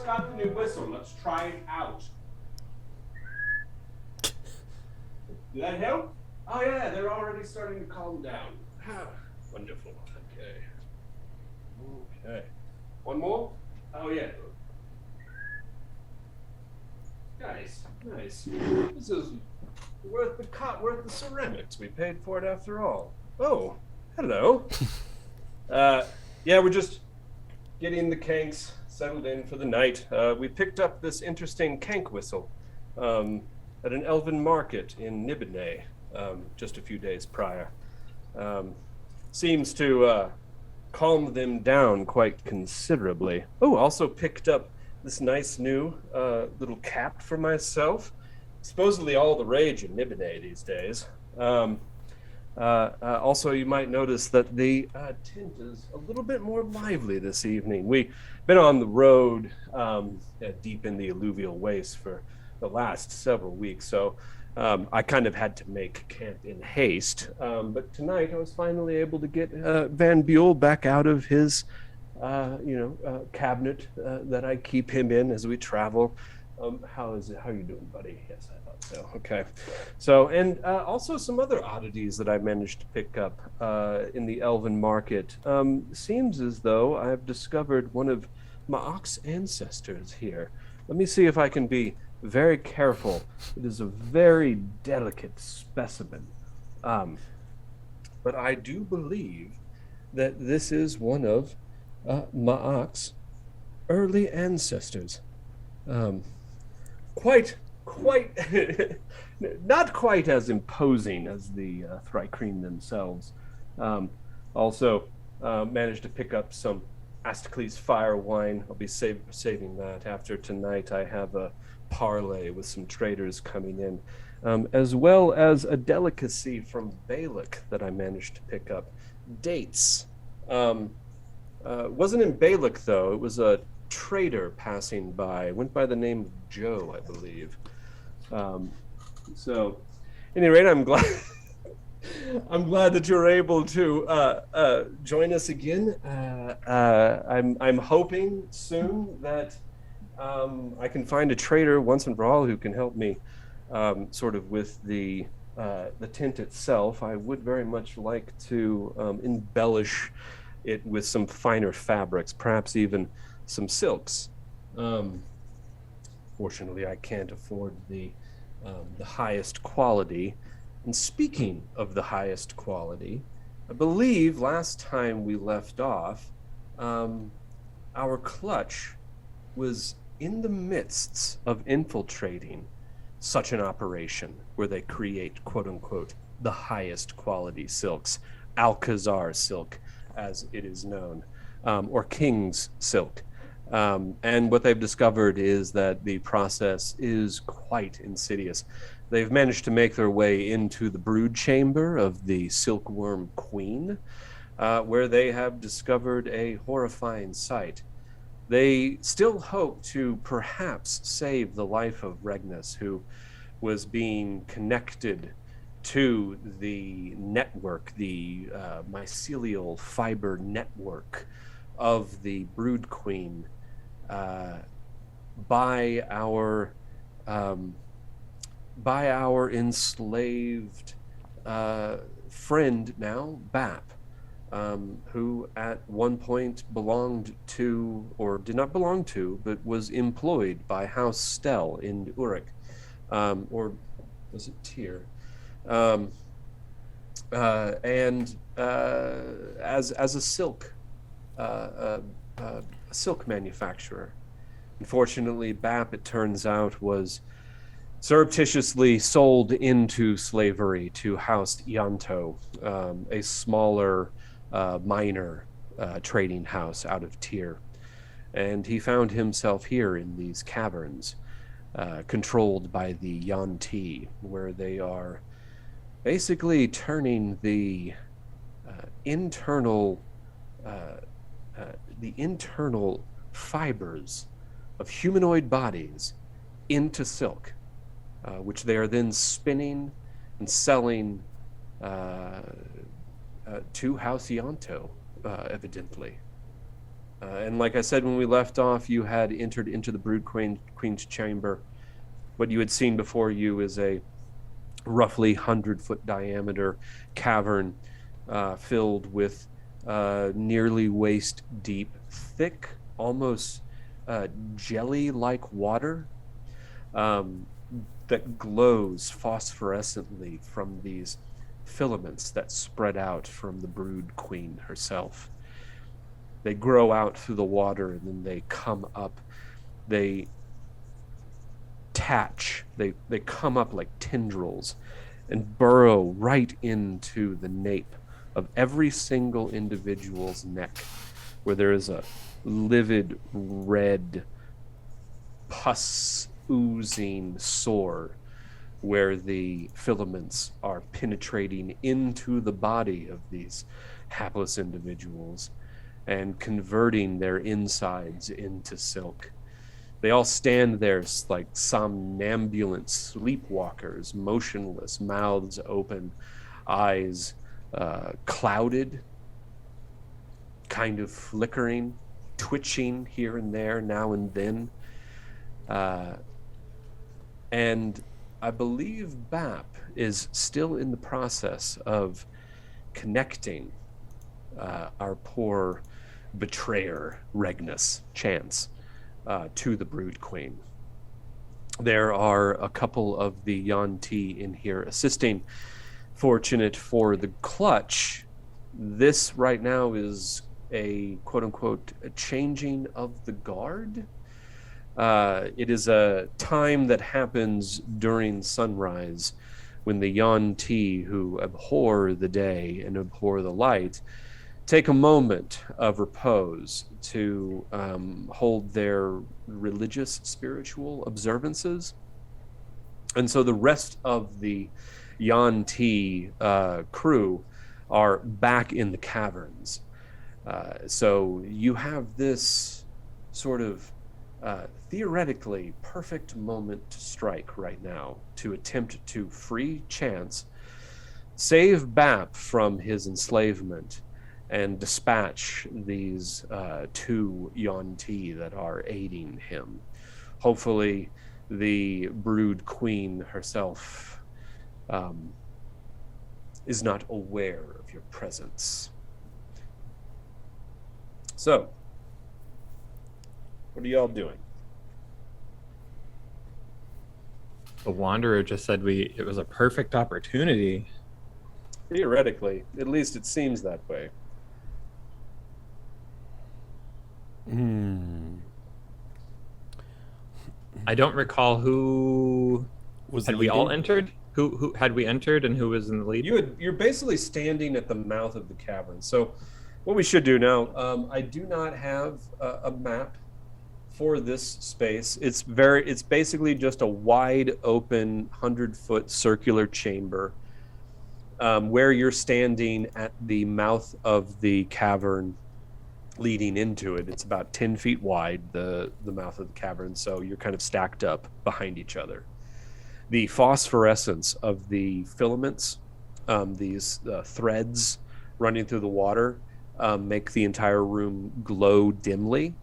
just got the new whistle. Let's try it out. Did that help? Oh yeah, they're already starting to calm down. Wonderful. Okay. One more? Oh yeah. Nice. This is worth the ceramics. We paid for it after all. Oh, hello. Yeah, we're just getting the kanks settled in for the night. We picked up this interesting kank whistle at an elven market in Nibene just a few days prior. Seems to calm them down quite considerably. Oh, also picked up this nice new little cap for myself. Supposedly all the rage in Nibene these days. Also, you might notice that the tint is a little bit more lively this evening. We've been on the road deep in the alluvial waste for the last several weeks, so I kind of had to make camp in haste. But tonight I was finally able to get Van Buell back out of his cabinet that I keep him in as we travel. How are you doing, buddy? Yes, I thought so. Okay. So, and also some other oddities that I managed to pick up in the Elven Market. Seems as though I've discovered one of Ma'ok's ancestors here. Let me see if I can be very careful. It is a very delicate specimen. But I do believe that this is one of Ma'ok's early ancestors. Quite, not quite as imposing as the Thrycreen themselves. Also managed to pick up some Astocles fire wine. I'll be saving that after tonight. I have a parlay with some traders coming in, as well as a delicacy from Balak that I managed to pick up. Dates. Wasn't in Balak, though. It was a trader passing by. Went by the name of Joe, I believe. So, at any rate, I'm glad I'm glad that you're able to join us again. I'm hoping soon that I can find a trader once and for all who can help me sort of with the tint itself. I would very much like to embellish it with some finer fabrics, perhaps even some silks. Fortunately, I can't afford the highest quality. And speaking of the highest quality, I believe last time we left off, our clutch was in the midst of infiltrating such an operation where they create, quote unquote, the highest quality silks, Alcazar silk, as it is known, or King's silk. And what they've discovered is that the process is quite insidious. They've managed to make their way into the brood chamber of the silkworm queen, where they have discovered a horrifying sight. They still hope to perhaps save the life of Regnus, who was being connected to the network, the mycelial fiber network of the brood queen, by our enslaved friend now, Bap, who at one point belonged to, or did not belong to, but was employed by House Stell in Uruk, or was it Tyr? And as a silk manufacturer. Unfortunately, Bap, it turns out, was surreptitiously sold into slavery to House Ianto, a smaller minor trading house out of Tyr. And he found himself here in these caverns, controlled by the Yanti, where they are basically turning the internal fibers of humanoid bodies into silk, which they are then spinning and selling to House Ianto, evidently. And like I said, when we left off, you had entered into the Queen's chamber. What you had seen before you is a roughly 100-foot diameter cavern filled with nearly waist deep, thick, almost jelly-like water that glows phosphorescently from these filaments that spread out from the brood queen herself. They grow out through the water and then they come up. They they come up like tendrils and burrow right into the nape of every single individual's neck, where there is a livid red pus oozing sore where the filaments are penetrating into the body of these hapless individuals and converting their insides into silk. They all stand there like somnambulant sleepwalkers, motionless, mouths open, eyes clouded, kind of flickering, twitching here and there, now and then. And I believe Bap is still in the process of connecting our poor betrayer, Regnus Chance, to the Brood Queen. There are a couple of the Yuan-Ti in here assisting. Fortunate for the clutch, this right now is a quote-unquote a changing of the guard. It is a time that happens during sunrise when the Yuan-Ti, who abhor the day and abhor the light, take a moment of repose to hold their religious, spiritual observances. And so the rest of the Yuan-Ti crew are back in the caverns. So you have this sort of theoretically perfect moment to strike right now to attempt to free Chance, save Bap from his enslavement, and dispatch these two Yuan-Ti that are aiding him. Hopefully the Brood Queen herself is not aware of your presence. So, what are y'all doing? The Wanderer just said it was a perfect opportunity. Theoretically, at least it seems that way. I don't recall who Was had we all entered. Who had we entered and who was in the lead? You're basically standing at the mouth of the cavern. So, what we should do now, I do not have a map for this space. It's basically just a wide open 100-foot circular chamber where you're standing at the mouth of the cavern leading into it. It's about 10 feet wide, the mouth of the cavern, so you're kind of stacked up behind each other. The phosphorescence of the filaments, these threads running through the water, make the entire room glow dimly.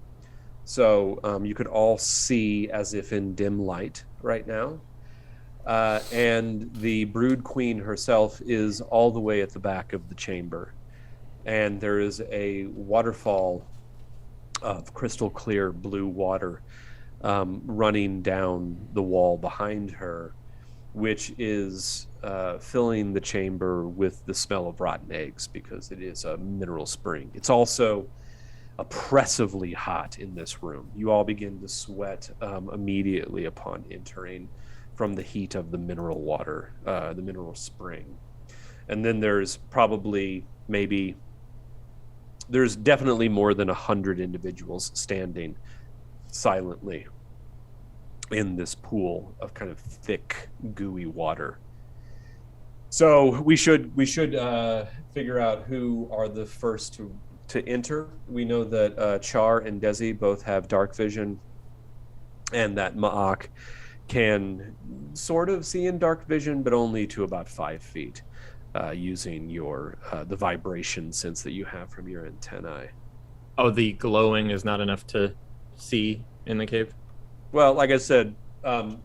So you could all see as if in dim light right now. And the Brood Queen herself is all the way at the back of the chamber. And there is a waterfall of crystal clear blue water running down the wall behind her, which is filling the chamber with the smell of rotten eggs because it is a mineral spring. It's also oppressively hot in this room. You all begin to sweat immediately upon entering from the heat of the mineral water, the mineral spring. And then there's there's definitely more than 100 individuals standing silently in this pool of kind of thick, gooey water. So we should figure out who are the first to enter. We know that Char and Desi both have dark vision, and that Ma'ak can sort of see in dark vision, but only to about 5 feet, using your the vibration sense that you have from your antennae. Oh, the glowing is not enough to see in the cave? Well, like I said,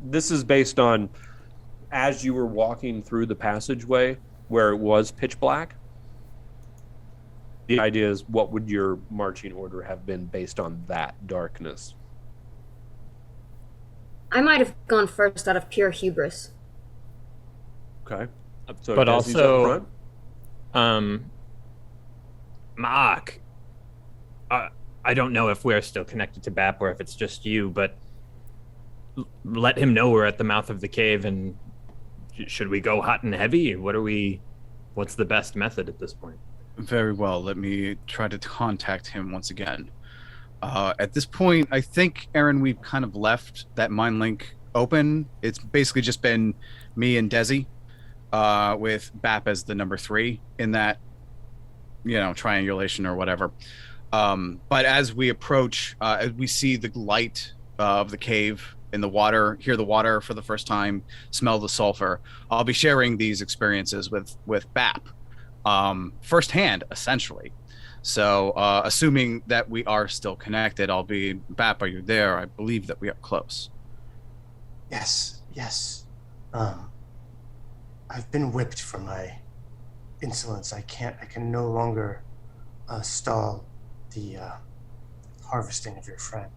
this is based on as you were walking through the passageway where it was pitch black. The idea is, what would your marching order have been based on that darkness? I might have gone first out of pure hubris. Okay. So But Desi's also, up front? Mark, I don't know if we're still connected to Bap or if it's just you, but let him know we're at the mouth of the cave, and should we go hot and heavy? What's the best method at this point? Very well. Let me try to contact him once again. At this point, I think, Aaron, we've kind of left that mind link open. It's basically just been me and Desi, with Bap as the number 3 in that, triangulation or whatever. But as we approach, as we see the light of the cave in the water, hear the water for the first time, smell the sulfur, I'll be sharing these experiences with Bap, firsthand, essentially. So, assuming that we are still connected, I'll be, Bap, are you there? I believe that we are close. Yes. I've been whipped for my insolence. I can no longer stall the harvesting of your friend.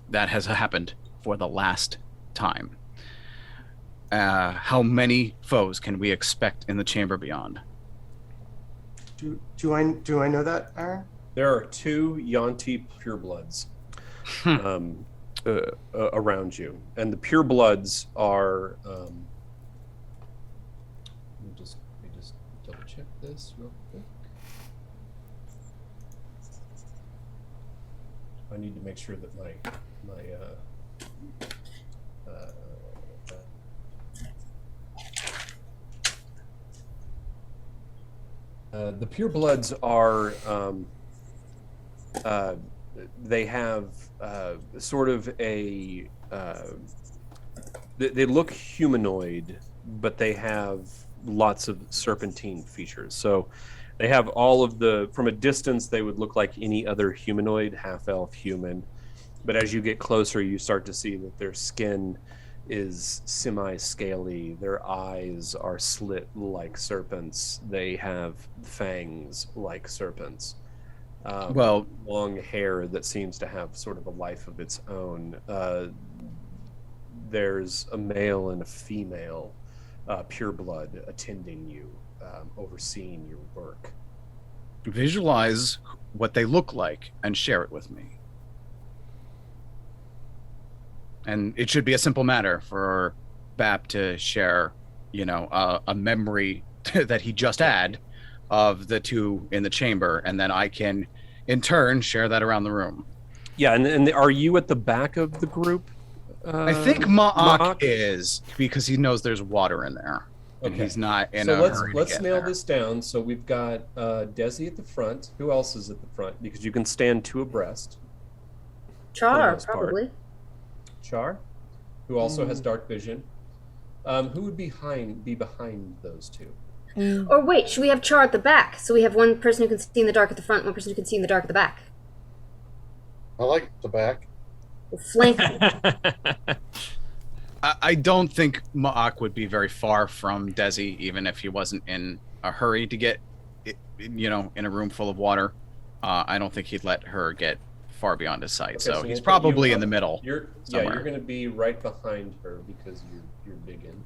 That has happened for the last time. How many foes can we expect in the chamber beyond? Do I know that, Aaron? There are 2 Yonti purebloods around you, and the purebloods are. Let me just double check this real quick. I need to make sure that my the purebloods are they have sort of a they look humanoid, but they have lots of serpentine features. So they have all of from a distance they would look like any other humanoid, half-elf human, but as you get closer you start to see that their skin is semi-scaly, their eyes are slit like serpents, they have fangs like serpents, long hair that seems to have sort of a life of its own. There's a male and a female pureblood attending you, overseeing your work. Visualize what they look like and share it with me. And it should be a simple matter for Bap to share, a memory that he just had of the 2 in the chamber, and then I can, in turn, share that around the room. Yeah, and are you at the back of the group? I think Ma'ak is, because he knows there's water in there. And Okay. he's not in So a hurry to let's get nail there. this down. So we've got Desi at the front. Who else is at the front? Because you can stand 2 abreast. Char, most part. probably. Char, who also has dark vision. Who would be behind those 2? Or wait, should we have Char at the back? So we have one person who can see in the dark at the front, one person who can see in the dark at the back. I like the back. We'll flank them. I don't think Ma'ak would be very far from Desi, even if he wasn't in a hurry to get, in a room full of water. I don't think he'd let her get far beyond his sight. Okay, So so he's we'll put probably you in the middle. You're somewhere. going to be right behind her because you're big in.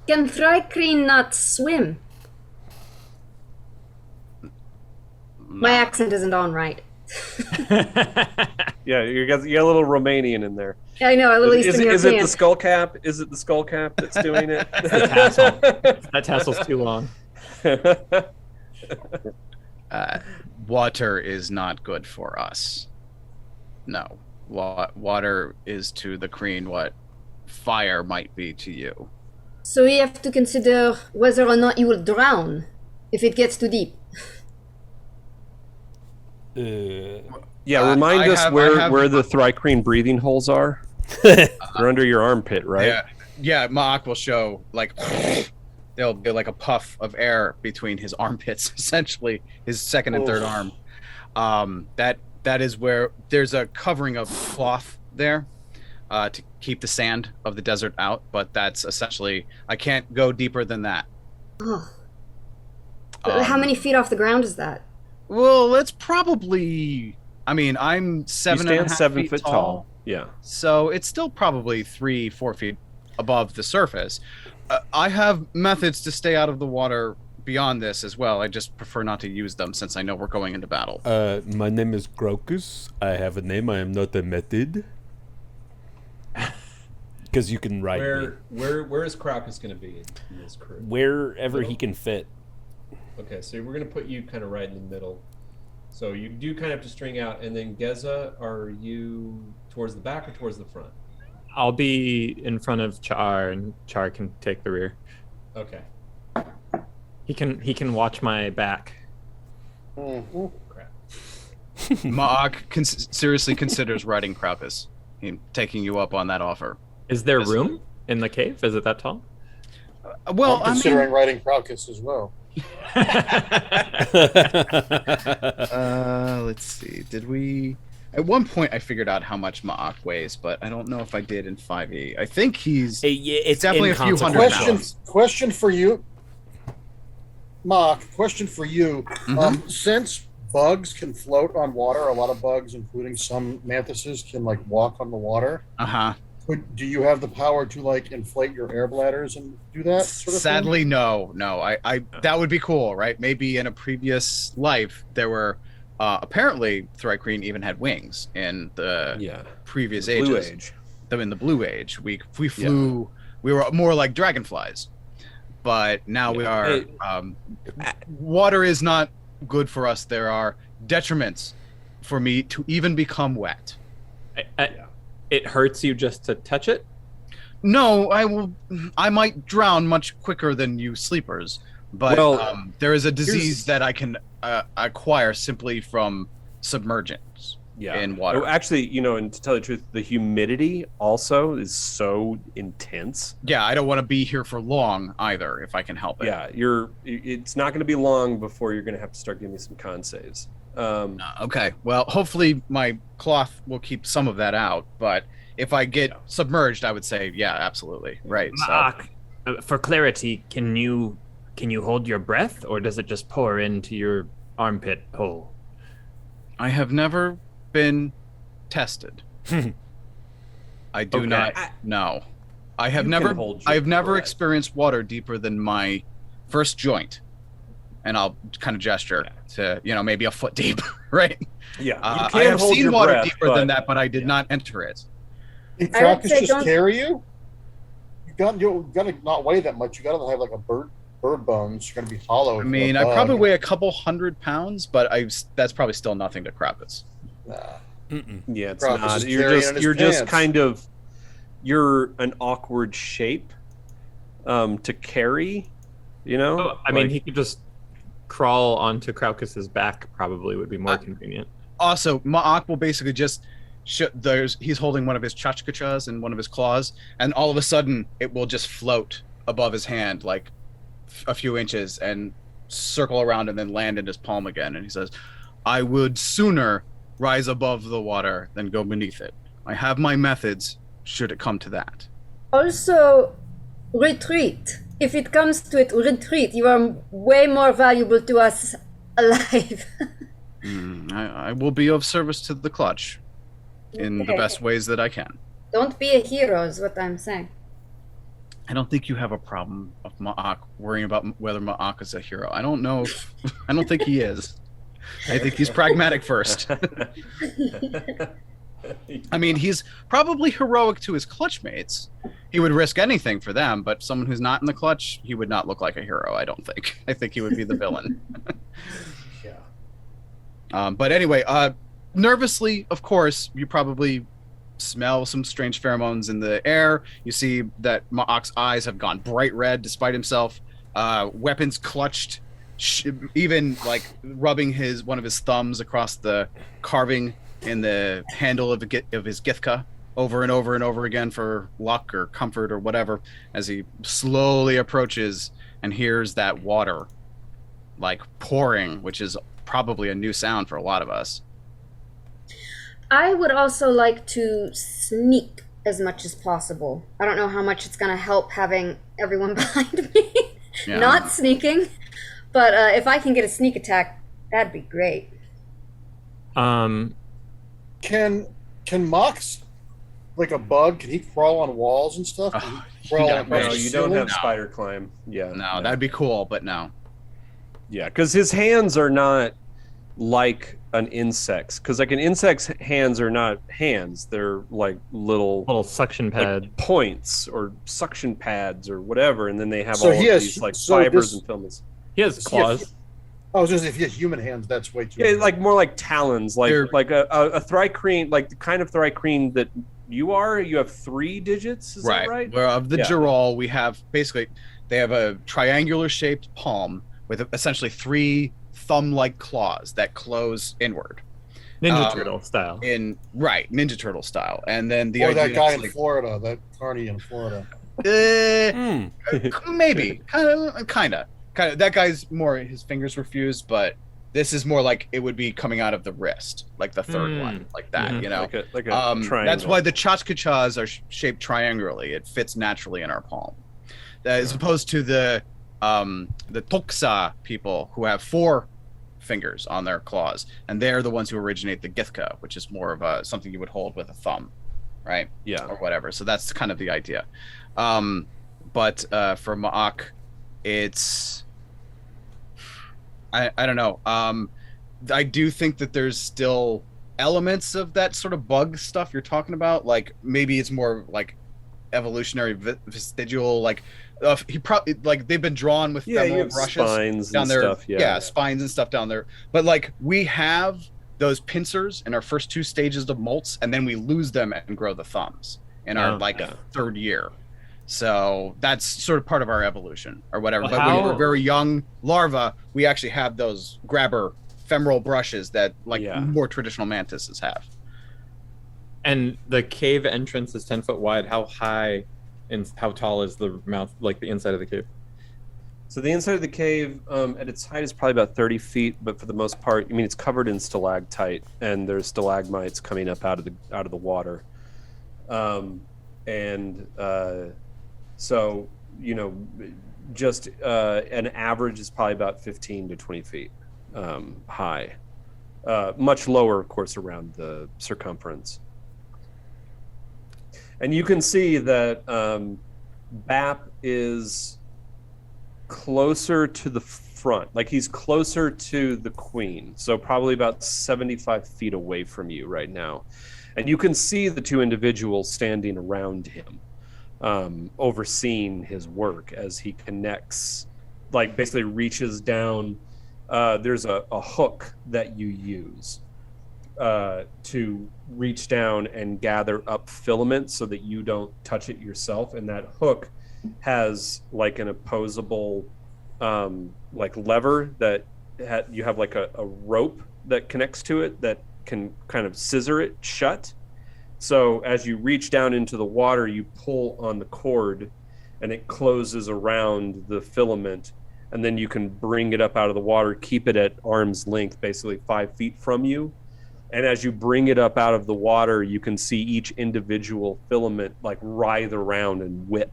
Can Thrycreen not swim? My accent isn't on right. Yeah, you got a little Romanian in there. Yeah, I know, a little Eastern Is it European. the skull cap? Is it the skull cap that's doing it? The tassel. That tassel's too long. Water is not good for us. No. Water is to the Kreen what fire might be to you. So we have to consider whether or not you will drown if it gets too deep. Yeah, remind I us have- where the Thrycreen breathing holes are. They're under your armpit, right? Yeah, Ma'ak will show, there'll be like a puff of air between his armpits, essentially, his second and third arm. That that is where there's a covering of cloth there to keep the sand of the desert out, but that's essentially, I can't go deeper than that. Oh. How many feet off the ground is that? Well, it's probably, I mean, I'm 7 feet tall. Yeah. So it's still probably 3-4 feet above the surface. I have methods to stay out of the water beyond this as well. I just prefer not to use them since I know we're going into battle. My name is Crocus. I have a name. I am not a method. Because you can write me. Where is Crocus going to be in this crew? Wherever he can fit. Okay, so we're going to put you kind of right in the middle. So you do kind of have to string out, and then Geza, are you towards the back or towards the front? I'll be in front of Char, and Char can take the rear. Okay. He can watch my back. Mm-hmm. Crap. Ma'ak seriously considers riding Crocus, taking you up on that offer. Is there room in the cave? Is it that tall? Well, I'm considering riding Crocus as well. Let's see. Did we? At one point, I figured out how much Ma'ak weighs, but I don't know if I did in 5e. I think he's. It's definitely a few hundred pounds. Question for you, Mark. Question for you. Mhm. Since bugs can float on water, a lot of bugs, including some mantises, can like walk on the water. Do you have the power to like inflate your air bladders and do that sort of Sadly, thing? no. I that would be cool, right? Maybe in a previous life there were apparently Thri-Kreen even had wings in the previous ages. Blue Age. In the Blue Age, we flew. We were more like dragonflies, but now we are. Water is not good for us. There are detriments for me to even become wet. It hurts you just to touch it? No, I might drown much quicker than you sleepers, but there is a disease that I can acquire simply from submergence in water. Oh, actually, and to tell you the truth, the humidity also is so intense. Yeah, I don't want to be here for long either, if I can help it. Yeah, it's not going to be long before you're going to have to start giving me some con saves. Okay, well, hopefully my cloth will keep some of that out, but if I get submerged, I would say, yeah, absolutely. Right. Ma'ak, for clarity, can you hold your breath, or does it just pour into your armpit hole? I have never been tested. I do not know. I have never experienced water deeper than my first joint. And I'll kind of gesture to, maybe a foot deep, right? Yeah. I have seen water deeper than that, but I did not enter it. Did Crocus just carry you? You got to not weigh that much. You got to have like a bird bones. You're going to be hollow. I mean, I probably weigh a couple 100 pounds, but that's probably still nothing to Crocus. Nah. Yeah, it's Crocus not. You're just kind of, you're an awkward shape to carry, I mean, he could just crawl onto Crocus's back, probably would be more convenient. Also, Ma'ak will basically just he's holding one of his chachkachas in one of his claws, and all of a sudden it will just float above his hand like a few inches and circle around and then land in his palm again. And he says, I would sooner rise above the water than go beneath it. I have my methods should it come to that. Also, retreat. If it comes to it, retreat. You are way more valuable to us alive. I will be of service to the clutch in the best ways that I can. Don't be a hero is what I'm saying. I don't think you have a problem of Ma'ak worrying about whether Ma'ak is a hero. I don't know. I don't think he is. I think he's pragmatic first. I mean, he's probably heroic to his clutch mates. He would risk anything for them, but someone who's not in the clutch, he would not look like a hero, I don't think. I think he would be the villain. But anyway, nervously, of course, you probably smell some strange pheromones in the air. You see that Ma'ak's eyes have gone bright red despite himself. Weapons clutched, even like rubbing one of his thumbs across the carving in the handle of his Githka over and over and over again for luck or comfort or whatever, as he slowly approaches and hears that water like pouring, which is probably a new sound for a lot of us. I would also like to sneak as much as possible. I don't know how much it's going to help having everyone behind me Yeah. not sneaking, but if I can get a sneak attack, that'd be great. Can Mox, like a bug, can he crawl on walls and stuff? Can he crawl no, across No, the you don't ceiling? have spider climb. Yeah. No, that'd be cool, but no. Yeah, because his hands are not like an insect's. Because like an insect's hands are not hands; they're like little suction pad. like points or suction pads or whatever, and then they have So all he of has- these like so fibers this- and filaments. He has claws. I was just if he has human hands, that's way too. Yeah, like more like talons, like They're- like a thrycreen, like the kind of thrycreen that you are. You have 3 digits, is that right? Where of the Yeah. Giral, we have basically they have a triangular shaped palm with essentially 3 thumb-like claws that close inward. Ninja Turtle style. Ninja Turtle style, and then the or idea that guy is, in like, Florida, that carny in Florida. maybe kind of. That guy's more his fingers were fused, but this is more like it would be coming out of the wrist, like the third one, like that. Mhm. You know, like a triangle. that's why the chachkachas are shaped triangularly. It fits naturally in our palm, as opposed to the Toksa people who have 4 fingers on their claws, and they're the ones who originate the Githka, which is more of something you would hold with a thumb, right? Yeah. Or whatever. So that's kind of the idea. But for Ma'ak, it's I don't know. I do think that there's still elements of that sort of bug stuff you're talking about. Like maybe it's more like evolutionary vestigial. Like he probably like they've been drawn with Yeah, you femoral have brushes spines down and there. stuff. Yeah. Spines and stuff down there. But like we have those pincers in our first 2 stages of molts, and then we lose them and grow the thumbs in our Yeah. 3rd year. So that's sort of part of our evolution or whatever. Well, But when how- we're very young larva, we actually have those grabber femoral brushes that more traditional mantises have. And the cave entrance is 10 foot wide. How high and how tall is the mouth, like the inside of the cave? So the inside of the cave, at its height, is probably about 30 feet, but for the most part, I mean, it's covered in stalactite, and there's stalagmites coming up out of the water, so just an average is probably about 15 to 20 feet high. Much lower, of course, around the circumference. And you can see that Bap is closer to the front, like he's closer to the queen, so probably about 75 feet away from you right now. And you can see the 2 individuals standing around him, overseeing his work as he connects, like basically reaches down. There's a hook that you use to reach down and gather up filament so that you don't touch it yourself. And that hook has like an opposable like lever that you have like a rope that connects to it that can kind of scissor it shut. So as you reach down into the water, you pull on the cord and it closes around the filament, and then you can bring it up out of the water, keep it at arm's length, basically 5 feet from you. And as you bring it up out of the water, you can see each individual filament like writhe around and whip,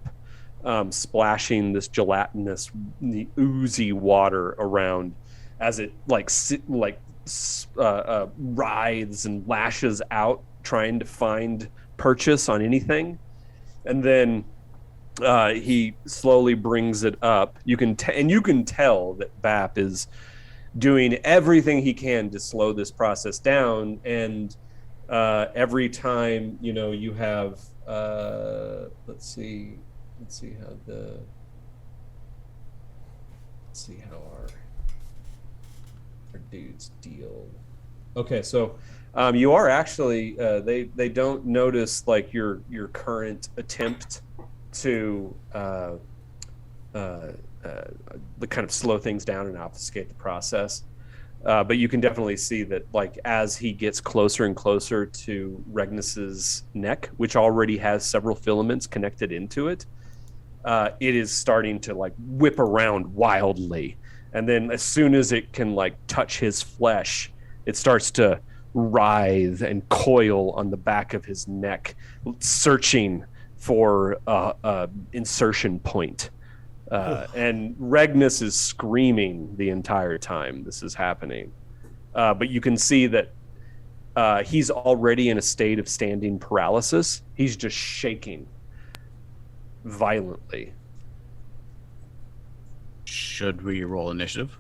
splashing this gelatinous, oozy water around as it writhes and lashes out, trying to find purchase on anything. And then he slowly brings it up. You can tell that Bap is doing everything he can to slow this process down. And every time you have let's see how our dudes deal. Okay, so you are actually they don't notice like your current attempt to kind of slow things down and obfuscate the process, but you can definitely see that like as he gets closer and closer to Regnus's neck, which already has several filaments connected into it, it is starting to like whip around wildly, and then as soon as it can like touch his flesh, it starts to writhe and coil on the back of his neck, searching for a insertion point. And Regnus is screaming the entire time this is happening. But you can see that he's already in a state of standing paralysis. He's just shaking violently. Should we roll initiative?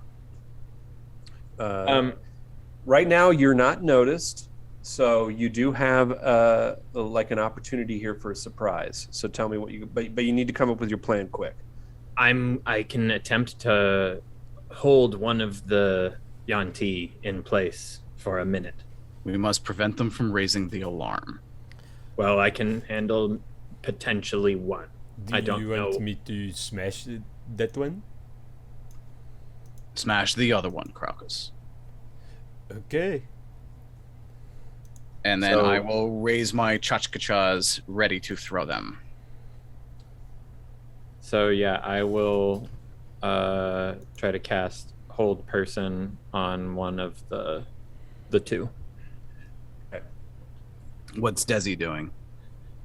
Right now, you're not noticed, so you do have an opportunity here for a surprise. So tell me what you. But you need to come up with your plan quick. I can attempt to hold one of the Yanti in place for a minute. We must prevent them from raising the alarm. Well, I can handle potentially one. Do I don't you know. want me to smash that one? Smash the other one, Crocus. Okay. And then So- I will raise my chachkachas ready to throw them. So yeah, I will try to cast Hold Person on one of the two. What's Desi doing?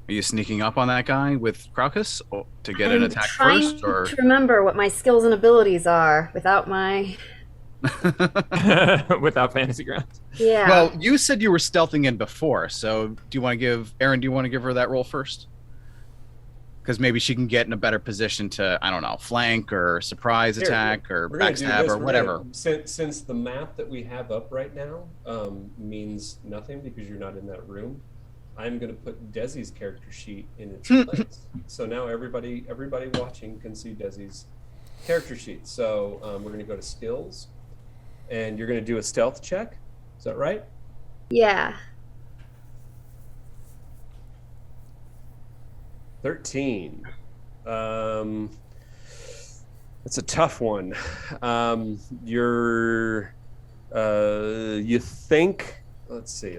Are you sneaking up on that guy with Crocus to get an I'm attack trying first, or? to remember what my skills and abilities are without my. Without fantasy grounds. Yeah. Well, you said you were stealthing in before, so do you want to give Aaron? Do you want to give her that roll first? Because maybe she can get in a better position to, I don't know, flank or surprise Here, attack or We're gonna do backstab this. or We're whatever. gonna- since the map that we have up right now means nothing because you're not in that room, I'm going to put Desi's character sheet in its place. So now everybody watching can see Desi's character sheet. So we're going to go to skills, and you're going to do a stealth check. Is that right? yeah. 13. That's a tough one. You think, let's see,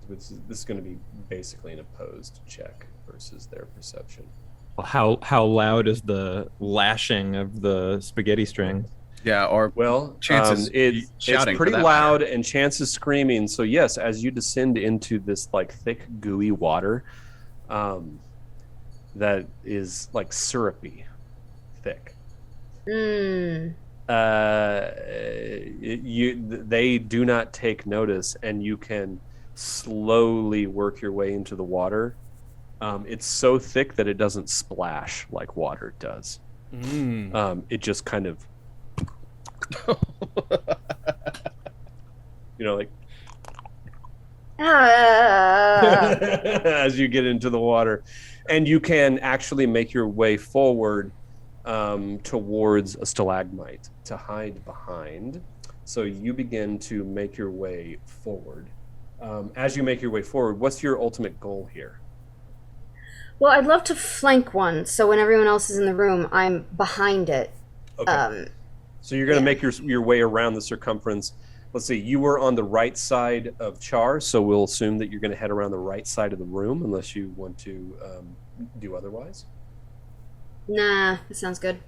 this is going to be basically an opposed check versus their perception. Well, how loud is the lashing of the spaghetti string? Yeah, or Well, Chance's it's shouting, for pretty that loud, and Chance is screaming. So yes, as you descend into this like thick, gooey water, that is like syrupy, thick. Mm. They do not take notice, and you can slowly work your way into the water. It's so thick that it doesn't splash like water does. It just kind of, like as you get into the water, and you can actually make your way forward towards a stalagmite to hide behind. So you begin to make your way forward. As you make your way forward, what's your ultimate goal here? Well, I'd love to flank one, so when everyone else is in the room, I'm behind it. Okay. So you're going to make your way around the circumference. Let's see, you were on the right side of Char, so we'll assume that you're going to head around the right side of the room unless you want to do otherwise. Nah, that sounds good.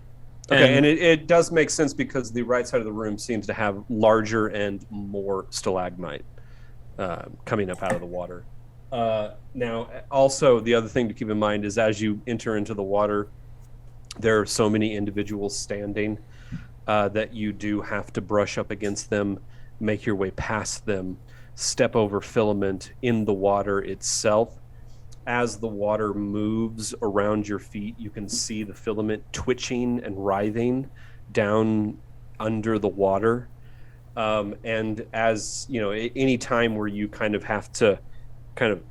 Okay, and it does make sense because the right side of the room seems to have larger and more stalagmite coming up out of the water. Now, also, the other thing to keep in mind is as you enter into the water, there are so many individuals standing that you do have to brush up against them, make your way past them, step over filament in the water itself. As the water moves around your feet, you can see the filament twitching and writhing down under the water. And as you know, any time where you kind of have to kind of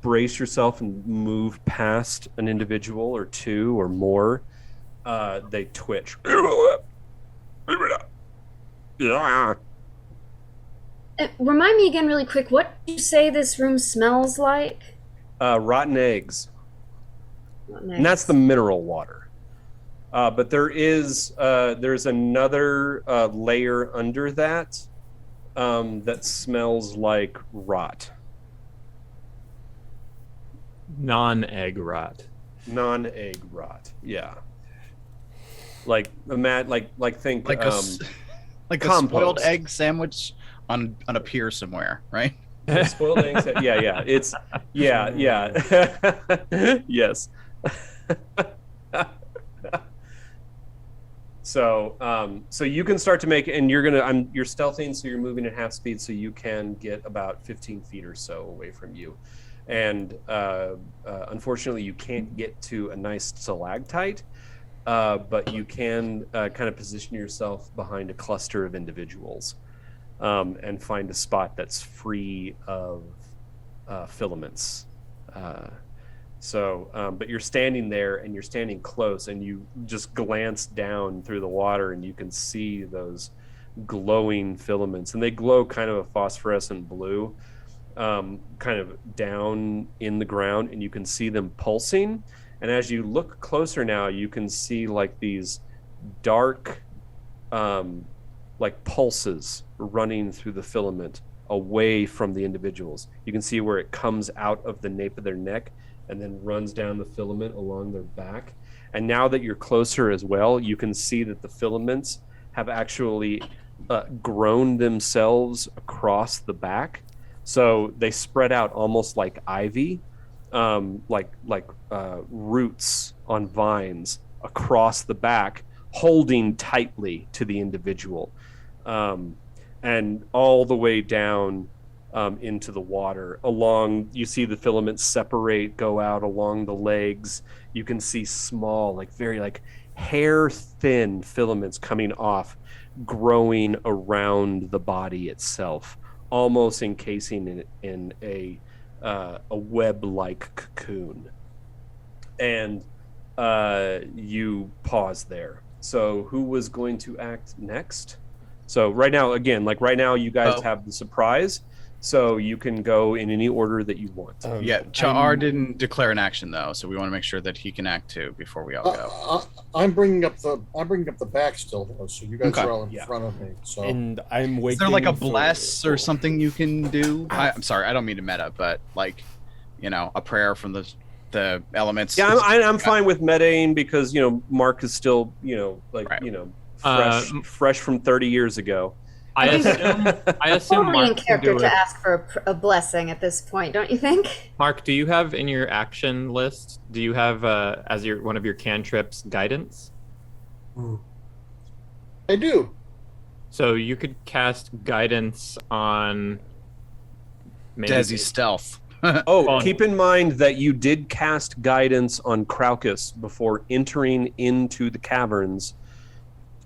brace yourself and move past an individual or two or more, they twitch. Remind me again really quick, what did you say this room smells like? Rotten eggs. Rotten And that's eggs. the mineral water. But there's another layer under that that smells like rot. Non-egg rot. Non-egg rot. Yeah. Like think like a compost. spoiled egg sandwich on a pier somewhere, right? The spoiled anxiety. Yeah. It's yeah. Yes. So you can start to make, and you're stealthing, so you're moving at half speed, so you can get about 15 feet or so away from you. And unfortunately, you can't get to a nice stalactite, but you can kind of position yourself behind a cluster of individuals and find a spot that's free of filaments. But you're standing there, and you're standing close, and you just glance down through the water, and you can see those glowing filaments, and they glow kind of a phosphorescent blue, kind of down in the ground, and you can see them pulsing. And as you look closer now, you can see like these dark, like pulses running through the filament away from the individuals. You can see where it comes out of the nape of their neck and then runs down the filament along their back. And now that you're closer as well, you can see that the filaments have actually grown themselves across the back. So they spread out almost like ivy, like roots on vines across the back, holding tightly to the individual, and all the way down into the water. You see the filaments separate, go out along the legs. You can see small, like very like hair thin filaments coming off, growing around the body itself, almost encasing it in a web-like cocoon. And you pause there. So who was going to act next? So right now, you guys have the surprise. So you can go in any order that you want. Cha'ar didn't declare an action though, so we want to make sure that he can act too before we all go. I'm bringing up the back still though, so you guys are all in front of me. So And I'm waiting. Is there like a bless or something you can do? I'm sorry, I don't mean to meta, but like, a prayer from the elements. Yeah, I'm fine with metaing because Mark is still fresh from 30 years ago. I assume Totally in character to ask for a blessing at this point, don't you think? Mark, do you have in your action list? Do you have as one of your cantrips guidance? I do. So you could cast guidance on Desi's stealth. Keep in mind that you did cast guidance on Craucus before entering into the caverns.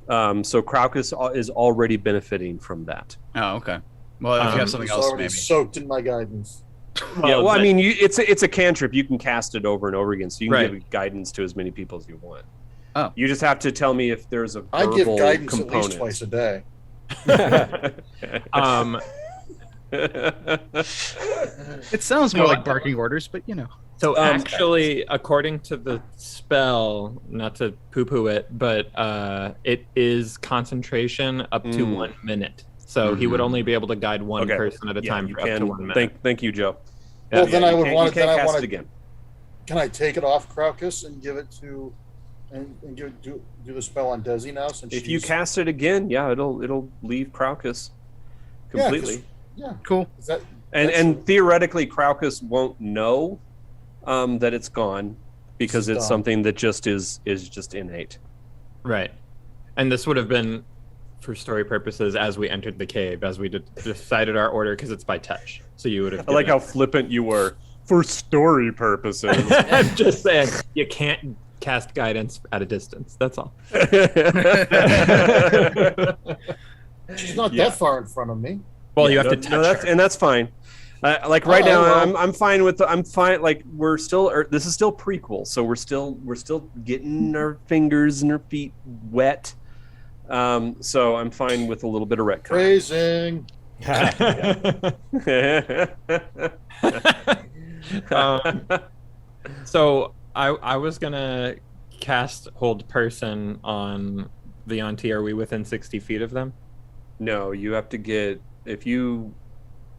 So Craucus is already benefiting from that. Oh, okay. Well, if you have something else, already maybe. Soaked in my guidance. I mean, it's a cantrip. You can cast it over and over again, so you can give guidance to as many people as you want. Oh, you just have to tell me if there's a verbal I give guidance component. at least twice a day. It sounds more like barking orders, but So actually, according to the spell, not to poo-poo it, but it is concentration up to 1 minute. So he would only be able to guide one person at a time for up to 1 minute. Thank you, Joe. Well, then I would want to. Then I want to again. Can I take it off Craucus and give it to, and do the spell on Desi now? Since if you cast it again, it'll leave Craucus completely. Yeah, cool. And theoretically, Craucus won't know that it's gone because it's something that just is just innate. Right. And this would have been for story purposes as we entered the cave, as we decided our order, because it's by touch. So you would have. I like how flippant you were. For story purposes. I'm just saying, you can't cast guidance at a distance. That's all. She's not that far in front of me. Well, you have to touch her. And that's fine. Right now, I'm fine with. I'm fine. Like we're still. This is still prequel, so we're still getting our fingers and our feet wet. So I'm fine with a little bit of retcon. Phrasing. So I was gonna cast hold person on the auntie. Are we within 60 feet of them? No, you have to get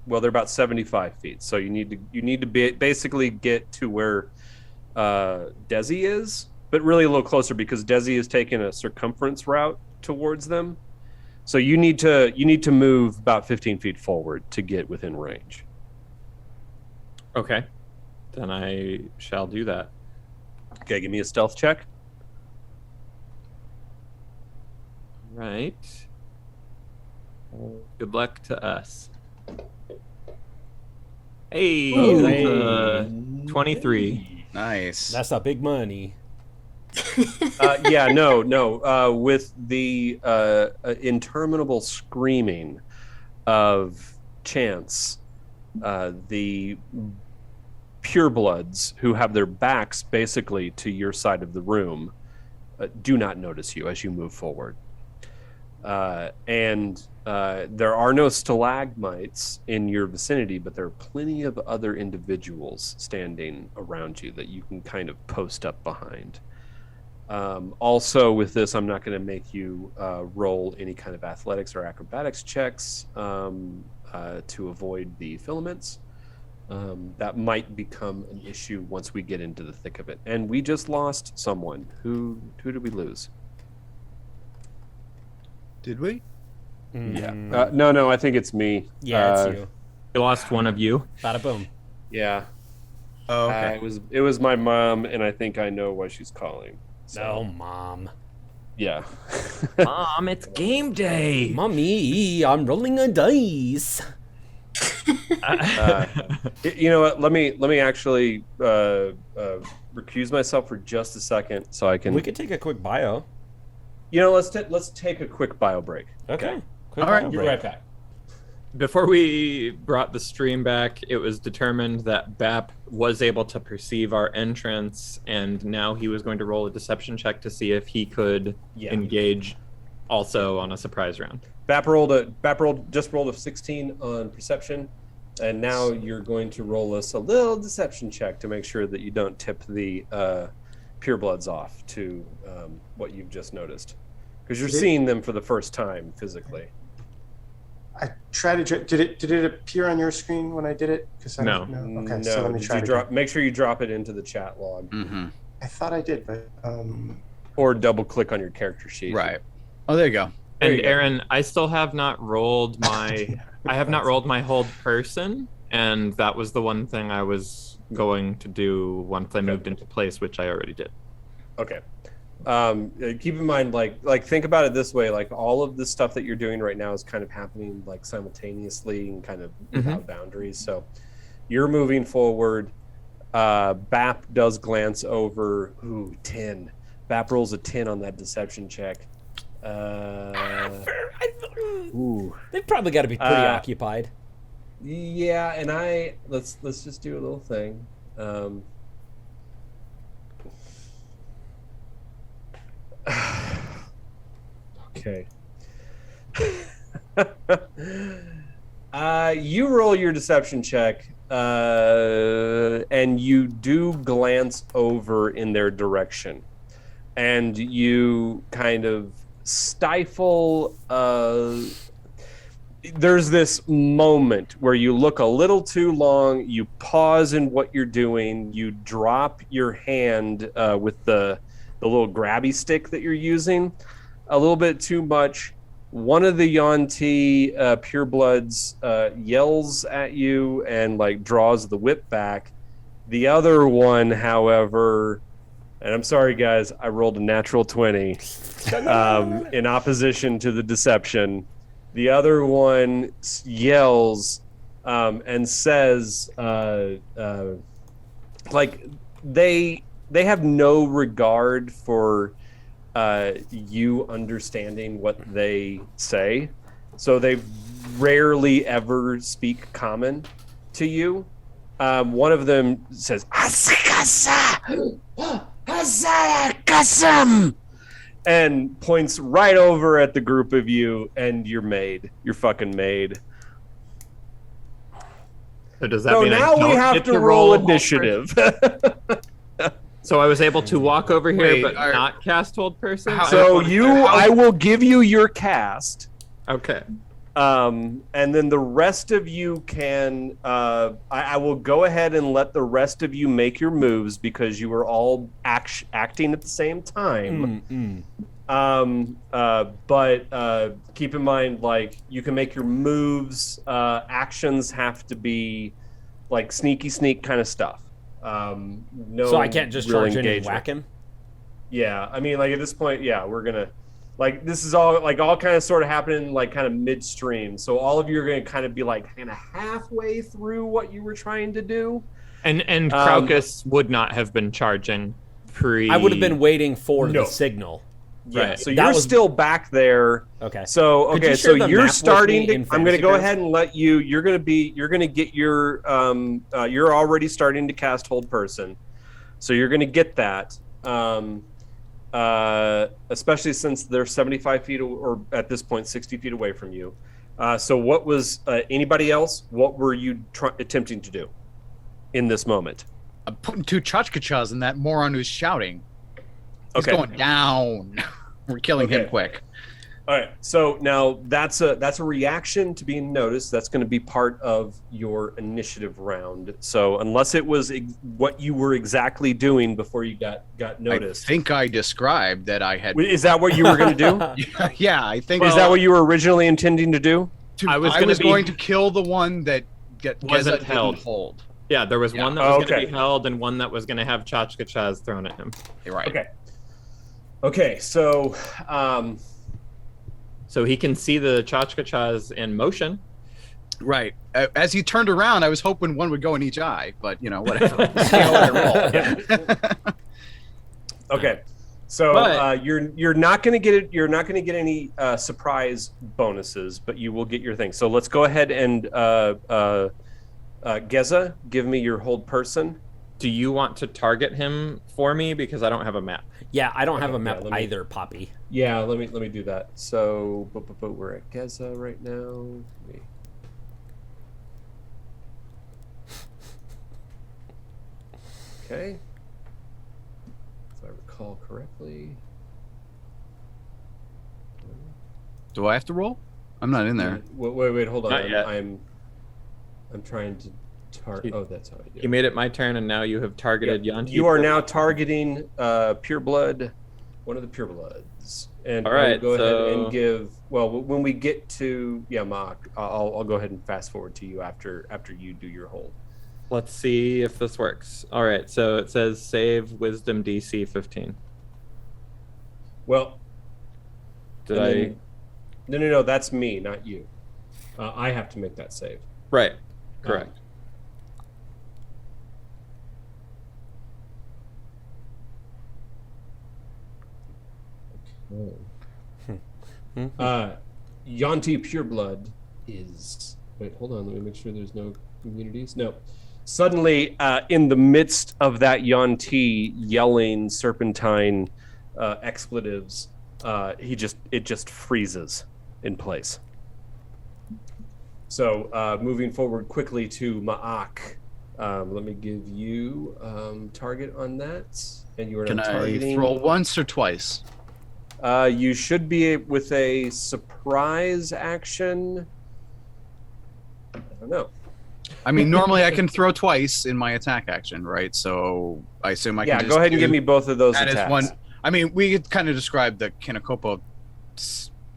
well, they're about 75 feet, so you need to basically get to where Desi is, but really a little closer because Desi is taking a circumference route towards them. So you need to move about 15 feet forward to get within range. Okay. Then I shall do that. Okay, give me a stealth check. Right. Good luck to us. Hey, Hey. 23. Nice. That's a big money. No. With the interminable screaming of Chance, the purebloods who have their backs basically to your side of the room do not notice you as you move forward. And there are no stalagmites in your vicinity, but there are plenty of other individuals standing around you that you can kind of post up behind. Also, with this, I'm not going to make you roll any kind of athletics or acrobatics checks to avoid the filaments. That might become an issue once we get into the thick of it. And we just lost someone. Who did we lose? Did we? Yeah. No, I think it's me. Yeah, it's you. We lost one of you. Bada boom. Yeah. Oh, okay. It was my mom, and I think I know why she's calling. So, No, Mom. yeah. Mom, it's game day. Mommy, I'm rolling a dice. You know what? Let me actually recuse myself for just a second, so I can. We could take a quick bio. You know, let's take a quick bio break. Okay. Quick All right. bio Be break. right back. Before we brought the stream back, it was determined that Bap was able to perceive our entrance, and now he was going to roll a deception check to see if he could engage also on a surprise round. Bap just rolled a 16 on perception, and now you're going to roll us a little deception check to make sure that you don't tip the purebloods off to what you've just noticed, because you're seeing them for the first time physically. I tried to. Did it appear on your screen when I did it? Because No. Okay, No. so let me Did try. you drop? Make sure you drop it into the chat log, Mm-hmm. I thought I did, but or double click on your character sheet. Right. Oh, there you go. There And you go. Aaron, I still have not rolled my I have not rolled my hold person, and that was the one thing I was going to do once I moved into place, which I already did. Okay. Keep in mind, like think about it this way: like all of the stuff that you're doing right now is kind of happening like simultaneously and kind of without boundaries. So you're moving forward. Bap does glance over. 10. Bap rolls a 10 on that deception check. Ooh. They've probably got to be pretty occupied. Yeah, and let's just do a little thing. Okay. You roll your deception check, and you do glance over in their direction, and you kind of stifle. There's this moment where you look a little too long, you pause in what you're doing, you drop your hand with the little grabby stick that you're using a little bit too much. One of the Yuan-Ti purebloods yells at you and like draws the whip back. The other one, however, and I'm sorry guys, I rolled a natural 20 in opposition to the deception. The other one yells and says, like they have no regard for you understanding what they say, so they rarely ever speak common to you. One of them says, "Asikasa, Kasam," and points right over at the group of you, and you're made. You're fucking made. So does that So mean I now we don't have get to roll initiative. So I was able to walk over here Wait, but not cast hold person? So I will give you your cast. Okay. And then the rest of you can, I will go ahead and let the rest of you make your moves because you were all acting at the same time. But keep in mind, like, you can make your moves. Actions have to be like sneaky sneak kind of stuff. No, So I can't just real charge in and engagement. whack him? Yeah, I mean, like at this point, yeah, we're gonna, like, this is all kind of sort of happening like kind of midstream. So all of you are gonna kind of be like kind of halfway through what you were trying to do. And Crocus would not have been charging pre. I would have been waiting for No. the signal. Yeah, Right. so That you're was- still back there. Okay. So Could you okay, share so the you're map with starting me to. in I'm going to Fantasy go Grounds? ahead and let you. You're going to get your. You're already starting to cast Hold Person, so you're going to get that. Especially since they're 75 feet or at this point 60 feet away from you. So what was anybody else? What were you attempting to do in this moment? I'm putting 2 tchotchkes in that moron who's shouting. He's Okay. going down. We're killing him Okay. quick. All right. So now that's a reaction to being noticed. That's going to be part of your initiative round. So unless it was what you were exactly doing before you got noticed, I think I described that I had. is that what you were going to do? Yeah, I think. Is that what you were originally intending to do? I was going gonna be- to kill the one that Wasn't Geza held. didn't hold. Yeah, there was Yeah. one that was going Okay. to be held and one that was going to have Chachkachas thrown at him. You're right. Okay. Okay. So. So he can see the Chachkachas in motion. Right. As he turned around, I was hoping one would go in each eye, but whatever. See how I roll. Okay. So But- you're not going to get it. You're not going to get any surprise bonuses, but you will get your thing. So let's go ahead and Geza, give me your Hold Person. Do you want to target him for me? Because I don't have a map. Yeah, I don't have a Okay, map yeah, let me- either, Poppy. Yeah, let me do that. So, but we're at Geza right now. Okay. If I recall correctly. Do I have to roll? I'm not in there. Wait, hold on. Not yet. I'm trying to target. Oh, that's how I do. You made it my turn, and now you have targeted Yep. Yanti. You are now targeting Pure Blood, one of the Pure Bloods. And All I will right, go ahead so- and give. Well, when we get to Mark, I'll go ahead and fast forward to you after you do your hold. Let's see if this works. All right, so it says save Wisdom DC 15. Well, Did and I? then- No, that's me, not you. I have to make that save. Right. Correct. Yanti Pureblood is. Wait, hold on. Let me make sure there's no communities. No. Suddenly, in the midst of that Yanti yelling serpentine expletives, it just freezes in place. So, moving forward quickly to Ma'ak. Let me give you target on that, and you are Can now I targeting. throw once or twice? You should be with a surprise action. I don't know. I mean, normally I can throw twice in my attack action, right? So I assume I can Yeah, just go ahead and do give me both of those that as attacks. one. I mean, we could kind of describe the Kinakopo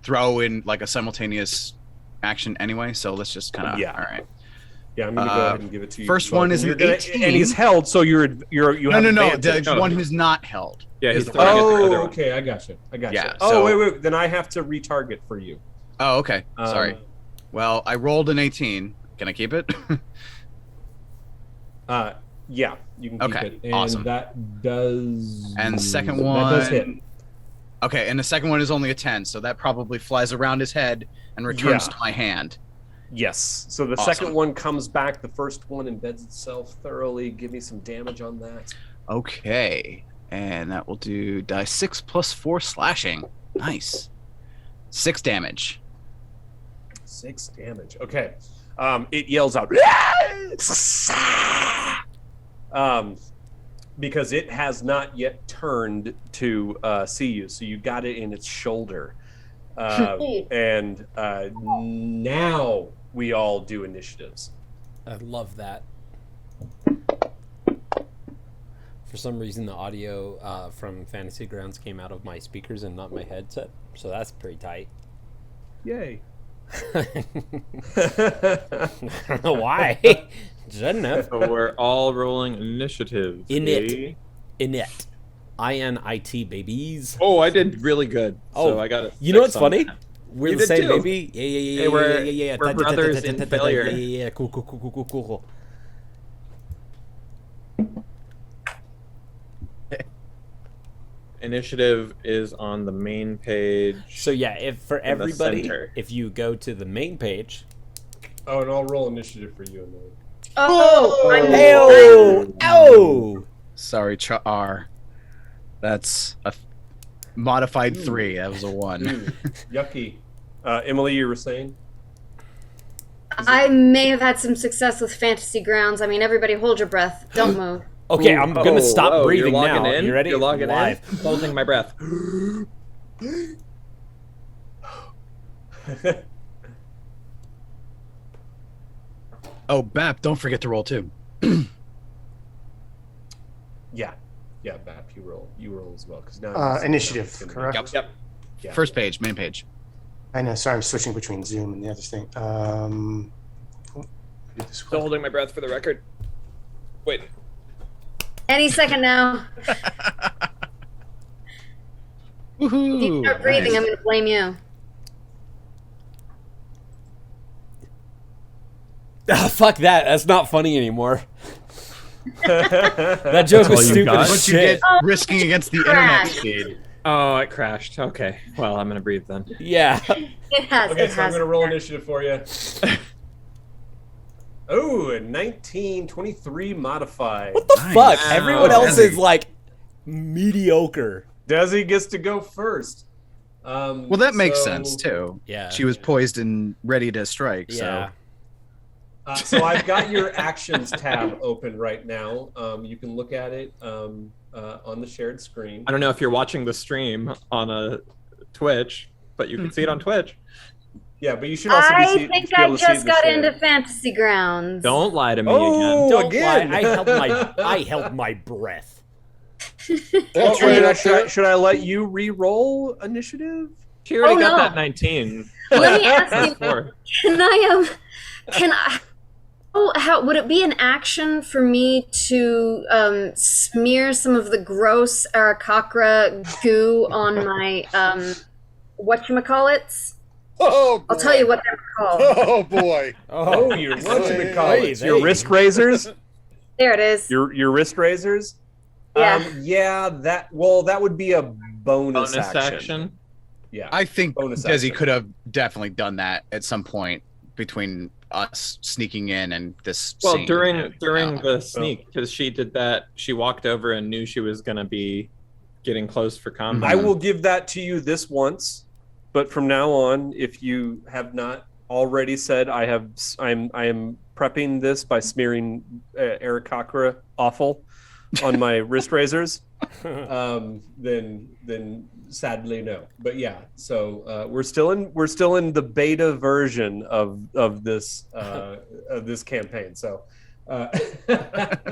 throw in like a simultaneous action anyway. So let's just kind of. Yeah. All right. Yeah, I'm gonna go ahead and give it to you. first both. one is And an you're 18. and he's held, so you No, have no, no. advantage. The one who's not held. Yeah, is he's the throwing one- it the other Oh, one. okay, I got you. Yeah, Oh, so- wait. Then I have to retarget for you. Oh, okay. Sorry. Um, Well, I rolled an 18. Can I keep it? Yeah, you can keep Okay, it. And awesome. that does. And the second that one. does hit. Okay, and the second one is only a 10, so that probably flies around his head and returns Yeah. to my hand. Yes. So the Awesome. second one comes back. The first one embeds itself thoroughly. Give me some damage on that. Okay, and that will do die 6 plus 4 slashing. Nice. 6 damage. 6 damage. Okay. It yells out. Because it has not yet turned to see you. So you got it in its shoulder. And now we all do initiatives. I love that. For some reason, the audio from Fantasy Grounds came out of my speakers and not my headset, so that's pretty tight. Yay. I don't know why. Shouldn't have. So we're all rolling initiative. Init. Init. INIT, babies. Oh, I did really good. Oh, so I got it. You know what's funny? That. We're You the did same, too. baby. Yeah. Hey, we're- yeah. we're brothers in failure. Yeah. Cool. Initiative is on the main page. So yeah, if for the everybody, center. if you go to the main page. Oh, and I'll roll initiative for you, Emelie. Oh, Oh! Sorry, R. That's a modified 3. That was a 1. Yucky. Emelie, you were saying? I may have had some success with Fantasy Grounds. I mean, everybody hold your breath. Don't move. Okay, I'm gonna stop breathing you're logging now. In? You ready? You're logging Live. in? Holding my breath. Oh, Bap, don't forget to roll 2. Yeah, Bap, you roll as well because now Initiative, now it's correct? gonna Yep. Yeah. First page, main page. I know. Sorry, I'm switching between Zoom and the other thing. Do this Still holding my breath for the record. Wait. Any second now. If you start breathing, I'm going to blame you. Ah, fuck that. That's not funny anymore. That joke was all you stupid got? as What you get shit. risking against the Crash. internet speed. Oh, it crashed. Okay. Well, I'm gonna breathe then. Yeah. It has. Okay, it so I'm has. going to roll initiative for you. Oh, a 1923 modified. What the Nice. fuck? Wow. Everyone else Desi. is like mediocre. Desi gets to go first. Well, that makes sense, too. Yeah. She was poised and ready to strike, Yeah. So I've got your actions tab open right now. You can look at it on the shared screen. I don't know if you're watching the stream on a Twitch, but you can see it on Twitch. Yeah, but you should also I be think be I able to see just the got shared. into Fantasy Grounds. Don't lie to me Oh, again. Don't again. lie. I held my breath. That's Wait, right. should I let you re-roll initiative? She already Oh, got no. that 19. Let me ask you, Before. can I how would it be an action for me to smear some of the gross Arakakra goo on my whatchamacallits? Oh, boy. I'll tell you what they're called. Oh boy. Oh, your whatchamacallits, Hey, your hey. wrist razors, There it is. your wrist razors. Yeah. That would be a bonus, Bonus action. Yeah, I think Bonus Desi action. could have definitely done that at some point between us sneaking in and this Well, scene. during Yeah. the sneak, because she did that, she walked over and knew she was gonna be getting close for combat. I will give that to you this once, but from now on, if you have not already said I am prepping this by smearing Arakakra awful on my wrist razors, then sadly no. But yeah, so we're still in the beta version of this campaign. So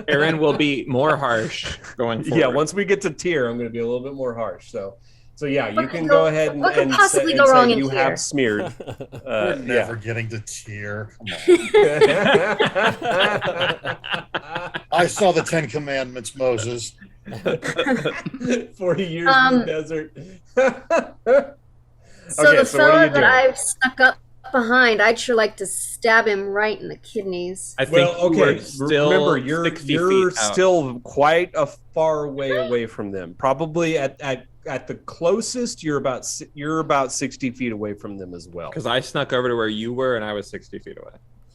Aaron will be more harsh going forward. yeah, once we get to tier, I'm going to be a little bit more harsh. So yeah, you What can could go go- ahead and, what could and possibly say, go and wrong say in you tier? have smeared. We're Yeah. never getting to tier. Come on. I saw the 10 Commandments, Moses. 40 years in the desert. So Okay, the so what are fella you that doing? I've stuck up behind, I'd sure like to stab him right in the kidneys. I think Well, you were okay. still Remember, you're 60 feet out. still quite a far way away from them. Probably at the closest, you're about 60 feet away from them as well. Because I snuck over to where you were and I was 60 feet away.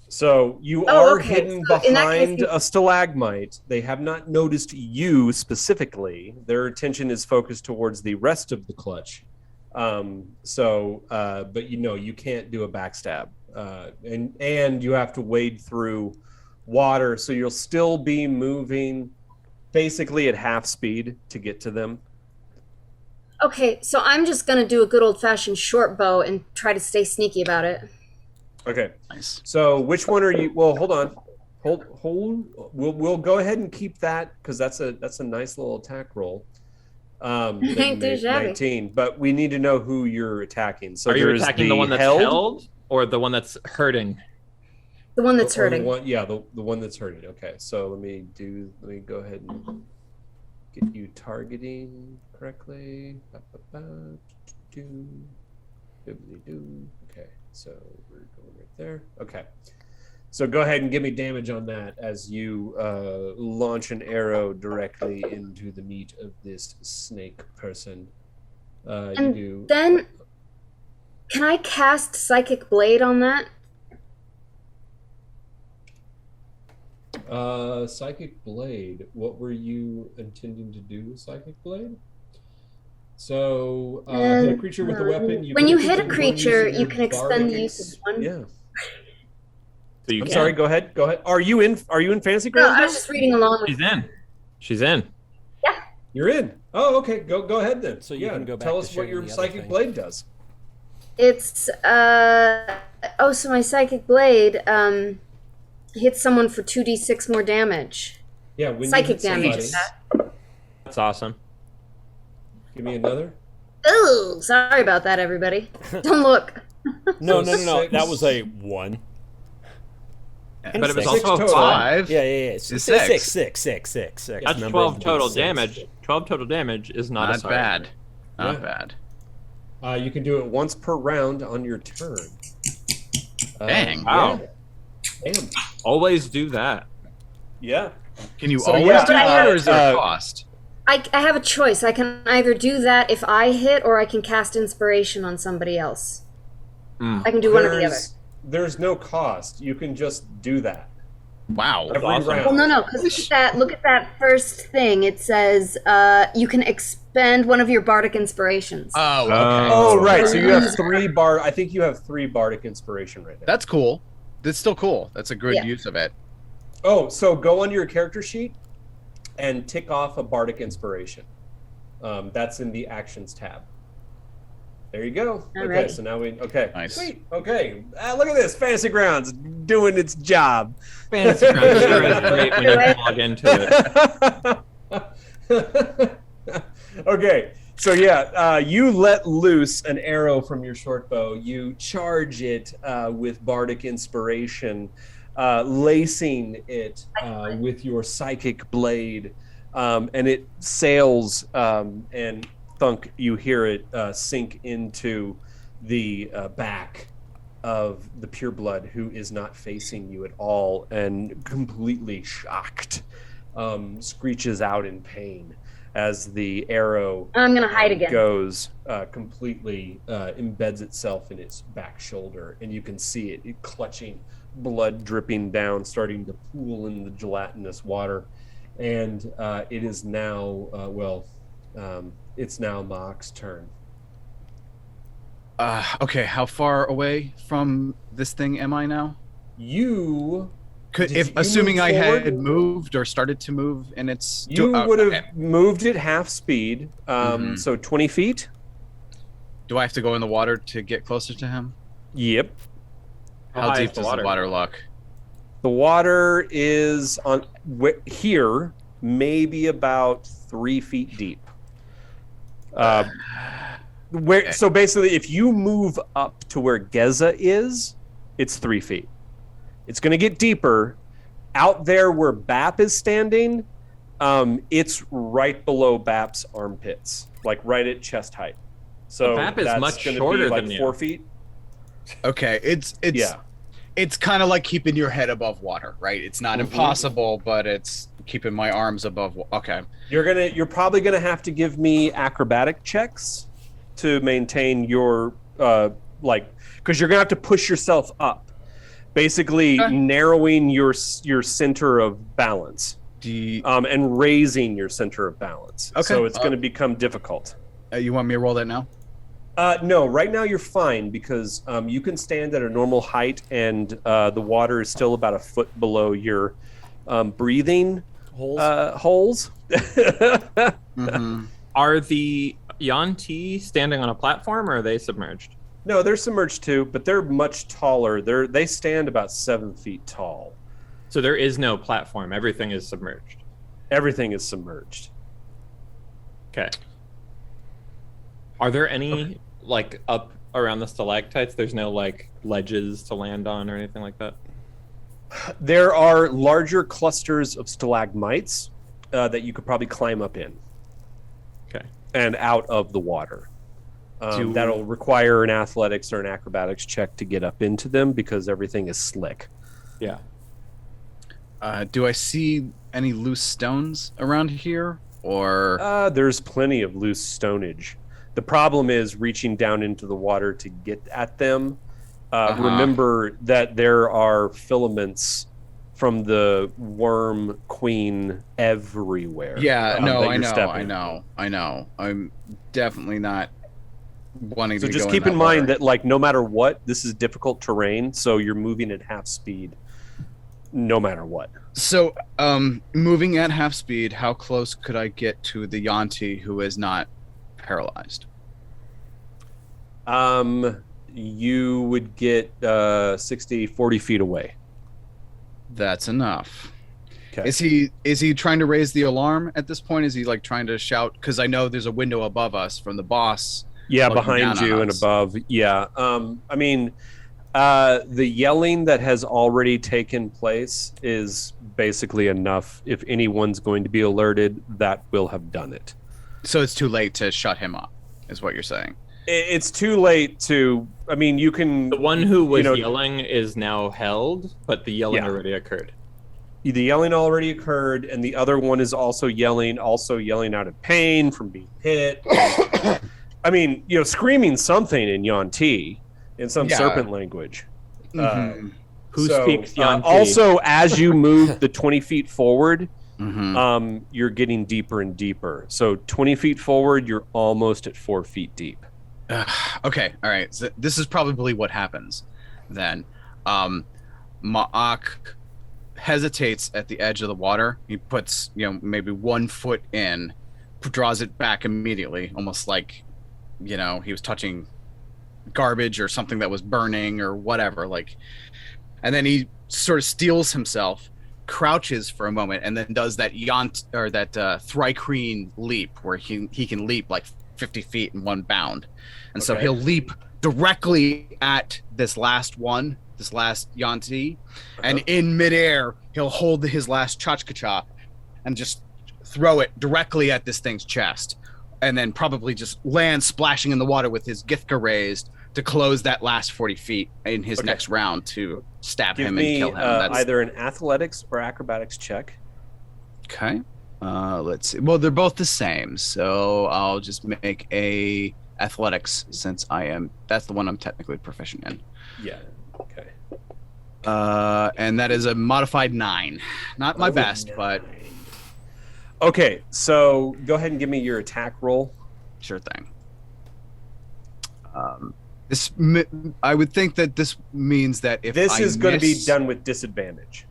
So you Oh, are okay. hidden So in that behind case, a stalagmite. They have not noticed you specifically. Their attention is focused towards the rest of the clutch. But you can't do a backstab, and you have to wade through water, so you'll still be moving basically at half speed to get to them. Okay, so I'm just gonna do a good old-fashioned short bow and try to stay sneaky about it. Okay. Nice. So which one are you? Well, hold on. Hold. We'll go ahead and keep that because that's a nice little attack roll. That you Ain't too made, shabby. 19. But we need to know who you're attacking. So Are you there's attacking the one that's held, held? or the one that's hurting? The one that's Or hurting. the one that's hurting. Okay, so let me go ahead and get you targeting correctly. Okay, so we're going right there. Okay, so go ahead and give me damage on that as you launch an arrow directly into the meat of this snake person. And then, can I cast Psychic Blade on that? Psychic Blade. What were you intending to do with Psychic Blade? So, hit a creature with a weapon. When you hit a creature, you can expend the use of one. Yeah. So you I'm sorry. Go ahead. Are you in Fantasy No, Grounds? I was just reading along with. She's in. Yeah. You're in. Oh, okay. Go ahead then. So you can go back tell to us what sharing your the other Psychic thing. Blade does. It's so my Psychic Blade hits someone for 2d6 more damage. Yeah. When Psychic you hit damage. somebody- That's awesome. Give me another. Ooh, sorry about that, everybody. Don't look. No. Six. That was a 1. But it was Six also a total. 5. Yeah. It's Six. That's Number 12 of total D6. damage. 12 total damage is not a Not sorry. bad. Not Yeah. bad. You can do it once per round on your turn. Dang. Wow. Yeah. Damn. Always do that. Yeah. Can you So, always yeah, do that, or is there a cost? I have a choice. I can either do that if I hit, or I can cast Inspiration on somebody else. Mm. I can do one or the other. There's no cost. You can just do that. Wow. Every awesome. round. Well, no, because look at that first thing. It says you can expend one of your bardic inspirations. Oh, okay. Oh, right. So you have 3 I think you have 3 bardic inspiration right now. That's cool. That's still cool. That's a good Yeah. use of it. Oh, so go onto your character sheet and tick off a bardic inspiration. That's in the actions tab. There you go. Okay, Alrighty. so now okay. Nice. Sweet. Okay. Look at this. Fantasy Grounds doing its job. Fantasy Grounds sure is great when you log into it. Okay. So yeah, you let loose an arrow from your short bow. You charge it with bardic inspiration, lacing it with your psychic blade, and it sails and thunk. You hear it sink into the back of the pureblood, who is not facing you at all and completely shocked, screeches out in pain as the arrow I'm gonna hide again. goes completely embeds itself in its back shoulder, and you can see it clutching, blood dripping down, starting to pool in the gelatinous water. And it is now it's now Mark's turn. Okay, how far away from this thing am I now? You Did you Assuming move I had forward? moved or started to move, and it's You would have okay. moved at half speed, Mhm. so 20 feet. Do I have to go in the water to get closer to him? Yep. How How high deep is the does water? the water look? The water is on here, maybe about 3 feet deep. Okay. So basically, if you move up to where Geza is, it's 3 feet. It's going to get deeper. Out there where Bap is standing, it's right below Bap's armpits, like right at chest height. So Bap is that's much gonna shorter be like than you. 4 feet. Okay, it's Yeah. It's kind of like keeping your head above water, right? It's not Mhm. impossible, but it's keeping my arms above. Okay. You're probably gonna have to give me acrobatic checks to maintain your because you're gonna have to push yourself up, basically Okay. narrowing your center of balance, and raising your center of balance. Okay. So it's gonna become difficult. You want me to roll that now? No, right now you're fine because you can stand at a normal height, and the water is still about a foot below your breathing holes. Mm-hmm. Are the Yanti standing on a platform, or are they submerged? No, they're submerged too, but they're much taller. They stand about 7 feet tall. So there is no platform. Everything is submerged. Everything is submerged. Okay. Are there any like up around the stalactites? There's no like ledges to land on or anything like that? There are larger clusters of stalagmites that you could probably climb up in. Okay. And out of the water. That'll require an athletics or an acrobatics check to get up into them because everything is slick. Yeah. Do I see any loose stones around here? Or there's plenty of loose stonage. The problem is reaching down into the water to get at them. Remember that there are filaments from the worm queen everywhere. Yeah, no, I know. I'm definitely not wanting to go. So just go keep in in mind that, like, no matter what, this is difficult terrain, so you're moving at half speed, no matter what. So, moving at half speed, how close could I get to the Yanti who is not paralyzed? You would get 40 feet away. That's enough. Okay. Is he trying to raise the alarm at this point? Is he like trying to shout? Because I know there's a window above us from the boss. Yeah, behind you and above. Yeah. I mean, the yelling that has already taken place is basically enough. If anyone's going to be alerted, that will have done it. So it's too late to shut him up, is what you're saying. It's too late to. I mean, you can. The one who was yelling is now held, but the yelling already occurred. The yelling already occurred, and the other one is also yelling out of pain from being hit. I mean, screaming something in Yanti, in some serpent language. Mm-hmm. Who speaks Yanti? Also, as you move the 20 feet forward, you're getting deeper and deeper. So 20 feet forward, you're almost at 4 feet deep. Okay, all right. So this is probably what happens then. Ma'ak hesitates at the edge of the water. He puts, maybe 1 foot in, draws it back immediately, almost like, he was touching garbage or something that was burning or whatever. And then he sort of steels himself, crouches for a moment, and then does that Thrycreen leap where he can leap like 50 feet in one bound. And so he'll leap directly at this last Yanti, and in midair, he'll hold his last Chachkacha and just throw it directly at this thing's chest, and then probably just land splashing in the water with his Githka raised to close that last 40 feet in his next round to stab him and kill him. That's either an athletics or acrobatics check. Okay. Let's see. Well, they're both the same, so I'll just make a athletics since that's the one I'm technically proficient in. Yeah. Okay. And that is a modified 9. Not my best, 9. But okay. So go ahead and give me your attack roll. Sure thing. I would think that this means that if this is going to be done with disadvantage.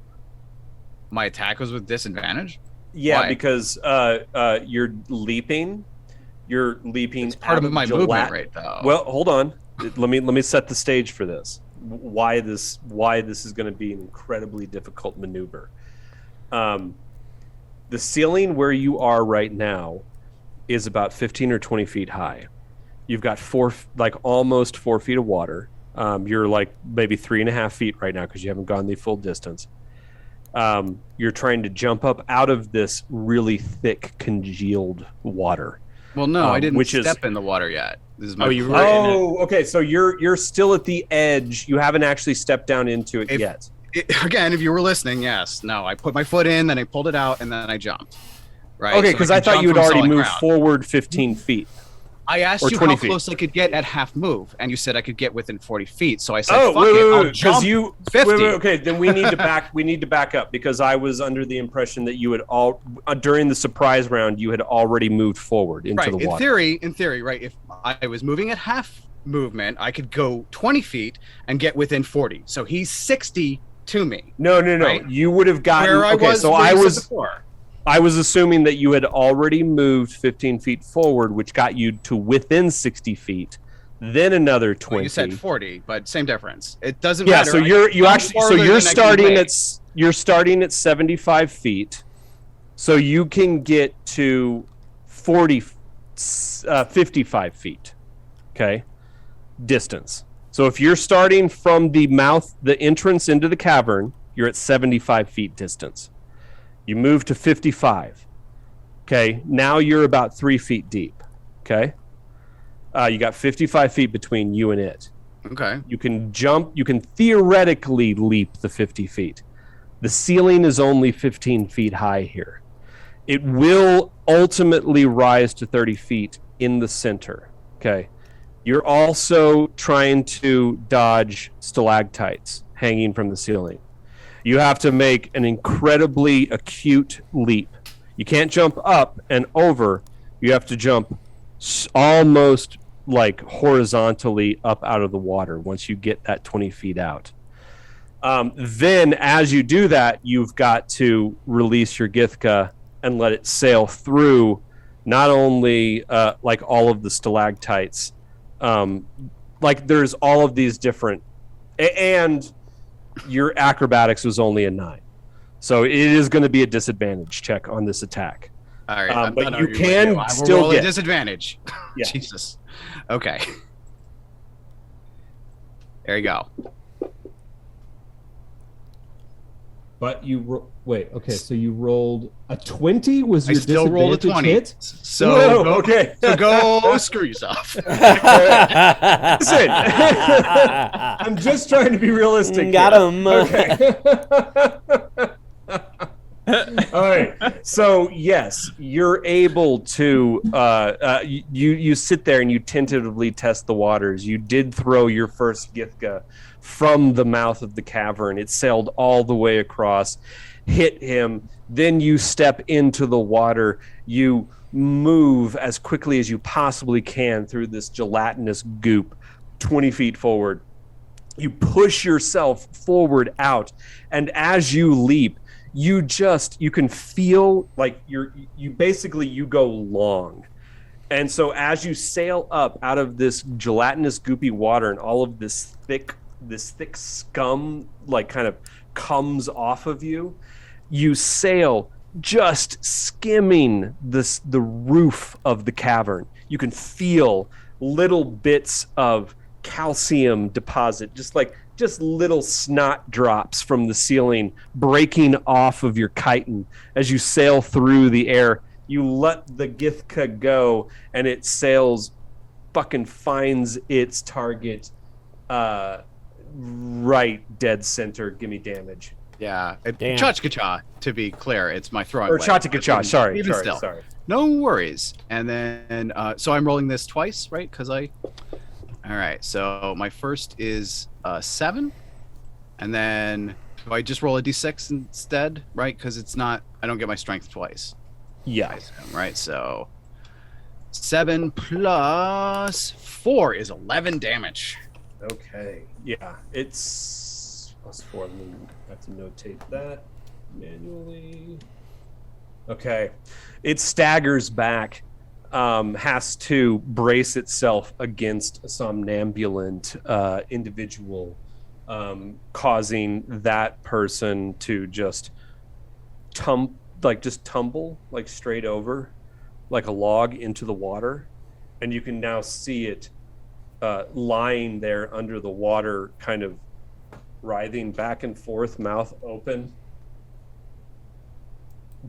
My attack was with disadvantage? Yeah, Why? because you're leaping. It's part of my movement rate, though. Well, hold on. Let me set the stage for this. Why this is going to be an incredibly difficult maneuver. The ceiling where you are right now is about 15 or 20 feet high. You've got almost 4 feet of water. You're like maybe 3.5 feet right now because you haven't gone the full distance. You're trying to jump up out of this really thick, congealed water. Well, no, I didn't step in the water yet. This is my okay. So you're still at the edge. You haven't actually stepped down into it yet. Again, if you were listening, yes. No, I put my foot in, then I pulled it out, and then I jumped. Right. Okay, because I thought you had already moved forward 15 feet. I asked you how close I could get at half move, and you said I could get within 40 feet. So I said, I'll jump 50. Okay, then we need to back up because I was under the impression that you had during the surprise round you had already moved forward into the water. In theory, right? If I was moving at half movement, I could go 20 feet and get within 40. So he's 60 to me. No. Right? You would have gotten where I was before. I was assuming that you had already moved 15 feet forward, which got you to within 60 feet, then another 20. Well, you said 40, but same difference. It doesn't matter. Yeah, so you're starting at 75 feet, so you can get to 55 feet. Okay, distance. So if you're starting from the entrance into the cavern, you're at 75 feet distance. You move to 55. Okay, now you're about 3 feet deep. Okay, you got 55 feet between you and it. Okay. You can jump. You can theoretically leap the 50 feet. The ceiling is only 15 feet high here. It will ultimately rise to 30 feet in the center. Okay. You're also trying to dodge stalactites hanging from the ceiling. You have to make an incredibly acute leap. You can't jump up and over. You have to jump almost like horizontally up out of the water once you get that 20 feet out. Then as you do that, you've got to release your Githka and let it sail through not only like all of the stalactites, like there's all of these different, and your acrobatics was only a 9. So it is going to be a disadvantage check on this attack. All right, but you can still roll get a disadvantage. Yeah. Jesus. Okay. There you go. But you wait. Okay, so you rolled a 20. Was I your still rolled a disadvantage 20. hit? So Whoa, go, okay. So go screw yourself. Listen, I'm just trying to be realistic. Got here. him. Okay. All right. So yes, you're able to. You sit there and you tentatively test the waters. You did throw your first Githka from the mouth of the cavern. It sailed all the way across, hit him. Then you step into the water. You move as quickly as you possibly can through this gelatinous goop, 20 feet forward. You push yourself forward out, and as you leap, you can feel like you go long. And so as you sail up out of this gelatinous goopy water and all of this thick scum like kind of comes off of you, you sail just skimming the roof of the cavern. You can feel little bits of calcium deposit, just little snot drops from the ceiling breaking off of your chitin as you sail through the air. You let the Githka go, and it finds its target right dead center. Give me damage. Yeah. Damn. Cha-cha-cha, to be clear. It's my throwing Or blade. cha-cha-cha, sorry. Sorry. No worries. And then, so I'm rolling this twice, right? All right, so my first is 7, and then do I just roll a d6 instead, right? Because I don't get my strength twice. Yeah. Right, so 7 plus 4 is 11 damage. Okay. Yeah, it's +4. I have to notate that manually. Okay. It staggers back. Has to brace itself against a somnambulent individual, causing that person to just tumble like straight over, like a log into the water, and you can now see it lying there under the water, kind of writhing back and forth, mouth open,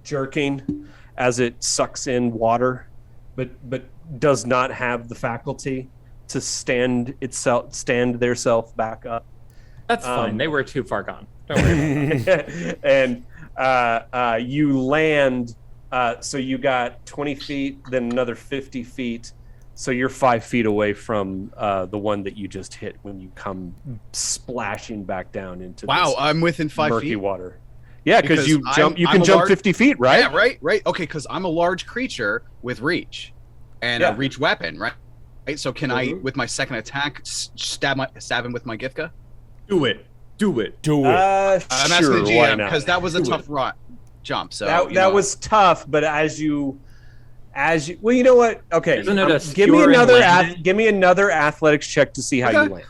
jerking as it sucks in water. But does not have the faculty to stand theirself back up. That's fine. They were too far gone. Don't worry about that. And you land. So you got 20 feet, then another 50 feet. So you're 5 feet away from the one that you just hit when you come splashing back down into. Wow, this I'm within 5 murky feet. water. Yeah, because you jump. You I'm can a jump large- 50 feet, right? Yeah, right. Okay, because I'm a large creature with reach, and a reach weapon, right? So can I, with my second attack, stab him with my Githka? Do it. Do it. I'm asking Sure, the why GM not? because that was a tough jump. So that was tough, but as you well, you know what? Okay, Isn't it a give me skewer and landing? give me another athletics check to see how you land.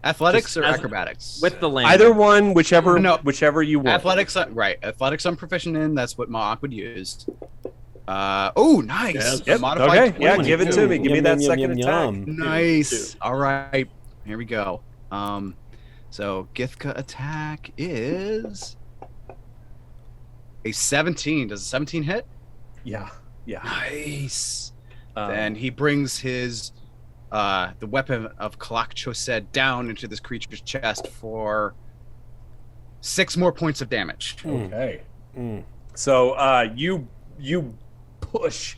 athletics or as- acrobatics. With the land. Either one, whichever you want. Athletics, right? Athletics, I'm proficient in. That's what Mock would use. Oh, nice. Yes. Yep. Modified Okay. Yeah, 20. give it to me. Give me that Yum, second yum, attack. yum. Nice. All right. Here we go. So Githka attack is a 17. Does a 17 hit? Yeah. Nice. Then he brings his the weapon of Kalak Chosed down into this creature's chest for 6 more points of damage. Okay. So you push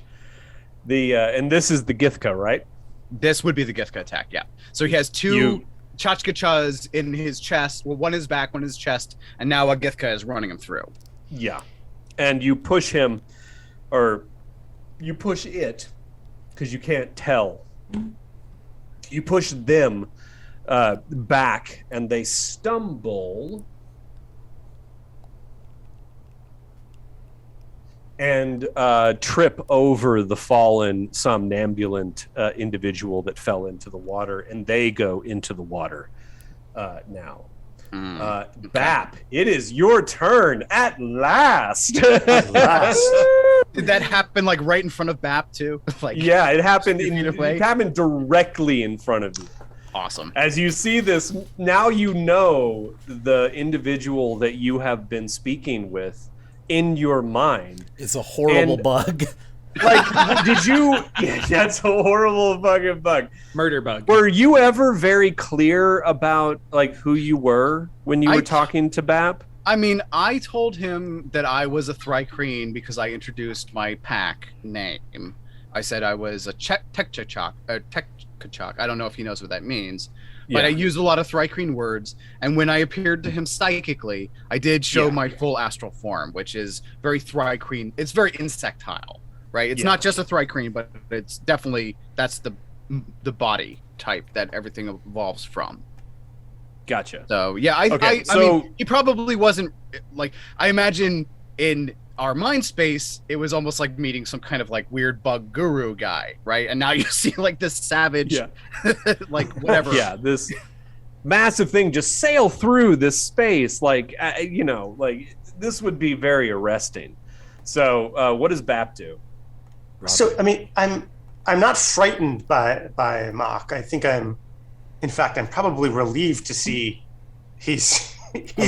the and this is the Githka, right? This would be the Githka attack, yeah. So he has 2 Chachkachas in his chest. Well, one is back, one is chest, and now a Githka is running him through. Yeah. And you push him, or you push it, because you can't tell. You push them back, and they stumble and trip over the fallen somnambulant individual that fell into the water, and they go into the water now. Bap, it is your turn at last. At last. Did that happen like right in front of Bap too? Like yeah, it happened. 2 feet away? It happened directly in front of you. Awesome. As you see this, now you know the individual that you have been speaking with in your mind. It's a horrible And- bug. Like, did you? Yeah, that's a horrible fucking bug. Murder bug. Were you ever very clear about like who you were when you I were t- talking to Bap? I mean, I told him that I was a Thrycreen because I introduced my pack name. I said I was a Tekchachak. I don't know if he knows what that means. But I use a lot of Thrycreen words, and when I appeared to him psychically, I did show my full astral form, which is very Thrycreen. It's very insectile, right? It's not just a Thrycreen, but it's definitely, that's the body type that everything evolves from. Gotcha. So yeah, I mean, he probably wasn't like, I imagine in our mind space, it was almost like meeting some kind of like weird bug guru guy, right? And now you see like this savage, like whatever. Yeah, this massive thing just sail through this space, like you know, like this would be very arresting. So, what does Bap do? Robert? So I mean, I'm not frightened by Mark. I think in fact, I'm probably relieved to see he's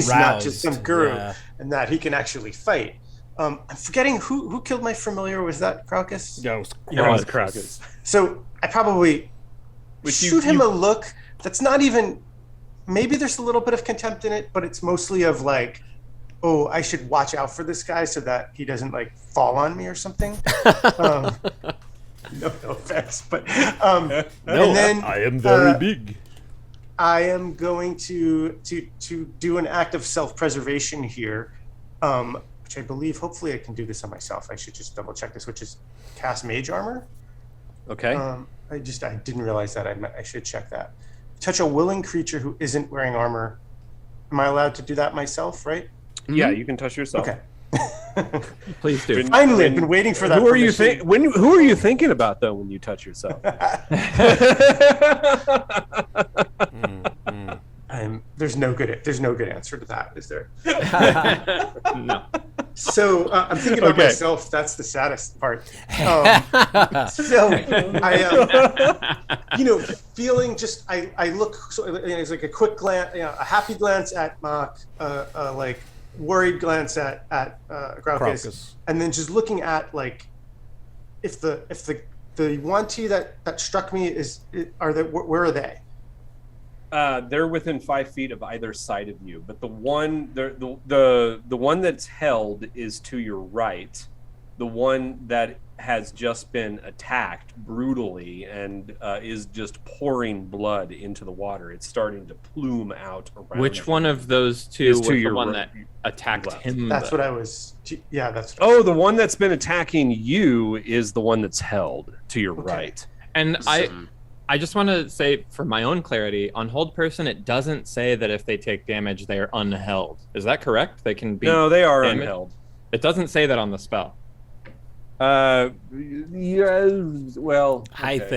not just some guru and that he can actually fight. I'm forgetting who killed my familiar. Was that Crocus? Yeah, it was Crocus. So I probably shoot him a look that's not even. Maybe there's a little bit of contempt in it, but it's mostly of like, oh, I should watch out for this guy so that he doesn't like fall on me or something. No offense, but No, and then I am very big. I am going to do an act of self-preservation here, which I believe, hopefully I can do this on myself. I should just double check this, which is cast mage armor. Okay. I didn't realize that. I should check that. Touch a willing creature who isn't wearing armor. Am I allowed to do that myself, right? Yeah, you can touch yourself. Okay. Please do. Finally, I've been waiting for that. Who are you permission. Who are you thinking about though when you touch yourself? There's no good answer to that, is there? No. So I'm thinking about Okay. myself. That's the saddest part. So I am, feeling just. I look. So it's like a quick glance, a happy glance at Mark, like worried glance at Graukus, and then just looking at like if the Yuan-Ti that struck me where are they? They're within 5 feet of either side of you, but the one that's held is to your right. The one that has just been attacked brutally and is just pouring blood into the water. It's starting to plume out around. Which you. one of those two Is was to the your one right- that attacked left. him? That's though? what I was. Yeah, that's. Oh, the one that's been attacking you is the one that's held to your right. And I just want to say, for my own clarity, on hold person, it doesn't say that if they take damage, they are unheld. Is that correct? They can be. No, they are damaged? unheld. It doesn't say that on the spell. Yeah, well, I okay.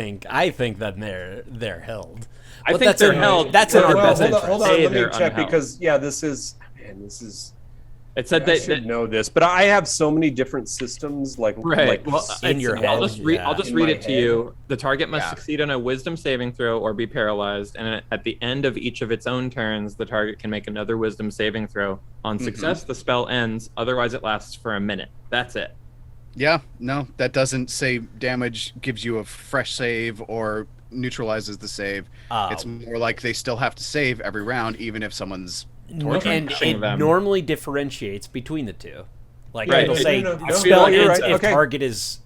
think that they're held. I But think that's they're in- held. That's in for our Well, best hold on, interest. hold on. Say Let me they're check unheld. because this is It said I that, should know this, but I have so many different systems like well, in your I'll head, just read. I'll just In read my it to head. you. The target must Yeah. succeed on a Wisdom saving throw or be paralyzed, and at the end of each of its own turns, the target can make another Wisdom saving throw. On success, the spell ends. Otherwise, it lasts for a minute. That's it. Yeah, no, that doesn't say damage gives you a fresh save or neutralizes the save. It's more like they still have to save every round, even if someone's torturing. and Pushing it them. normally differentiates between the two. Like Right. it'll No, say no, spell you're ends right. if Okay. target is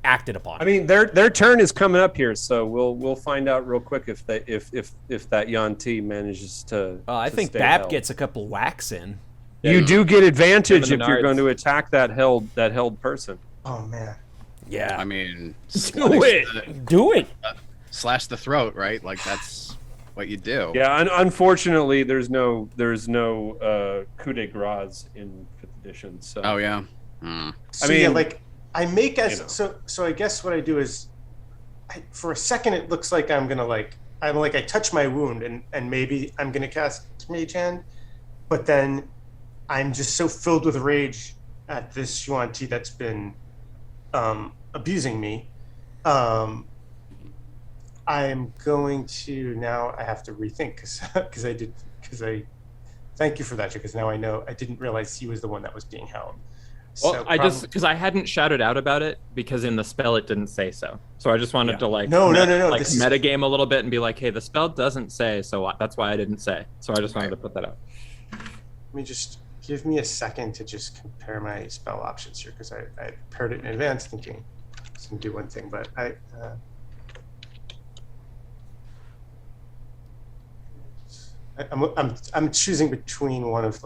acted upon. I mean, their turn is coming up here, so we'll find out real quick if that Yuan-Ti manages to. I to think stay Bap held. gets a couple whacks in. You do get advantage Him if and the you're going nards. to attack that held person. Oh man. Yeah, I mean, Do it. do it. slash the throat, right? Like that's what you do. Yeah, unfortunately, there's no coup de grace in 5th edition. So. Oh yeah. Hmm. So I mean, yeah, like I make as you know. so I guess what I do is, for a second it looks like I'm gonna I touch my wound and maybe I'm gonna cast Mage Hand, but then I'm just so filled with rage at this Yuan-Ti that's been abusing me. I'm going to now. I have to rethink because I thank you for that, because now I know I didn't realize he was the one that was being held. Well, So because I hadn't shouted out about it because in the spell it didn't say so. So I just wanted to like No. like This is- metagame a little bit and be like, hey, the spell doesn't say, so that's why I didn't say. So I just wanted to put that out. Let me just give me a second to just compare my spell options here, because I prepared it in advance thinking I was going to do one thing, but I'm choosing between one of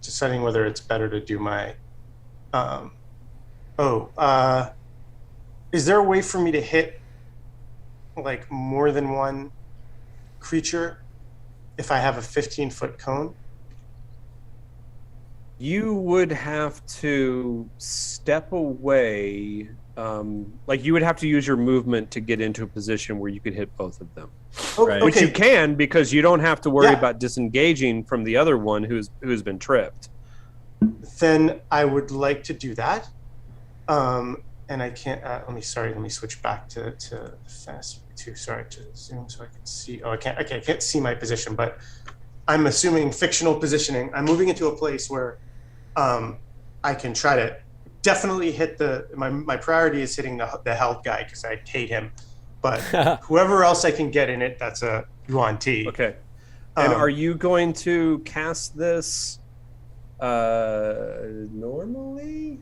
deciding whether it's better to do my is there a way for me to hit more than one creature if I have a 15-foot cone? You would have to step away. You would have to use your movement to get into a position where you could hit both of them. Oh, Right. Which you can, because you don't have to worry Yeah. about disengaging from the other one who's been tripped. Then I would like to do that. And I can't. Let me switch back to Fantasy 2. Sorry, to Zoom so I can see. Oh, I can't. Okay, I can't see my position, but I'm assuming fictional positioning. I'm moving into a place where I can try to definitely hit my priority is hitting the held guy because I hate him. But whoever else I can get in it, that's a Yuan-Ti. Okay. And are you going to cast this normally?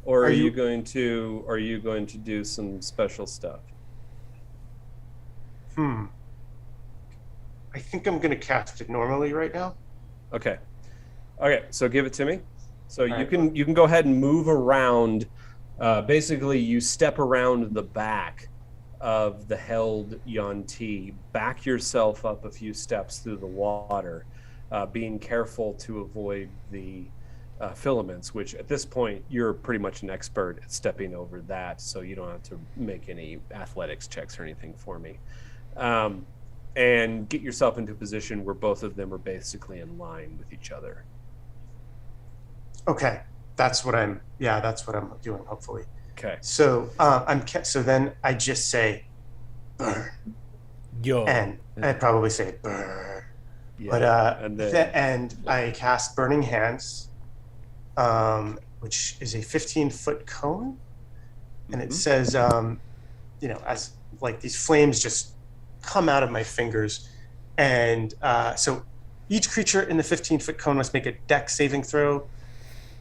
Or are you going to do some special stuff? I think I'm going to cast it normally right now. Okay. So give it to me. So All you right. can go ahead and move around. Basically, you step around the back of the held Yuan-Ti, back yourself up a few steps through the water, being careful to avoid the filaments, which at this point you're pretty much an expert at stepping over that, so you don't have to make any athletics checks or anything for me. And get yourself into a position where both of them are basically in line with each other. Okay, that's what I'm doing. Hopefully. Okay. So so then I just say burn, Yo. and I probably say burn, Yeah. but and then, and I cast Burning Hands, which is a 15-foot cone, and it says, as these flames just come out of my fingers, and so each creature in the 15-foot cone must make a Dex saving throw.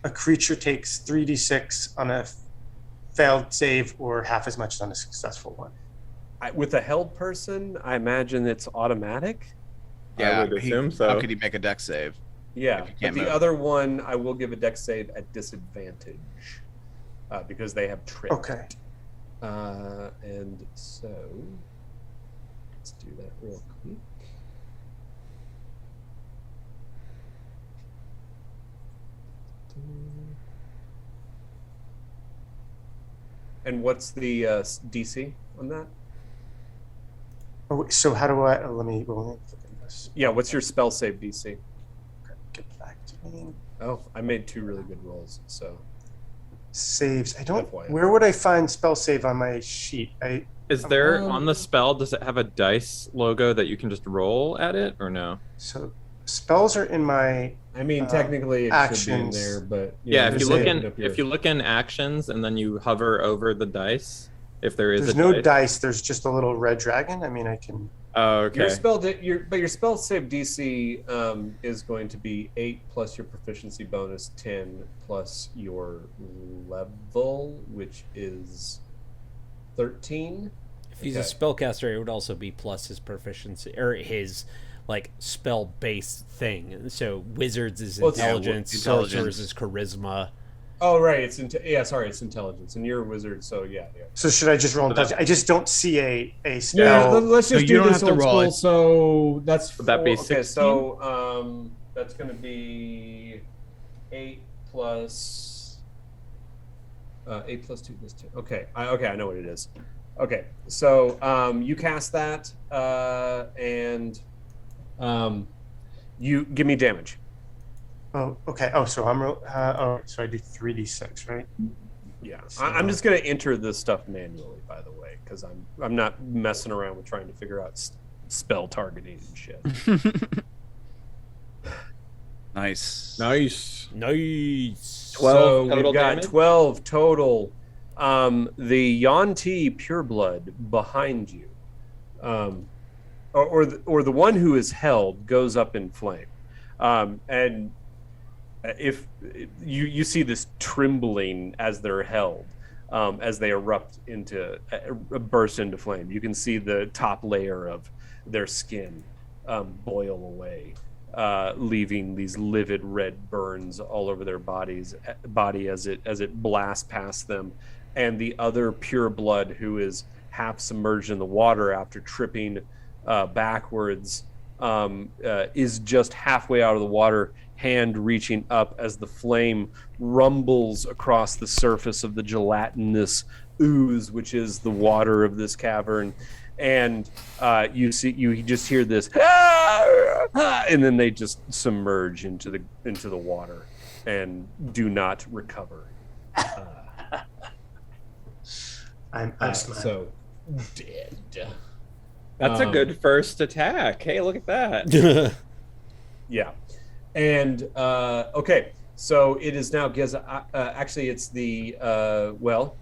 A creature takes 3d6 on a failed save, or half as much on a successful one. with a held person, I imagine it's automatic. Yeah, I would assume so. How could he make a dex save? Yeah, If you but can't the move. other one, I will give a dex save at disadvantage because they have trip. Okay. And so let's do that real quick. And what's the DC on that? Oh, so how do I? Let me look at this. Yeah, what's your spell save DC? get back to me. Oh, I made 2 really good rolls. So Saves. I don't. FYI. Where would I find spell save on my sheet? Is there on the spell? Does it have a dice logo that you can just roll at it, or no? So spells are in my. I mean, technically it should be in actions. there, but Yeah, if you look save it in up here. if you look in actions and then you hover over the dice, if there is There's a no dice. dice. There's just a little red dragon. I mean, I can. Oh, okay. Your spell save DC is going to be 8 plus your proficiency bonus 10 plus your level, which is 13. If he's a spellcaster, it would also be plus his proficiency or his like spell-based thing. So wizards is intelligence, sorcerers is charisma. Oh right, it's intelligence, and you're a wizard, so yeah. So should I just roll? I just don't see a spell. Yeah, let's just you do don't this have to old roll school. it. So that's Would that be 4. Okay, 16? so that's going to be 8 plus 8 plus 2 plus 10. Okay, I know what it is. Okay, so you cast that, and you give me damage. Oh, okay. Oh, so so I do 3d6, right? Yeah, So- I'm just going to enter this stuff manually, by the way, because I'm not messing around with trying to figure out spell targeting and shit. Nice. Nice. 12 So total we've got damage? 12 total. The Yuan-Ti pureblood behind you, or the one who is held goes up in flame, and if you see this trembling as they're held, as they erupt into burst into flame. You can see the top layer of their skin boil away, leaving these livid red burns all over their body as it blasts past them. And the other pure blood, who is half submerged in the water after tripping backwards, is just halfway out of the water, hand reaching up as the flame rumbles across the surface of the gelatinous ooze, which is the water of this cavern. And you just hear this, and then they just submerge into the water and do not recover. I'm smiling. So dead. That's a good first attack. Hey, look at that. Yeah. And okay, so it is now Geza. Actually, it's the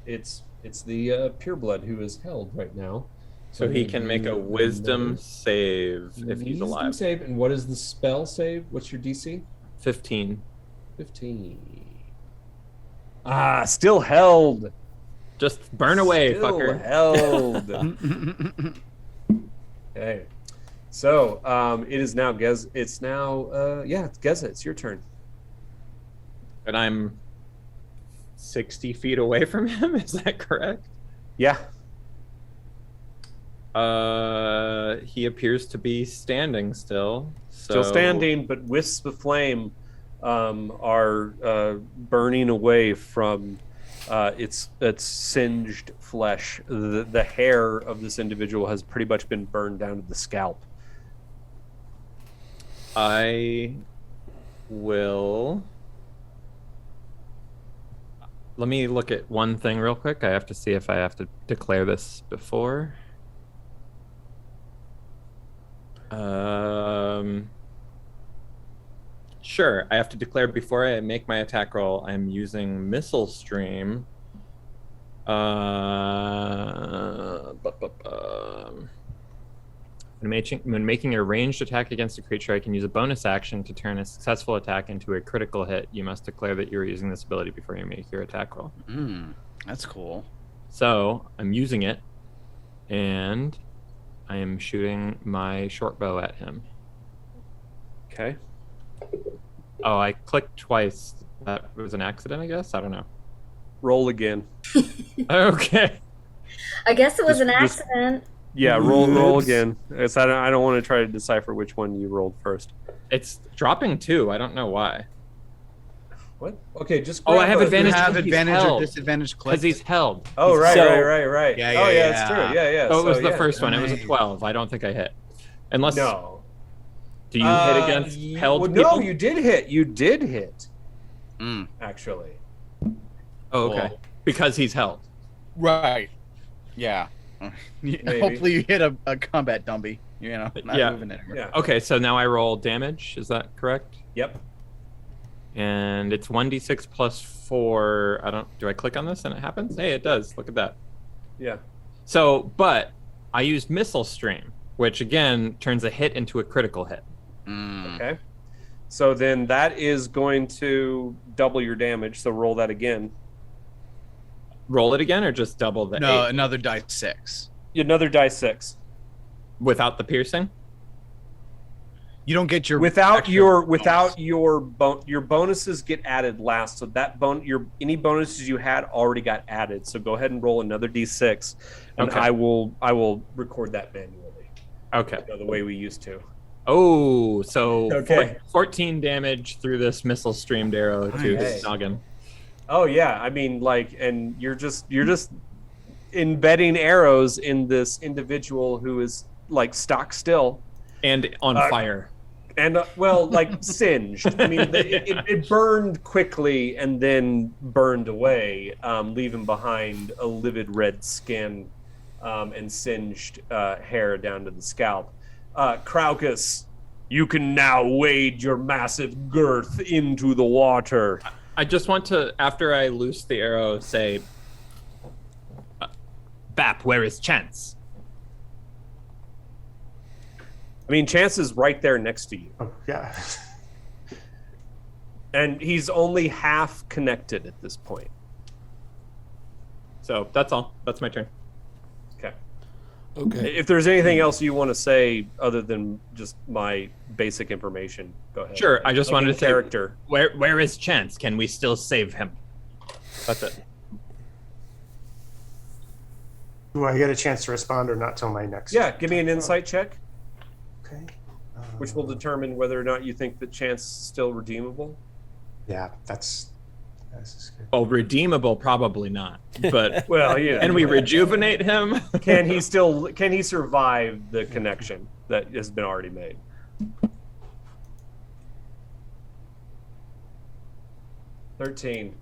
it's the pureblood who is held right now. So he can make a wisdom save if he's Wisdom alive. save. And what is the spell save? What's your DC? 15. 15. Still held. Just burn away, Still fucker. held. Okay. So it is now Geza. It's now it's Geza. It's your turn. And I'm 60 feet away from him. Is that correct? Yeah. He appears to be standing still. Still standing, but wisps of flame are burning away from its singed flesh. The hair of this individual has pretty much been burned down to the scalp. I will. Let me look at one thing real quick. I have to see if I have to declare this before. Sure, I have to declare before I make my attack roll. I'm using Missile Stream. When making a ranged attack against a creature, I can use a bonus action to turn a successful attack into a critical hit. You must declare that you're using this ability before you make your attack roll. That's cool. So I'm using it, and I am shooting my short bow at him. Okay. Oh, I clicked twice. That was an accident, I guess? I don't know. Roll again. Okay. I guess it was an Just- accident. Yeah, roll again. I don't want to try to decipher which one you rolled first. It's dropping 2. I don't know why. What? Okay, just. Oh, I have grab a- advantage. You have He's advantage or held. disadvantage click. Because he's held. Oh, right. Yeah, Oh, yeah, it's true. Yeah. So it was the yeah. first one. It was a Nice. 12. I don't think I hit. Unless. No. Do you hit against held people? No, you did hit. You did hit. Actually. Oh, okay. Cool. Because he's held. Right. Yeah. Maybe. Hopefully you hit a combat dummy. Not moving anywhere. Yeah. Okay, so now I roll damage. Is that correct? Yep. And it's 1d6 plus 4. Do I click on this and it happens? Hey, it does. Look at that. Yeah. So, but I used Missile Stream, which again turns a hit into a critical hit. Okay. So then that is going to double your damage. So roll that again. Roll it again or just double the 8? Another die 6. Another die 6. Without the piercing? You don't get your your bonuses get added last. So that any bonuses you had already got added. So go ahead and roll another d6, and okay. I will record that manually. Okay. The way we used to. Oh, so okay. 14 damage through this missile streamed arrow to his noggin. Oh yeah, I mean and you're just embedding arrows in this individual who is like stock still and on fire. And singed. I mean, it burned quickly and then burned away, leaving behind a livid red skin and singed hair down to the scalp. Craucus, you can now wade your massive girth into the water. I just want to, after I loose the arrow, say, Bap, where is Chance? I mean, Chance is right there next to you. Oh, yeah. And he's only half connected at this point. So that's all. That's my turn. Okay. If there's anything else you want to say other than just my basic information, go ahead. Sure. I just wanted to say, character. Where is Chance? Can we still save him? That's it. Do I get a chance to respond or not till my next? Yeah, give me an insight check, Okay. which will determine whether or not you think that Chance is still redeemable. Yeah, this is good. Well, redeemable, probably not. But Well, yeah. can we rejuvenate him? Can he survive the connection that has been already made? $13.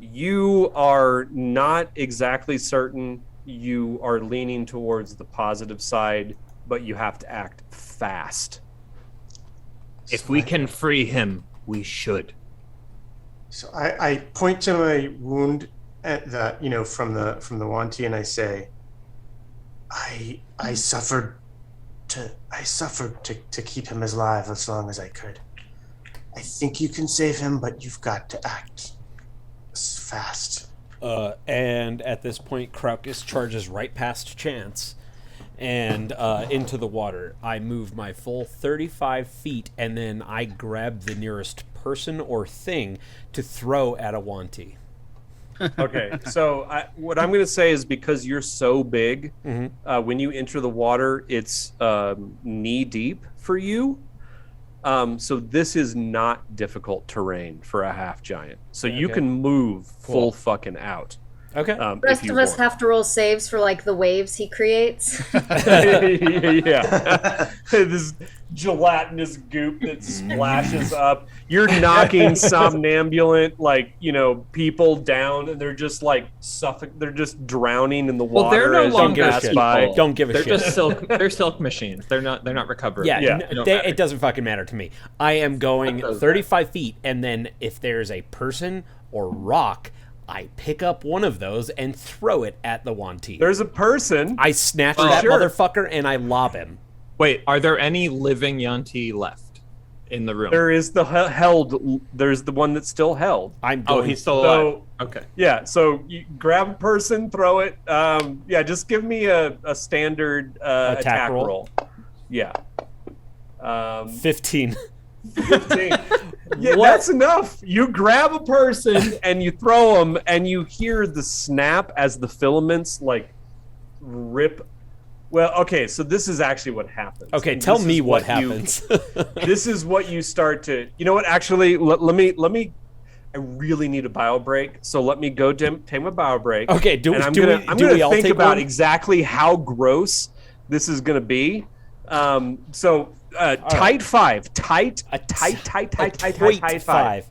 You are not exactly certain. You are leaning towards the positive side, but you have to act fast. If we can free him, we should. So I point to my wound at from the Wanti, and I say, I suffered to keep him alive as long as I could. I think you can save him, but you've got to act fast. And at this point, Craucus charges right past Chance and into the water. I move my full 35 feet, and then I grab the nearest person or thing to throw at a Wanti. Okay, so what I'm going to say is because you're so big, when you enter the water, it's knee deep for you. So this is not difficult terrain for a half giant. So you can move full fucking out. Okay. The rest of us have to roll saves for the waves he creates. Yeah. This gelatinous goop that splashes up. You're knocking somnambulant people down, and they're just they're just drowning in the water. Well, they're no as you longer pass by. Don't give a shit. They're just silk. They're silk machines. They're not recovering. Yeah. It doesn't fucking matter to me. I am going 35 feet, and then if there's a person or rock, I pick up one of those and throw it at the Wanti. There's a person. I snatch that motherfucker and I lob him. Wait, are there any living Yanti left in the room? There is the held. There's the one that's still held. He's still alive. Okay. Yeah, so you grab a person, throw it. Just give me a standard attack roll. Yeah. 15. 15. Yeah, that's enough. You grab a person and you throw them, and you hear the snap as the filaments rip. Well, okay, so this is actually what happens. Okay, tell me what happens. This is what you start to. You know what? Actually, let me. I really need a bio break, so let me go take my bio break. Okay, I'm gonna think about exactly how gross this is gonna be. So tight 5. Tight Point 5.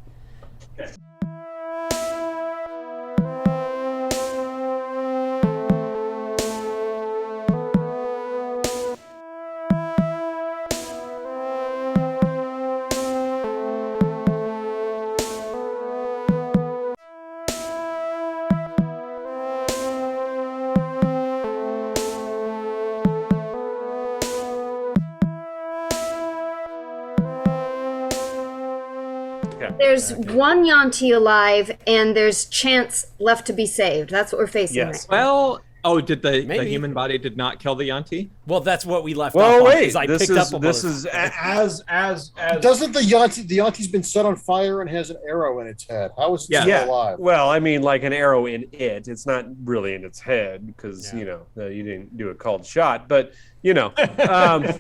There's one Yanti alive, and there's chance left to be saved. That's what we're facing. Yes. Right now. Well, oh, did the Maybe. human body did not kill the Yanti? Well, that's what we left off Well, on, wait. 'cause I This picked is up a this motherfucker. is as Doesn't the Yanti's been set on fire and has an arrow in its head? How is it Yeah. still alive? Well, I mean, like an arrow in it. It's not really in its head because Yeah. you know you didn't do a called shot, but you know, And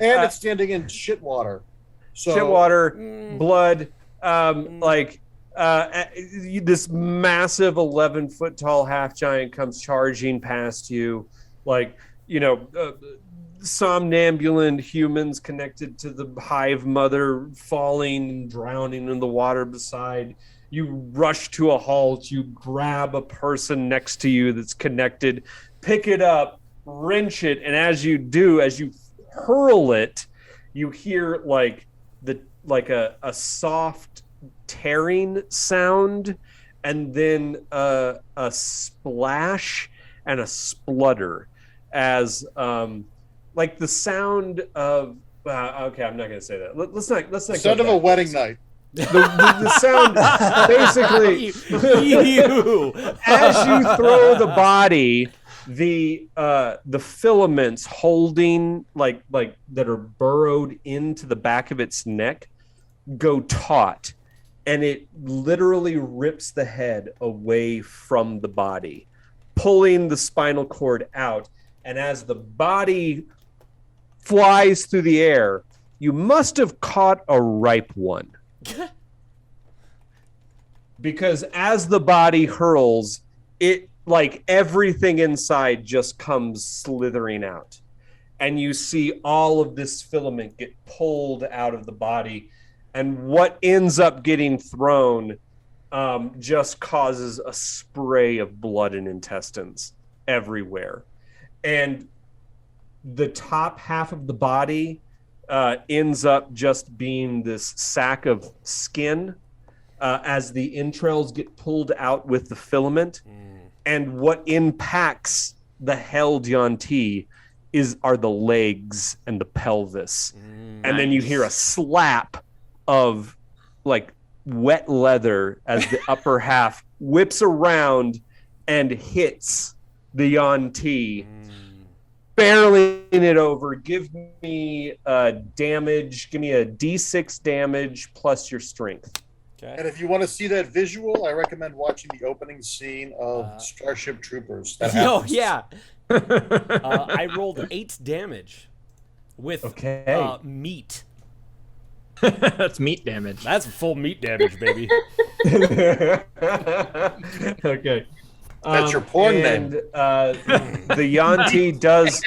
it's standing in shit water. So shit water, blood, this massive 11-foot tall half giant comes charging past you, like somnambulant humans connected to the hive mother falling and drowning in the water beside you. Rush to a halt, you grab a person next to you that's connected, pick it up, wrench it, and as you do, as you hurl it, you hear like a soft tearing sound, and then a splash and a splutter as like the sound of okay, I'm not gonna say that. Let's not sound go of a back. wedding night. The sound basically You. as you throw the body, the filaments holding like that are burrowed into the back of its neck go taut, and it literally rips the head away from the body, pulling the spinal cord out. And as the body flies through the air, you must have caught a ripe one. Because as the body hurls, it like everything inside just comes slithering out. And you see all of this filament get pulled out of the body. And what ends up getting thrown just causes a spray of blood and intestines everywhere. And the top half of the body ends up just being this sack of skin as the entrails get pulled out with the filament. And what impacts the held Yanti are the legs and the pelvis. And then you hear a slap of like wet leather as the upper half whips around and hits the Yanti, barreling it over. Give me damage. Give me a D6 damage plus your strength. Okay. And if you want to see that visual, I recommend watching the opening scene of Starship Troopers. That Oh happens. yeah. I rolled 8 damage with meat. That's meat damage. That's full meat damage, baby. Okay. That's your porn and, name. The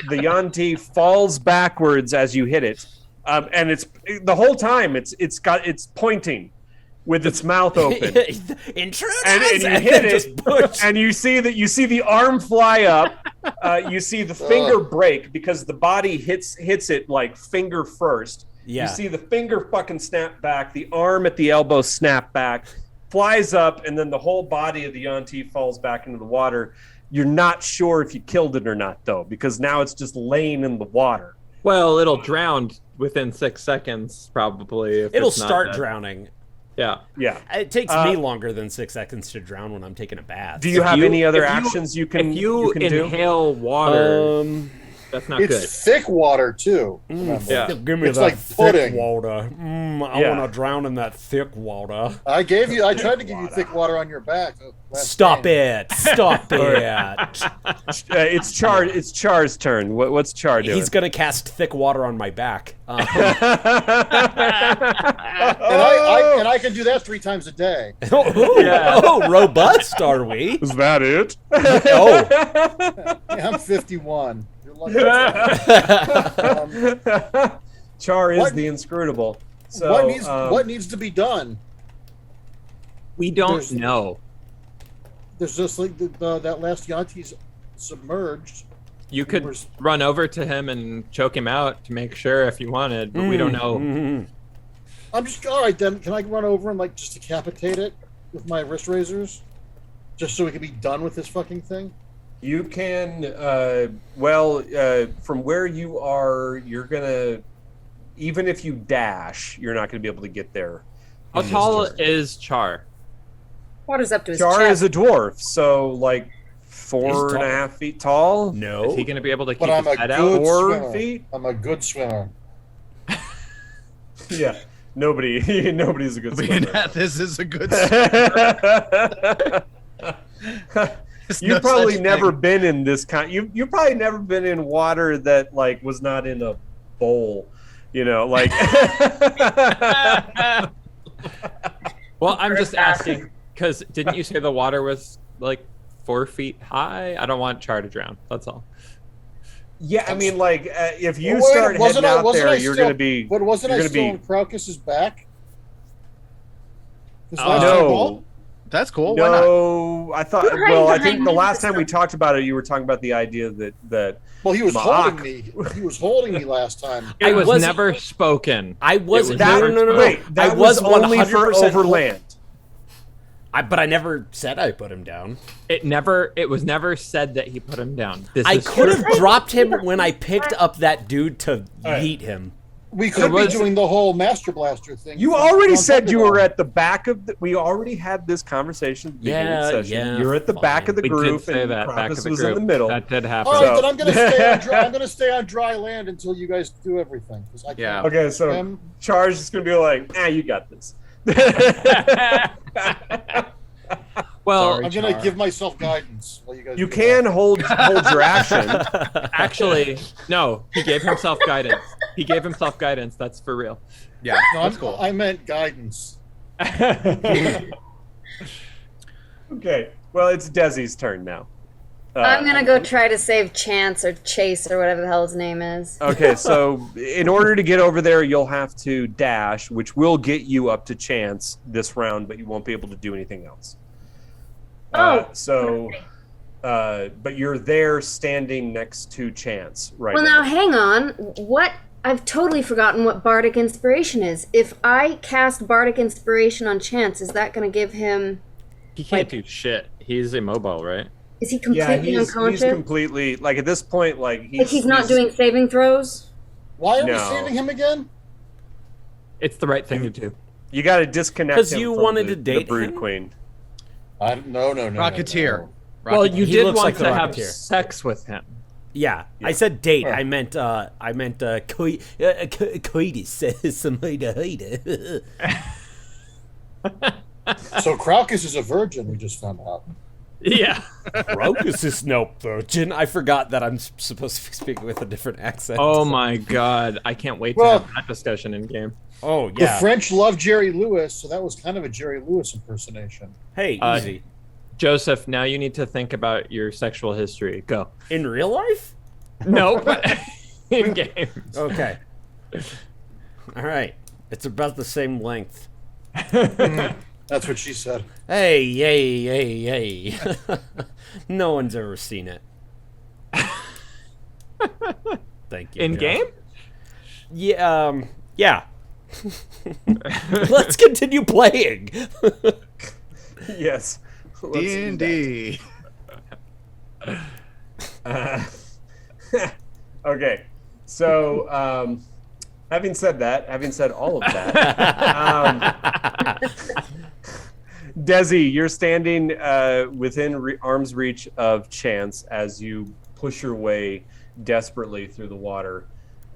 Yanti falls backwards as you hit it, and it's the whole time it's pointing with its mouth open. Intruders! And you hit it, and you see the arm fly up. You see the finger break because the body hits it like finger first. Yeah. You see the finger fucking snap back, the arm at the elbow snap back, flies up, and then the whole body of the Yanti falls back into the water. You're not sure if you killed it or not, though, because now it's just laying in the water. Well, it'll drown within 6 seconds, probably. If It'll it's not start dead. drowning. Yeah. It takes me longer than 6 seconds to drown when I'm taking a bath. Do you have any other actions you can If you can do? inhale water, that's not good. It's thick water too. Remember. Yeah. Give me It's that like thick pudding. water. I Yeah. want to drown in that thick water. I tried to give you thick water on your back. Stop it! Stop it! It's Char's turn. What's Char doing? He's gonna cast thick water on my back. And I can do that 3 times a day. Robust are we? Is that it? Oh, Yeah, I'm 51. You're like that. Char is what- the inscrutable. So what needs to be done? We don't There's- know. There's just like that last Yanti's submerged. You could We're- run over to him and choke him out to make sure if you wanted, but we don't know. I'm just all right then. Can I run over and like just decapitate it with my wrist razors, just so we can be done with this fucking thing? you can from where you are, you're gonna, even if you dash, you're not gonna be able to get there. How in this tall turn. is Char? Water's up to his Char chest. is a dwarf, so like four He's and a tall. half feet tall. No. Is he going to be able to keep But I'm his a head good out? 4 swimmer. feet? I'm a good swimmer. Yeah, nobody's a good swimmer. This is a good. You've probably never been in this kind. You've probably never been in water that like was not in a bowl. You know, like. Well, I'm just asking because didn't you say the water was like 4 feet high? I don't want Char to drown. That's all. Yeah, I mean, like if you Well, wait, start wasn't heading I- out wasn't there, I you're still- gonna be. But wasn't you're I gonna still be- on Crocus's back? This Oh. last time? No, That's cool. Why not? no. I thought. You're hiding Well, I behind think the me last this time we time. talked about it, you were talking about the idea that Well, he was Mock. holding me. He was holding me last time. I was wasn't- never spoken. I was It was no, never no, no, no, no. wait, that I was was only for 100% overland. But I never said I put him down. It was never said that he put him down. This I is could true. have dropped him when I picked up that dude to right. yeet him. We could was- be doing the whole Master Blaster thing. You from already John said you Thunderball. were at the back of the. We already had this conversation at the beginning of the Yeah, session. yeah, You're at the back of the We did group, say and that back Crocus of the was group. in the middle. That did happen. All right, So- then I'm gonna stay on dry. I'm gonna stay on dry land until you guys do everything. 'Cause I Yeah. can't Okay, so swim. Char's just gonna be like, you got this. Well, I'm gonna give myself guidance while you guys. You do can that. hold your action. actually, no. He gave himself guidance. He gave himself guidance. That's for real. Yeah, No, that's cool. I meant guidance. Okay, well, it's Desi's turn now. I'm gonna go try to save Chance or Chase or whatever the hell his name is. Okay, so in order to get over there, you'll have to dash, which will get you up to Chance this round, but you won't be able to do anything else. But you're there standing next to Chance right Well, now hang on. What? I've totally forgotten what Bardic Inspiration is. If I cast Bardic Inspiration on Chance, is that going to give him? He can't do shit. He's immobile, right? Is he Yeah, completely he's unconscious? completely, like at this point, like Like he's not doing saving throws? Why are we No. saving him again? It's the right thing to do. You got to disconnect 'Cause him you from wanted the, to date the Brood him? Queen. No. Rocketeer. Well, you He did looks want like the to have Rocketeer. sex with him. Yeah, I said date. I meant coitus. Somebody to hate. So Crocus is a virgin. We just found out. Yeah. Crocus is no virgin. I forgot that I'm supposed to be speaking with a different accent. Oh my god. I can't wait to Well- have that discussion in game. Oh The yeah. French love Jerry Lewis, so that was kind of a Jerry Lewis impersonation. Hey, Uh, easy. Joseph, now you need to think about your sexual history. Go. In real life? No, but in game. Okay. All right. It's about the same length. That's what she said. Hey, yay. No one's ever seen it. Thank you. In game? Yeah. Yeah. Let's continue playing. Yes. Let's do that. D&D. Okay, so having said all of that, Desi, you're standing within arm's reach of Chance as you push your way desperately through the water.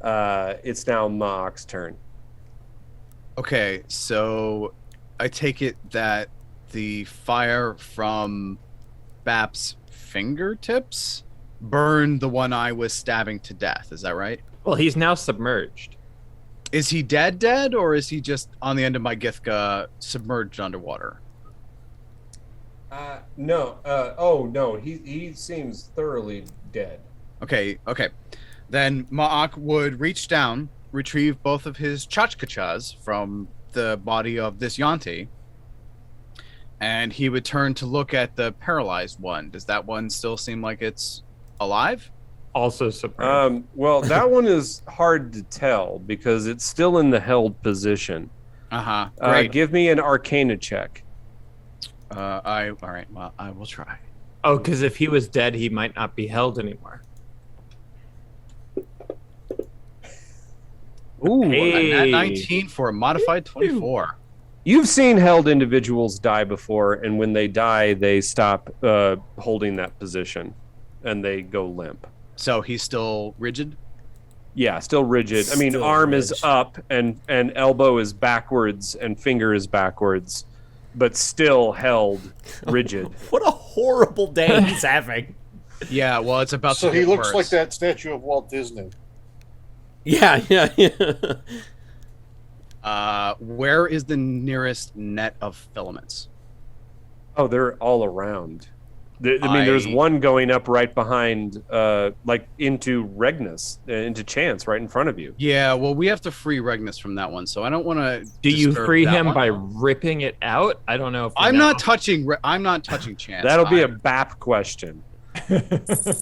It's now Mock's turn. Okay, so I take it that the fire from Bap's fingertips burned the one I was stabbing to death. Is that right? Well, he's now submerged. Is he dead, or is he just on the end of my Githka submerged underwater? No. Oh no. He seems thoroughly dead. Okay. Then Ma'ak would reach down, retrieve both of his tchotchkechas from the body of this Yanti, and he would turn to look at the paralyzed one. Does that one still seem like it's alive? Also surprised. Well, that one is hard to tell because it's still in the held position. Great. Give me an Arcana check. All right. Well, I will try. Oh, because if he was dead, he might not be held anymore. Ooh, Hey. a nat 19 for a modified 24. You've seen held individuals die before, and when they die, they stop holding that position, and they go limp. So he's still rigid? Yeah, still rigid. I mean, Still arm is ridged. up, and elbow is backwards, and finger is backwards, but still held rigid. What a horrible day he's having. Yeah, well, it's about So to he get looks worse. like that statue of Walt Disney. Yeah. Where is the nearest net of filaments? Oh, they're all around. There's one going up right behind, like into Regnus, into Chance, right in front of you. Yeah, well, we have to free Regnus from that one, so I don't want to. Do you free him by ripping it out? I don't know if I'm not touching Chance. That'll be a BAP question.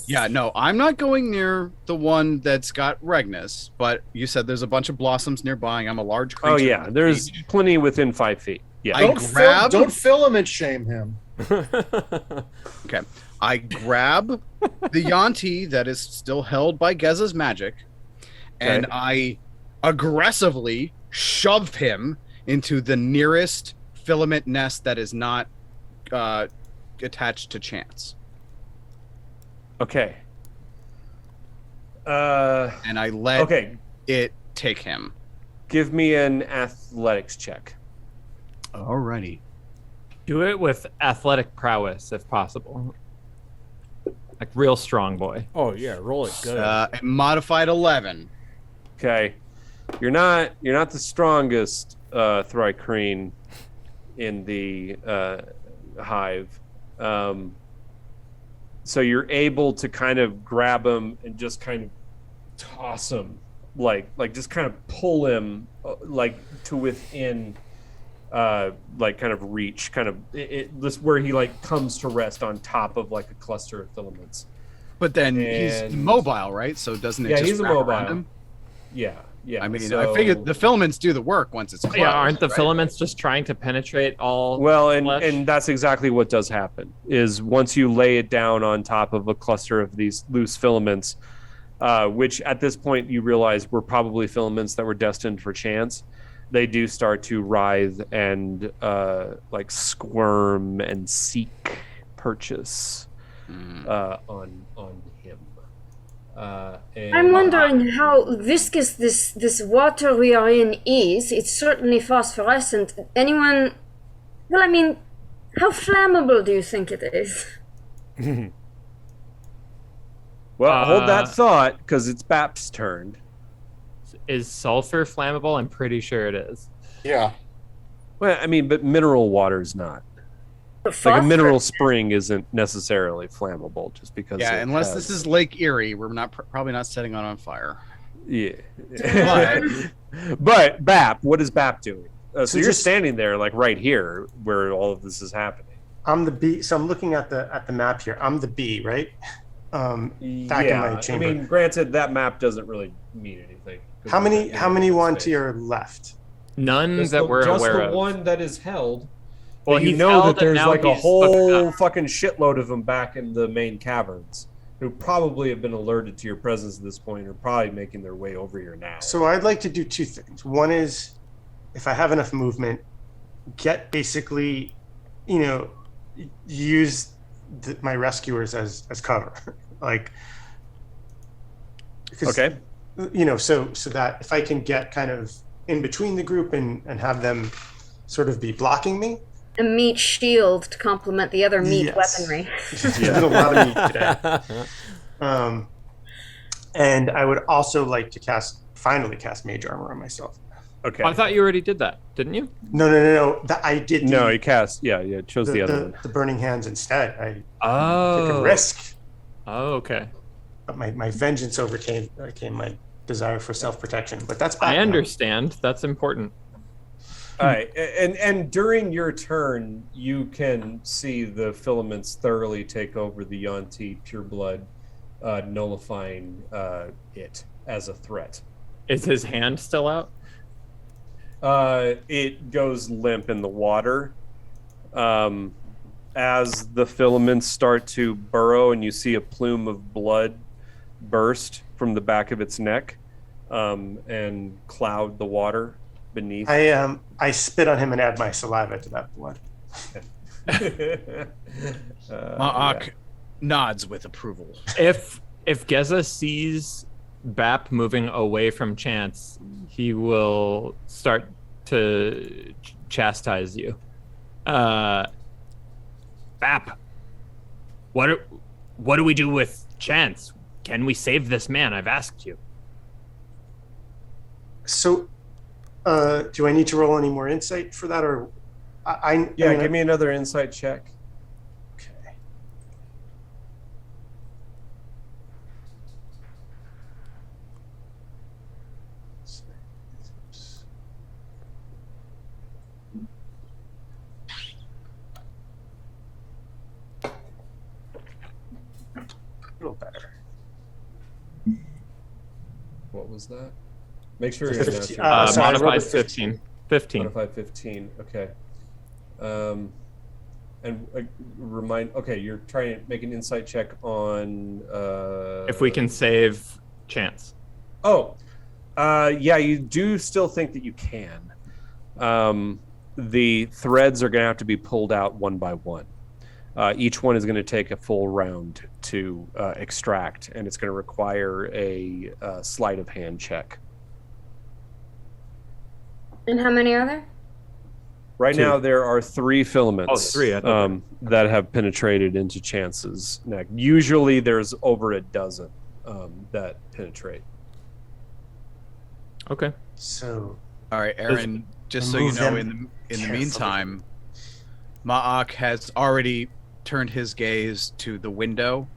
Yeah, no, I'm not going near the one that's got Regnus, but you said there's a bunch of blossoms nearby. I'm a large creature. Oh yeah, there's plenty within 5 feet. Yeah. Don't filament shame him. Okay. I grab the Yanti that is still held by Geza's magic, and I aggressively shove him into the nearest filament nest that is not attached to Chance. Okay. And I let it take him. Give me an athletics check. Alrighty. Do it with athletic prowess if possible. Like real strong boy. Oh yeah, roll it good. A modified 11. Okay. You're not the strongest Thrycreen in the hive. So you're able to kind of grab him and just kind of toss him, like just kind of pull him like to within like kind of reach, kind of this where he like comes to rest on top of like a cluster of filaments. But then he's mobile, right? So doesn't it just he's wrap immobile. around him? Yeah. I mean, so, I figured the filaments do the work once it's closed. Yeah, aren't the right? filaments just trying to penetrate all well, flesh? and that's exactly what does happen is once you lay it down on top of a cluster of these loose filaments, which at this point you realize were probably filaments that were destined for Chance, they do start to writhe and like squirm and seek purchase on him. And I'm wondering how viscous this water we are in is. It's certainly phosphorescent. Anyone? Well, I mean, how flammable do you think it is? Well, hold that thought because it's Bap's turn. Is sulfur flammable? I'm pretty sure it is. Yeah. Well, I mean, but mineral water's not. Like a mineral spring isn't necessarily flammable just because. Yeah, it unless has- this is Lake Erie, we're not probably not setting it on fire. Yeah. But But BAP, what is BAP doing? So So you're just- standing there, like right here, where all of this is happening. I'm the B. So I'm looking at the map here. I'm the B, right? Back in my chamber. I mean, granted, that map doesn't really mean anything. how many want space. are left? None Just that we're just aware the of. one that is held. Well, But you he's know held that and there's now like a he's whole fucked fucking shitload of them back in the main caverns who probably have been alerted to your presence at this point, or probably making their way over here now. So I'd like to do two things. One is, if I have enough movement, get basically, use my rescuers as cover, like. Because, Okay. So that if I can get kind of in between the group and have them sort of be blocking me. A meat shield to complement the other meat Yes. weaponry. There's been a lot of meat today. And I would also like to finally cast Mage Armor on myself. Okay. I thought you already did that, didn't you? No. That I did. No, you cast. Yeah, chose the other one. The Burning Hands instead. I took Oh. a risk. Oh, okay. but my vengeance overcame my desire for self-protection. But that's back I now. understand. That's important. All right, and during your turn, you can see the filaments thoroughly take over the Yuan-Ti pureblood, nullifying it as a threat. Is his hand still out? It goes limp in the water. As the filaments start to burrow and you see a plume of blood burst from the back of its neck and cloud the water beneath. I spit on him and add my saliva to that blood. Ma'ak nods with approval. If Geza sees Bap moving away from Chance, he will start to chastise you. Bap, what do we do with Chance? Can we save this man? I've asked you. So, do I need to roll any more insight for that, or give me another insight check. Okay. A little better. What was that? Make sure So you're 15, not sorry, I rolled a Modified 15. 15. Modified 15. Okay. And remind. Okay, you're trying to make an insight check on. If we can save Chance. Oh, yeah, you do still think that you can. The threads are going to have to be pulled out one by one. Each one is going to take a full round to extract, and it's going to require a sleight of hand check. And how many are there? Right 2. now, there are 3 filaments Oh, 3, I thought that have penetrated into Chance's neck. Usually, there's over a dozen that penetrate. Okay. So, All right, Aaron. Just so you Remove know, them in the carefully. meantime, Ma'ak has already turned his gaze to the window,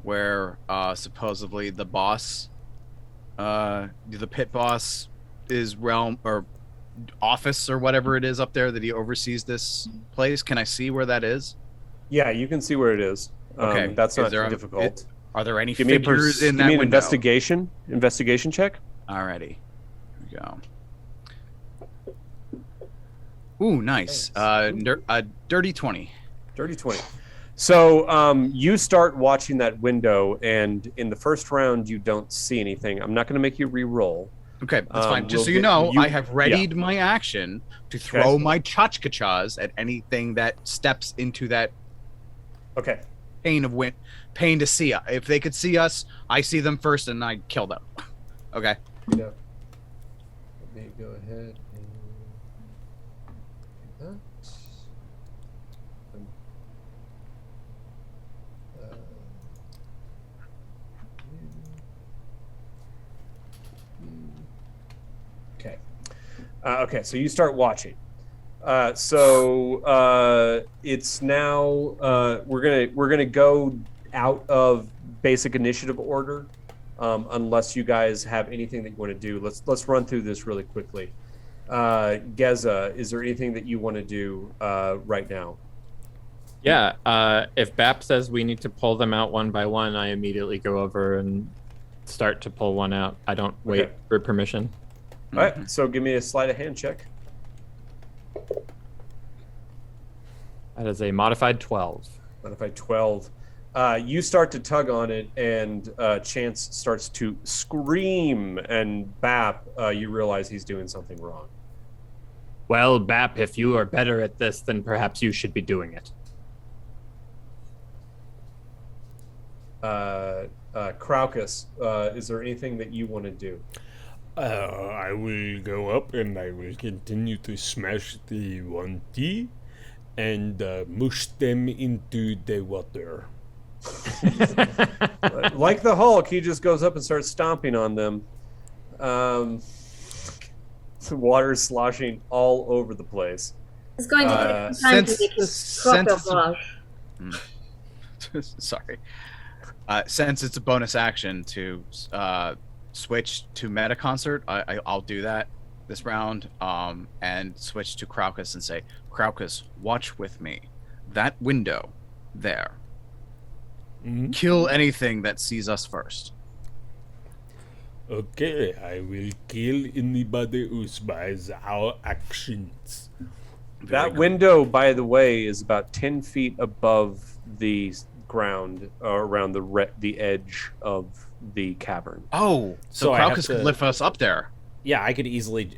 where supposedly the boss, the pit boss, is realm or office or whatever it is up there that he oversees this place. Can I see where that is? Yeah, you can see where it is. Okay. That's Is not there too a- difficult. Are there any Give me figures in give that me an window? investigation check. Alrighty. Here we go. Ooh, nice. Dirty 20. Dirty 20. So you start watching that window, and in the first round, you don't see anything. I'm not going to make you re-roll. Okay, that's fine. Just we'll so you get- know, you- I have readied my action to throw my tchotchkachas at anything that steps into that Okay. pane to see. If they could see us, I see them first and I kill them. Okay. Yeah. Let me go ahead and do that. Okay. Okay, so you start watching. It's now we're gonna go out of basic initiative order, unless you guys have anything that you want to do. Let's run through this really quickly. Geza, is there anything that you want to do right now? Yeah, if Bap says we need to pull them out one by one, I immediately go over and start to pull one out. I don't wait Okay. for permission. All right, so give me a sleight of hand check. That is a modified 12. Modified 12. You start to tug on it, and Chance starts to scream, and Bap, you realize he's doing something wrong. Well, Bap, if you are better at this, then perhaps you should be doing it. Craucus, is there anything that you want to do? I will go up and I will continue to smash the 1T and mush them into the water. Like the Hulk, he just goes up and starts stomping on them. The water's sloshing all over the place. It's going to take some time to make him since- cook a vlog. Sorry. Since it's a bonus action to switch to Meta Concert, I'll do that this round, and switch to Craucus and say, Craucus, watch with me. That window there. Mhm. Kill anything that sees us first. Okay, I will kill anybody who spies our actions. That window, by the way, is about 10 feet above the ground around the edge of the cavern. Oh, so So I have Craucus could to- lift us up there. Yeah, I could easily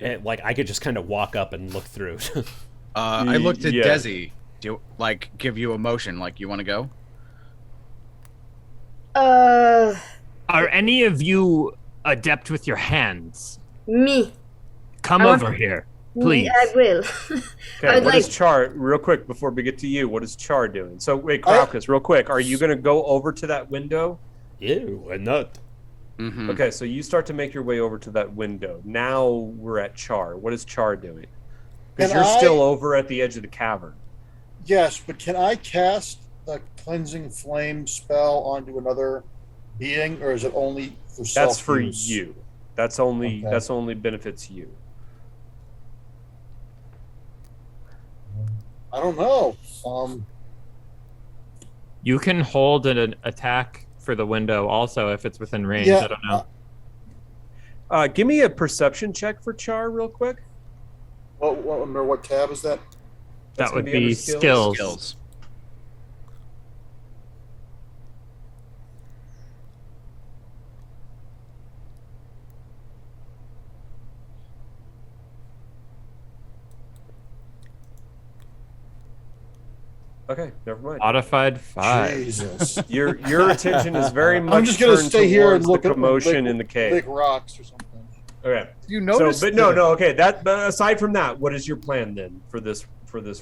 I could just kind of walk up and look through. I looked at Yeah. Desi. Do give you a motion? Like you want to go? Are any of you adept with your hands? Me. Come I want- over here, please. I will. Okay, I would what like. is Char, real quick, before we get to you, what is Char doing? So, wait, Craucus, real quick, are you going to go over to that window? Yeah, why not? Mm-hmm. Okay, so you start to make your way over to that window. Now we're at Char. What is Char doing? Because Can you're I- still over at the edge of the cavern. Yes, but can I cast the cleansing flame spell onto another being, or is it only for self-use? That's for you. That's only Okay. benefits you. I don't know. You can hold an attack for the window also if it's within range. Yeah, I don't know. Give me a perception check for Char, real quick. Under what tab is that? That's That would gonna be under be skills. skills. Okay, never mind. Modified 5. Jesus. Your attention is very much I'm just gonna turned stay here and towards look the at commotion lick- in the cave. lick rocks or something. Okay. You So, noticed? but no. Okay. But aside from that, what is your plan then for this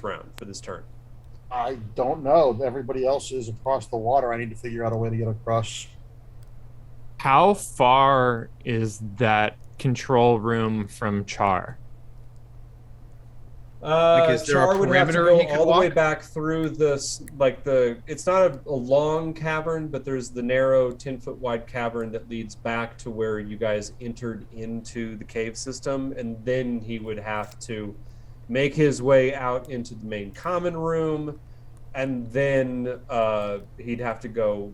round, for this turn? I don't know. Everybody else is across the water. I need to figure out a way to get across. How far is that control room from Char? Like, is there a Char would have to perimeter go he could all the way walk? back through this, it's not a long cavern, but there's the narrow 10-foot wide cavern that leads back to where you guys entered into the cave system, and then he would have to make his way out into the main common room, and then he'd have to go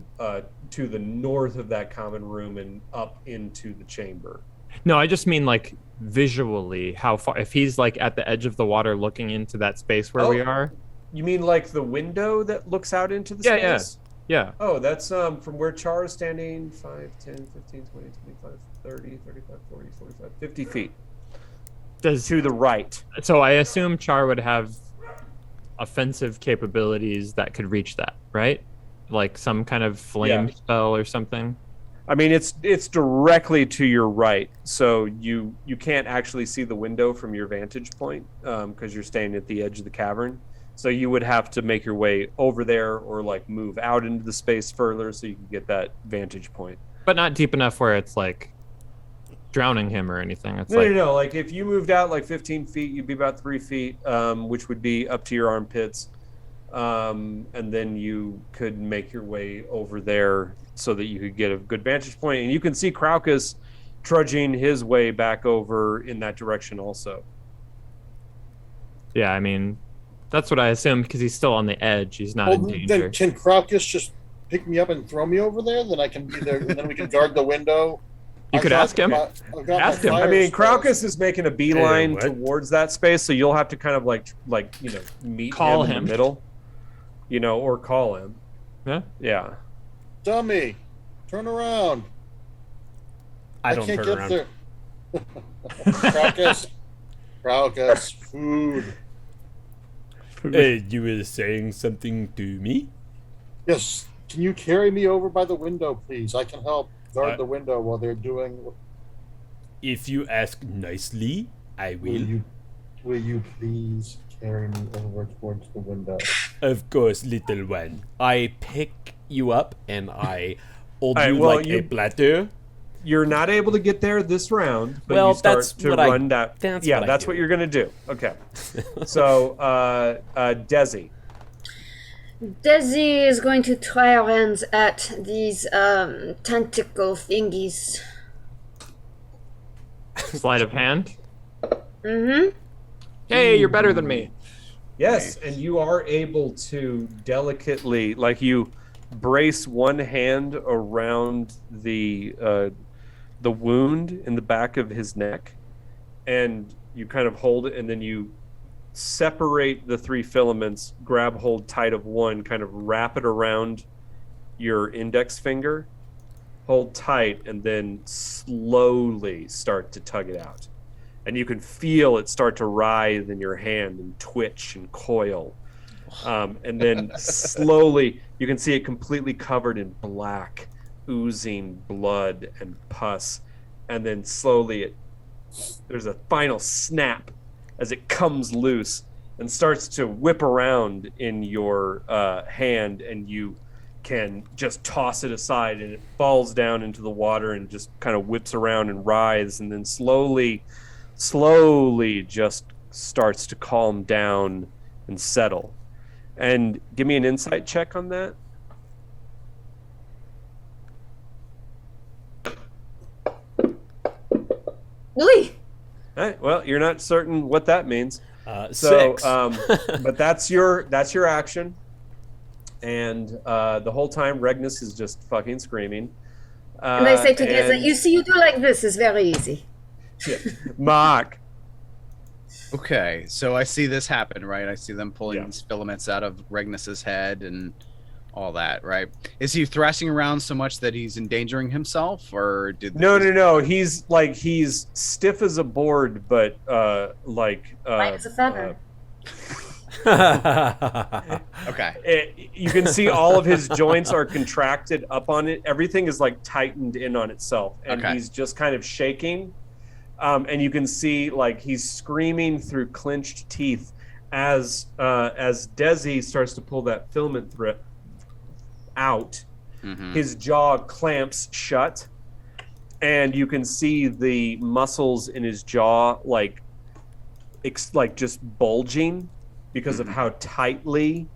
to the north of that common room and up into the chamber. No, I just mean like visually how far. If he's like at the edge of the water looking into that space where we Oh. are. You mean like the window that looks out into the Yeah, space? Yeah. Oh, that's from where Char is standing, 5, 10, 15, 20, 25, 30, 35, 40, 45, 50 feet to the right. So I assume Char would have offensive capabilities that could reach that, right? Like some kind of flame Yeah. spell or something. I mean, it's directly to your right, so you can't actually see the window from your vantage point because you're staying at the edge of the cavern. So you would have to make your way over there or like move out into the space further so you can get that vantage point. But not deep enough where it's like drowning him or anything. It's No, like no. Like if you moved out like 15 feet, you'd be about 3 feet, which would be up to your armpits. And then you could make your way over there so that you could get a good vantage point. And you can see Craucus trudging his way back over in that direction also. Yeah, I mean, that's what I assume because he's still on the edge. He's not in Well, danger. then can Craucus just pick me up and throw me over there? Then I can be there, and then we can guard the window. You could ask him. I've got Ask my him. I fire mean, spells. Craucus is making a beeline what? towards that space, so you'll have to kind of like meet Call him in him. the middle, or call him. Yeah. Yeah. Dummy, turn around. I don't can't turn get around. there. Craucus, food. Hey, you were saying something to me? Yes, can you carry me over by the window, please? I can help guard Uh, the window while they're doing. If you ask nicely, I Will will. you please carry me over towards the window? Of course, little one. I pick you up and I hold All right, you well, like you- a platter. You're not able to get there this round, but Well, you start that's to what I- run down. that's yeah, what I that's do. what you're gonna do. Okay. So, Desi. Desi is going to try her hands at these tentacle thingies. Sleight of hand. Mm-hmm. Hey, you're better than me. Yes, and you are able to delicately, like you brace one hand around the wound in the back of his neck, and you kind of hold it, and then you separate the three filaments, grab hold tight of one, kind of wrap it around your index finger, hold tight, and then slowly start to tug it out. And you can feel it start to writhe in your hand and twitch and coil. And then slowly, you can see it completely covered in black, oozing blood and pus. And then slowly, there's a final snap as it comes loose and starts to whip around in your hand, and you can just toss it aside, and it falls down into the water and just kind of whips around and writhes, and then slowly just starts to calm down and settle. And give me an insight check on that. Louis. All right, well, you're not certain what that means. 6. But that's your action. And the whole time Regnus is just fucking screaming. And I say to Desi, you see, you do like this. It's very easy. Yeah. Mark. Okay, so I see this happen, right? I see them pulling Yeah. these filaments out of Regnus's head and all that, right? Is he thrashing around so much that he's endangering himself, or did No. He's stiff as a board, but Light as a feather. Okay. You can see all of his joints are contracted up on it. Everything is like tightened in on itself, and Okay. he's just kind of shaking. And you can see like he's screaming through clenched teeth as Desi starts to pull that filament thread out. Mhm. His jaw clamps shut, and you can see the muscles in his jaw like just bulging because of how tightly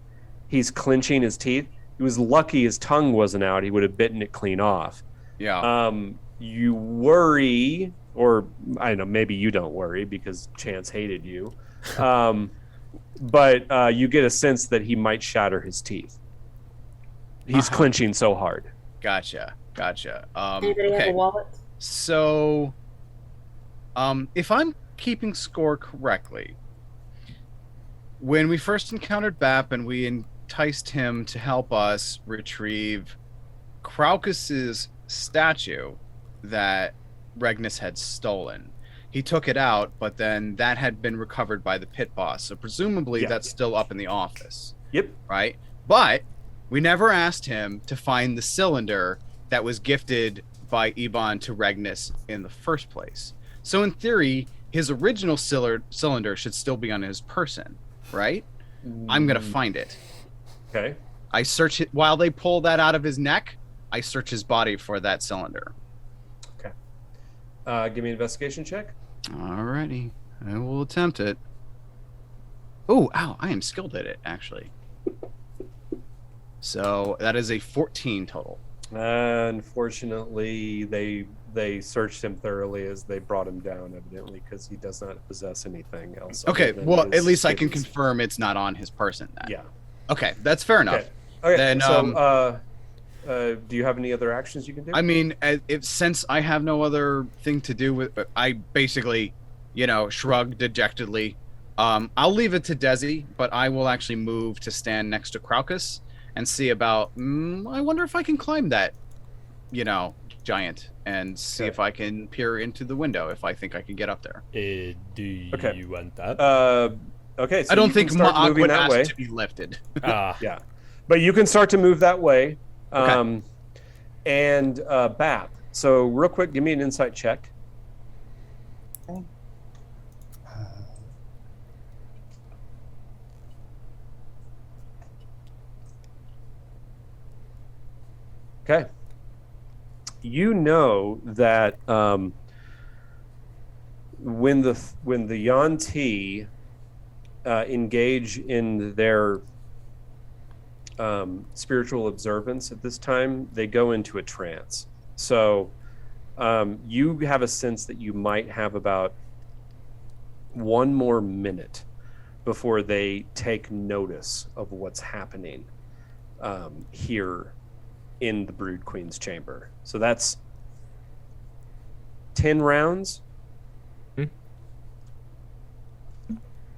he's clenching his teeth. He was lucky his tongue wasn't out. He would have bitten it clean off. Yeah. You worry, or I don't know, maybe you don't worry because Chance hated you. But you get a sense that he might shatter his teeth. He's clenching so hard. Gotcha. Anybody have a wallet? So, if I'm keeping score correctly, when we first encountered Bap and we enticed him to help us retrieve Craucus's statue that Regnus had stolen, he took it out, but then that had been recovered by the pit boss. So presumably that's still up in the office. Yep. Right? But we never asked him to find the cylinder that was gifted by Ebon to Regnus in the first place. So in theory, his original cylinder should still be on his person, right? I'm going to find it. Okay. I search it while they pull that out of his neck. I search his body for that cylinder. Okay. Give me an investigation check. Alrighty. I will attempt it. Oh, ow. I am skilled at it, actually. So that is a 14 total. Unfortunately, they searched him thoroughly as they brought him down, evidently, because he does not possess anything else. Okay, other than well, his at least I can kidneys. confirm it's not on his person then. Yeah. Okay, that's fair enough. Okay. Then, so, do you have any other actions you can do? I mean, since I have no other thing to do with, I basically, shrug dejectedly. I'll leave it to Desi, but I will actually move to stand next to Craucus and see about. I wonder if I can climb that, giant, and see if I can peer into the window if I think I can get up there. Do you want that? Okay. So I don't you think can start Ma'ak moving would that ask way. to be lifted. Yeah, but you can start to move that way. Okay. And Bap. So real quick, give me an insight check. Okay. You know that when the Yuan-Ti engage in their spiritual observance at this time, they go into a trance. So you have a sense that you might have about 1 more minute before they take notice of what's happening here in the Brood Queen's chamber. So that's 10 rounds.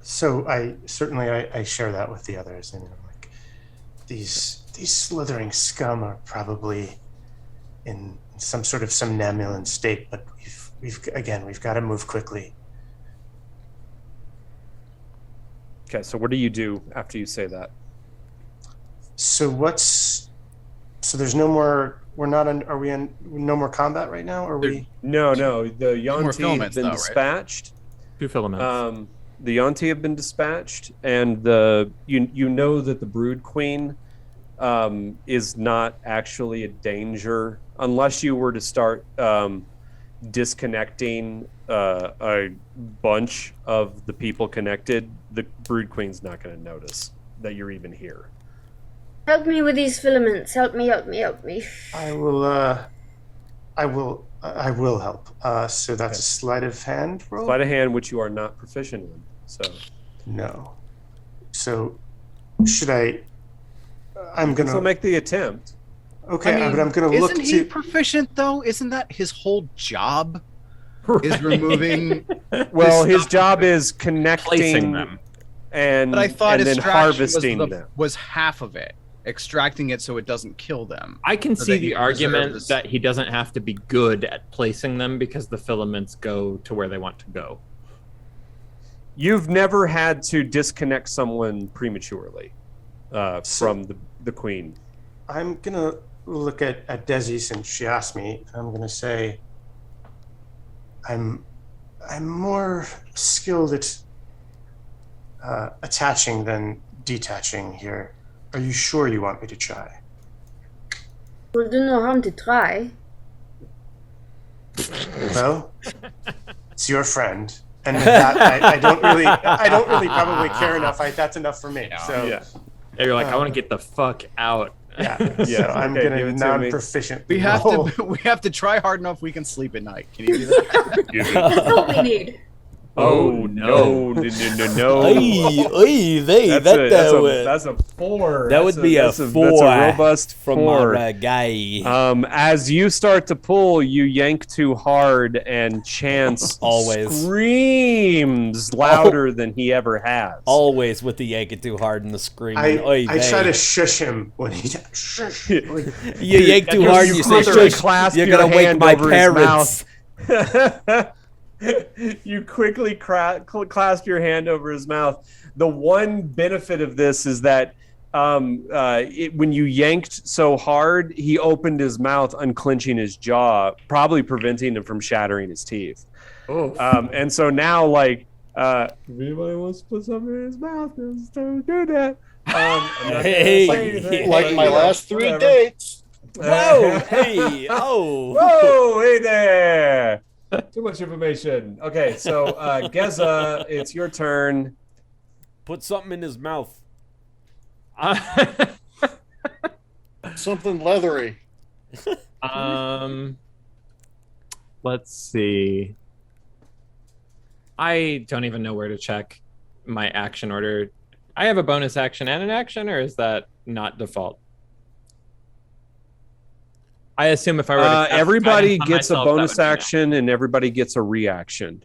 So I share that with the others, and I'm like, these slithering scum are probably in some sort of somnambulant state, but we've got to move quickly. Okay, so what do you do after you say that? So there's no more. Are we in no more combat right now? Or are we? No. The Yuan-Ti have filaments, been though, right? dispatched. 2 filaments. The Yuan-Ti have been dispatched, and you know that the Brood Queen is not actually a danger unless you were to start disconnecting a bunch of the people connected. The Brood Queen's not going to notice that you're even here. Help me with these filaments. Help me. I will help. So that's a sleight of hand roll? Sleight of hand, which you are not proficient in. So no. So should I? I'm gonna. So make the attempt. Okay, but I'm gonna look Isn't he proficient though? Isn't that his whole job? Is removing. Well, this his stuff job is connecting Placing them. and But I thought and then extraction harvesting them. was half of it, extracting it so it doesn't kill them. I can So see that the he argument preserves- that he doesn't have to be good at placing them because the filaments go to where they want to go. You've never had to disconnect someone prematurely from the queen. I'm gonna look at Desi since she asked me. I'm gonna say I'm more skilled at attaching than detaching here. Are you sure you want me to try? We'll do no harm to try. Well, it's your friend, and that, I don't really probably care enough. That's enough for me. So Yeah. Yeah, you're like, I want to get the fuck out. yeah, so I'm Okay, gonna give it to me. non-proficient. We have roll. to. We have to try hard enough. We can sleep at night. Can you do that? That's all we need. Oh no! Oy, That's a 4. That would be a 4. That's a robust from 4. our guy. As you start to pull, you yank too hard, and Chance Always. screams louder than he ever has. Always with the yank it too hard and the scream. I try to shush him when he shush. You yank too hard and you say, quickly shush, clasp you're your going to wake hand my over his parents. You quickly clasp your hand over his mouth. The one benefit of this is that when you yanked so hard, he opened his mouth, unclenching his jaw, probably preventing him from shattering his teeth. Oh. And so now, like, if anybody wants to put something in his mouth, just don't do that. I'm not gonna Hey. say anything, Like but, my you know, last 3 whatever. dates. Whoa, hey, oh. Whoa, hey there. Too much information. Okay, so Geza, it's your turn. Put something in his mouth. Something leathery. Let's see. I don't even know where to check my action order. I have a bonus action and an action, or is that not default? I assume if I were to cast everybody guidance on gets a myself, that bonus would be action and everybody gets a reaction.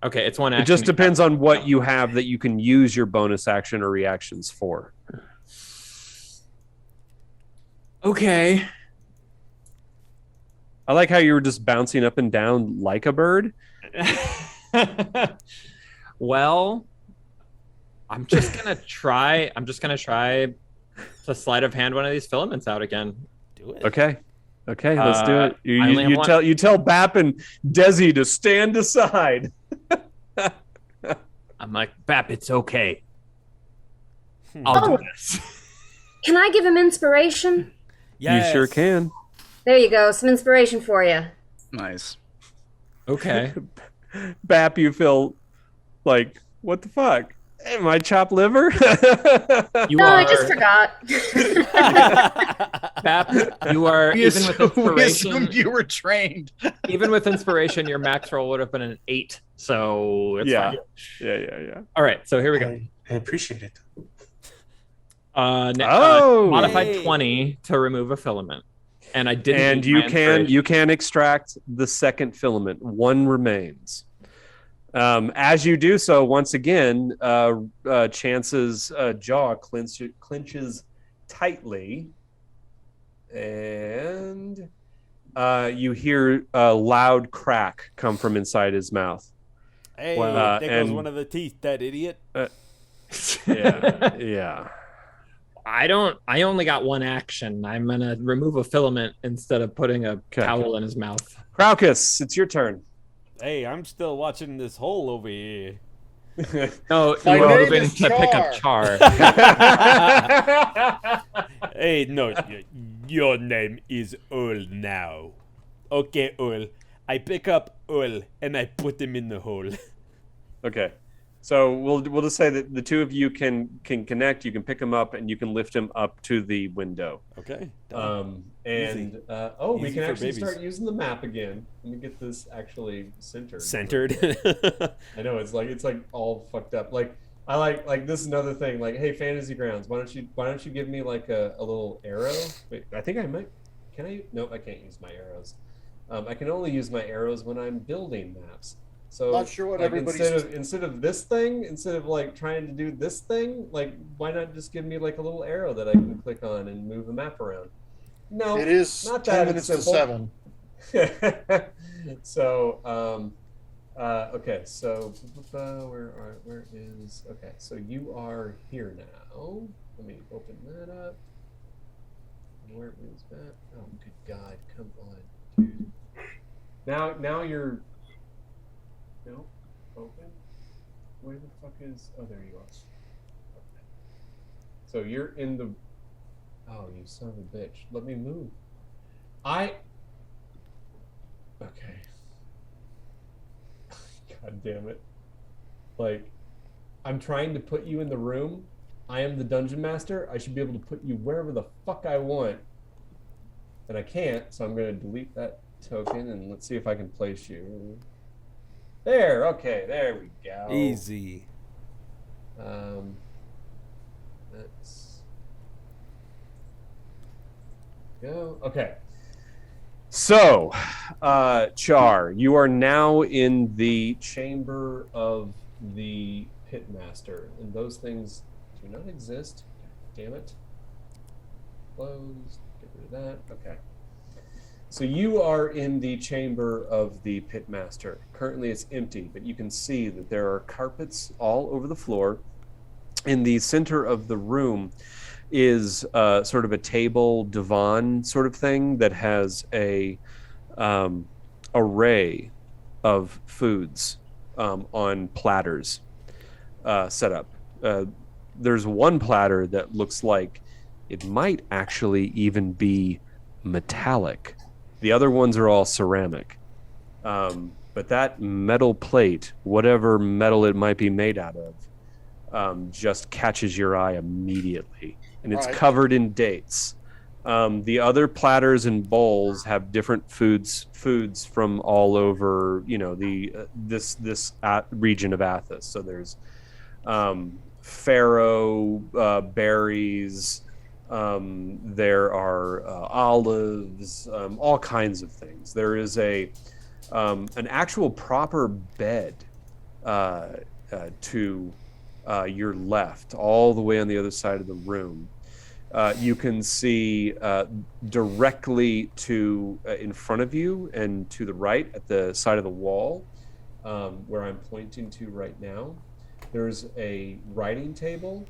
Okay, it's one action. It just depends on what you have that you can use your bonus action or reactions for. Okay. I like how you were just bouncing up and down like a bird. Well, I'm just gonna try to sleight of hand one of these filaments out again. Do it. Okay, let's do it. I only have one. You tell Bap and Desi to stand aside. I'm like, Bap, it's okay. I'll do this. Can I give him inspiration? Yes. You sure can. There you go. Some inspiration for you. Nice. Okay. Bap, you feel like, what the fuck? Am I chopped liver? You No, are. I just forgot. Bap, you are We even with assumed inspiration. you were trained. Even with inspiration, your max roll would have been an 8, so it's Yeah. fine. Yeah. All right, so here we go. I appreciate it. Modified Yay. 20 to remove a filament, and I didn't. And use my you can extract the second filament. One remains. As you do so, once again, Chance's jaw clenches tightly, and you hear a loud crack come from inside his mouth. Hey, Wow. there goes And- one of the teeth, that idiot. Yeah. I only got one action. I'm gonna remove a filament instead of putting a towel in his mouth. Craucus, it's your turn. Hey, I'm still watching this hole over here. No, My you were name moving is to pick up Char. Char. Hey, no, your name is Earl now. Okay, Earl. I pick up Earl and I put him in the hole. Okay. So we'll just say that the two of you can connect. You can pick him up and you can lift him up to the window. Okay. We Easy can for actually babies. start using the map again. Let me get this actually centered. Centered. I know it's like all fucked up. Like I like this is another thing. Like, hey, Fantasy Grounds, why don't you give me like a little arrow? Wait, I think I might. Can I? Nope, I can't use my arrows. I can only use my arrows when I'm building maps. So Not sure what like, everybody's- instead of this thing, instead of like trying to do this thing, like why not just give me like a little arrow that I can click on and move the map around? No, It is not 10 that minutes it's to simple. 7. So okay, so where is okay, so you are here now. Let me open that up. Where is that? Oh good God, come on, dude. Now you're no open. Where the fuck is there you are. Okay. So you're in the oh you son of a bitch. Let me move. Okay. God damn it. Like, I'm trying to put you in the room. I am the dungeon master. I should be able to put you wherever the fuck I want. And I can't, so I'm going to delete that token and let's see if I can place you. There, okay, there we go. Easy. Let's go. Okay. So, Char, you are now in the chamber of the pitmaster, and those things do not exist. Damn it. Close. Get rid of that. Okay. So you are in the chamber of the pitmaster. Currently it's empty, but you can see that there are carpets all over the floor. In the center of the room is sort of a table divan sort of thing that has a array of foods on platters set up. There's one platter that looks like it might actually even be metallic. The other ones are all ceramic. But that metal plate, whatever metal it might be made out of, just catches your eye immediately. And it's Right. covered in dates. The other platters and bowls have different foods from all over, this region of Athos. So there's farro berries. There are olives, all kinds of things. There is an actual proper bed to your left, all the way on the other side of the room. You can see directly to in front of you and to the right at the side of the wall, where I'm pointing to right now. There's a writing table,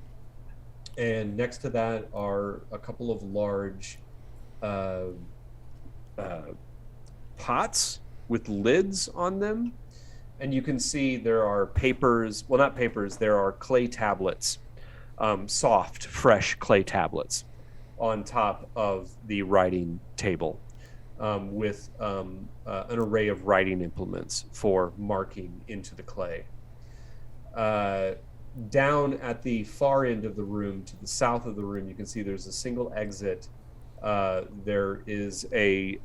and next to that are a couple of large pots with lids on them. And you can see there are papers, well, not papers, there are clay tablets, soft, fresh clay tablets on top of the writing table, with an array of writing implements for marking into the clay. down at the far end of the room, to the south of the room, you can see there's a single exit. There is a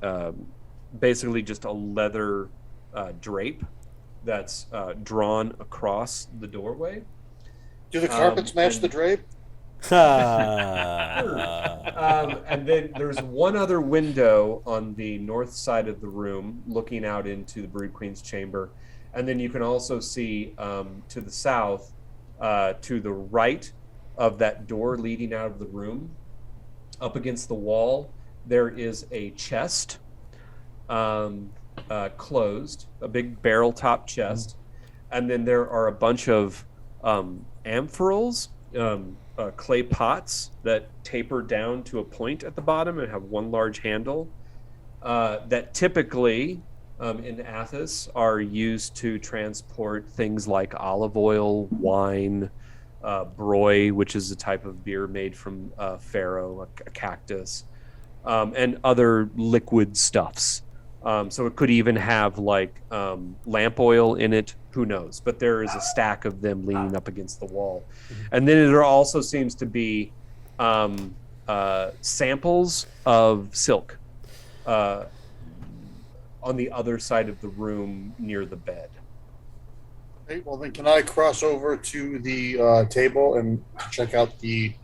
basically just a leather drape that's drawn across the doorway. Do the carpets match the drape? And then there's one other window on the north side of the room looking out into the Brood Queen's chamber. And then you can also see to the south, to the right of that door leading out of the room, up against the wall, there is a chest, closed, a big barrel top chest. And then there are a bunch of amphoras, clay pots that taper down to a point at the bottom and have one large handle that typically in Athos are used to transport things like olive oil, wine, broy, which is a type of beer made from farro, a cactus, and other liquid stuffs. So it could even have like lamp oil in it, who knows? But there is a stack of them leaning up against the wall. And then there also seems to be samples of silk on the other side of the room near the bed. Okay, well then can I cross over to the table and check out the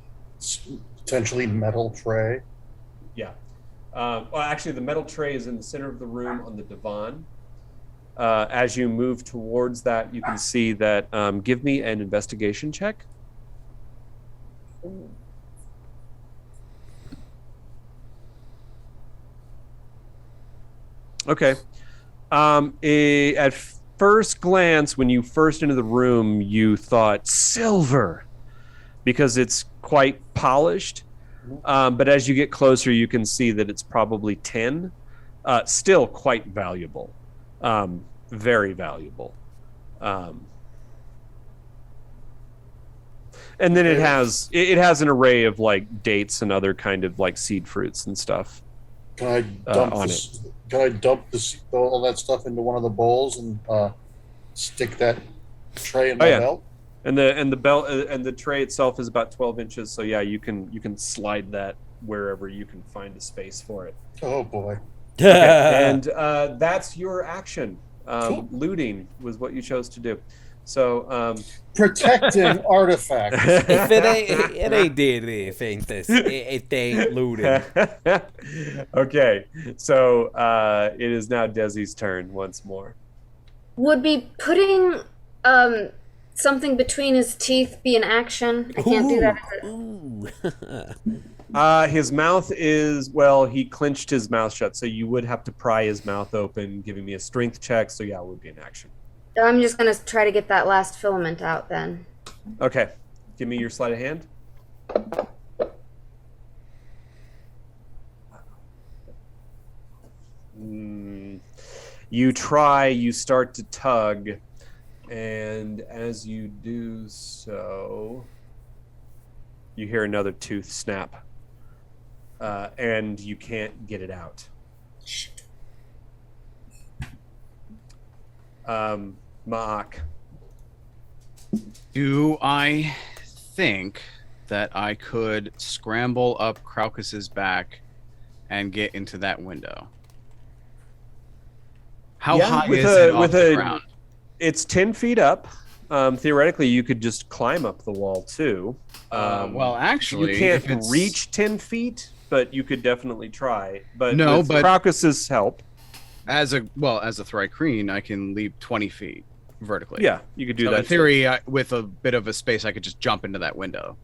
potentially metal tray? Yeah. Well, actually, the metal tray is in the center of the room on the divan. As you move towards that, you can see that. Give me an investigation check. Okay. At first glance, when you first entered the room, you thought silver because it's quite polished. But as you get closer, you can see that it's probably tin. Still quite valuable. Very valuable. And then it has an array of like dates and other kind of like seed fruits and stuff. Can I dump all that stuff into one of the bowls and stick that tray in my belt? And the belt and the tray itself is about 12 inches, so yeah, you can slide that wherever you can find a space for it. Oh boy. Okay. And that's your action. Looting was what you chose to do. So protecting artifacts. If it ain't D&D, it ain't looting. Okay, so it is now Desi's turn once more. Would be putting something between his teeth be an action? I can't do that. His mouth is, well, he clenched his mouth shut, so you would have to pry his mouth open, giving me a strength check, so yeah, it would be an action. I'm just going to try to get that last filament out then. Okay. Give me your sleight of hand. You try, you start to tug, and as you do so, you hear another tooth snap, and you can't get it out. Maak. Do I think that I could scramble up Craucus's back and get into that window? How high is it off the ground? It's 10 feet up. Theoretically, you could just climb up the wall too. Well, actually, you can't reach 10 feet, but you could definitely try. But no, with but Craucus's help, as a Thrycreen, I can leap 20 feet vertically. Yeah, you could do that. In theory, with a bit of a space, I could just jump into that window.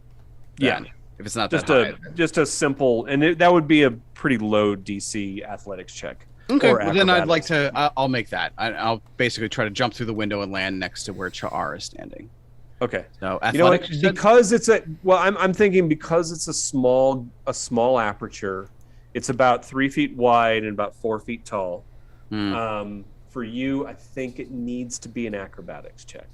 Yeah, if it's not just that high. Just a simple, and that would be a pretty low DC athletics check. Okay, well, then I'd like to. I'll make that. I'll basically try to jump through the window and land next to where Cha'ar is standing. Okay. So athletics, because it's I'm thinking because it's a small aperture, it's about 3 feet wide and about 4 feet tall. For you, I think it needs to be an acrobatics check.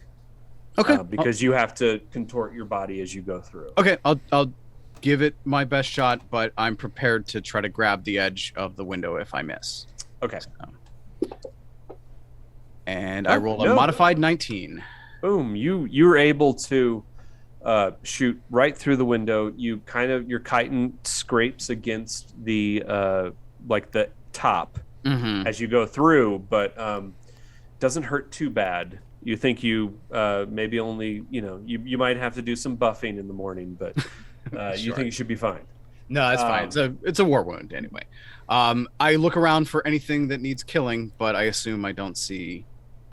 Okay. Because you have to contort your body as you go through. Okay, I'll give it my best shot, but I'm prepared to try to grab the edge of the window if I miss. Okay. And I roll a modified 19. Boom! You're able to shoot right through the window. Your chitin scrapes against the like the top as you go through, but doesn't hurt too bad. You think you maybe only, you might have to do some buffing in the morning, but you think you should be fine. No, that's fine. It's a war wound anyway. I look around for anything that needs killing, but I assume I don't see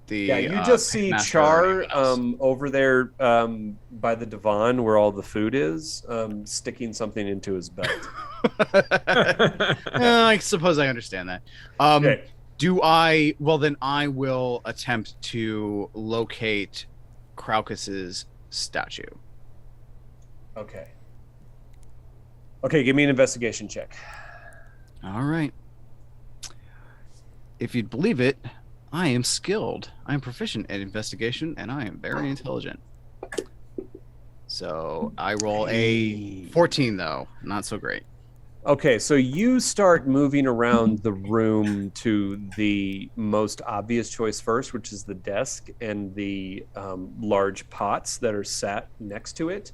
the. Yeah, you just see Char over there by the divan where all the food is, sticking something into his belt. I suppose I understand that. Okay. Then I will attempt to locate Crocus's statue. Okay. Okay, give me an investigation check. All right. If you'd believe it, I am skilled. I am proficient at investigation, and I am very intelligent. So I roll a 14, though. Not so great. Okay, so you start moving around the room to the most obvious choice first, which is the desk and the large pots that are sat next to it.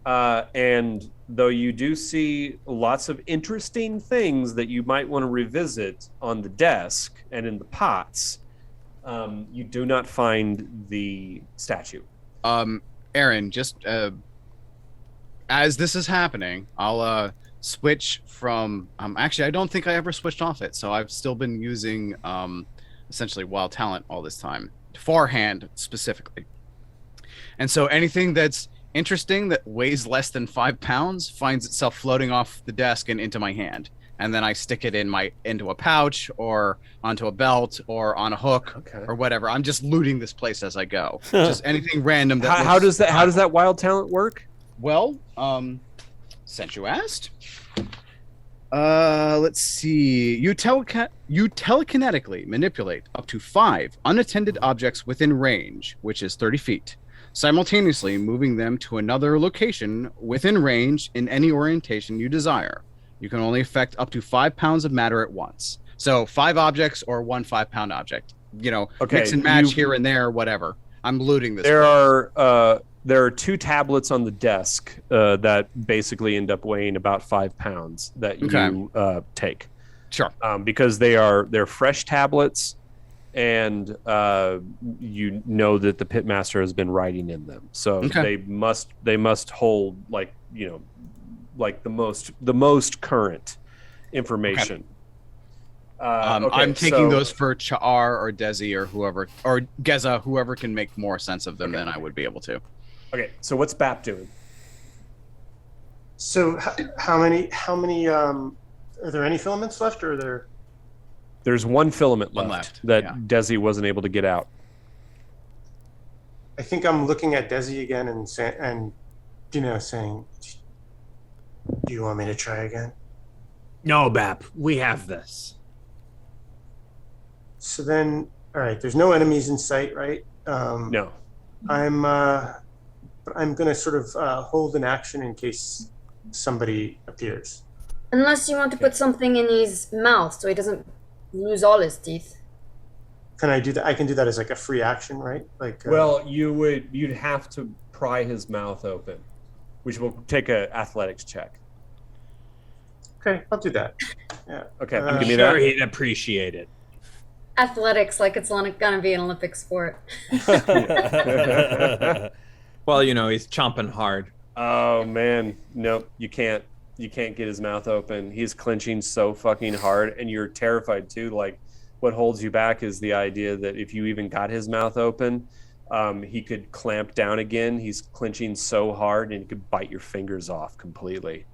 And though you do see lots of interesting things that you might want to revisit on the desk and in the pots, you do not find the statue. Aaron, just as this is happening, I'll switch from actually I don't think I ever switched off it, so I've still been using essentially wild talent all this time, forehand specifically. And so anything that's interesting that weighs less than 5 pounds finds itself floating off the desk and into my hand, and then I stick it into a pouch or onto a belt or on a hook or whatever. I'm just looting this place as I go. Just anything random. How does that wild talent work? Well, since you asked, let's see. You telekinetically manipulate up to 5 unattended objects within range, which is 30 feet, simultaneously moving them to another location within range in any orientation you desire. You can only affect up to 5 pounds of matter at once. So 5 objects or 1 5-pound object. Mix and match here and there, whatever. I'm looting this. There are 2 tablets on the desk that basically end up weighing about 5 pounds that you take. Sure. Because they're fresh tablets, and you know that the pitmaster has been writing in them, so they must hold like the most current information. I'm taking those for Char or Desi or whoever, or Geza, whoever can make more sense of them than I would be able to. Okay, so what's Bap doing? So how many are there any filaments left, or are there? There's 1 filament left that Desi wasn't able to get out. I think I'm looking at Desi again and saying, do you want me to try again? No, Bap, we have this. So then, all right, there's no enemies in sight, right? No. I'm going to sort of hold an action in case somebody appears. Unless you want to put something in his mouth so he doesn't lose all his teeth. Can I do that? I can do that as like a free action, right? Well, you'd have to pry his mouth open, which will take a athletics check. Okay, I'll do that. Yeah. Okay, I'm sure he'd appreciate it. Athletics, like it's gonna be an Olympic sport. Well, he's chomping hard. Oh man, nope, you can't get his mouth open. He's clenching so fucking hard, and you're terrified too. Like, what holds you back is the idea that if you even got his mouth open, he could clamp down again. He's clenching so hard, and he could bite your fingers off completely.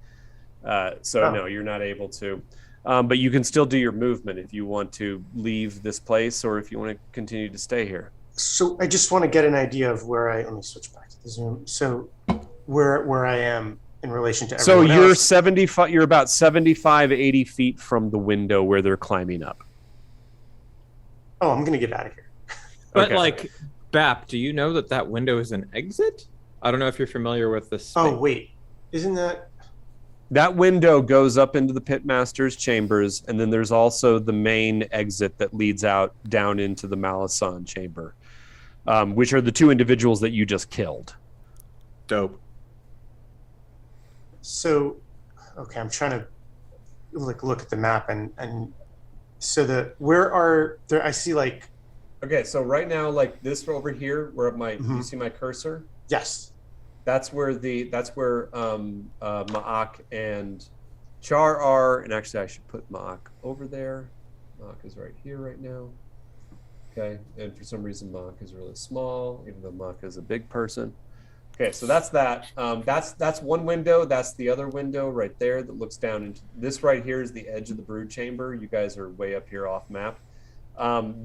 No, you're not able to. But you can still do your movement if you want to leave this place, or if you want to continue to stay here. So I just want to get an idea of let me switch back to the Zoom. So where I am in relation to everyone else. So you're 75. You're about 75, 80 feet from the window where they're climbing up. Oh, I'm gonna get out of here. But Bap, do you know that window is an exit? I don't know if you're familiar with this space. Oh wait, isn't that window goes up into the pitmaster's chambers, and then there's also the main exit that leads out down into the Malison chamber, which are the 2 individuals that you just killed. Dope. So, okay, I'm trying to look at the map and so where are there? I see like. Okay, so right now, like this over here, where you see my cursor? Yes. That's where Ma'ak and Char are, and actually I should put Ma'ak over there. Ma'ak is right here right now. Okay, and for some reason Ma'ak is really small, even though Ma'ak is a big person. Okay, so that's that. That's one window. That's the other window right there that looks down into this right here is the edge of the brood chamber. You guys are way up here off map.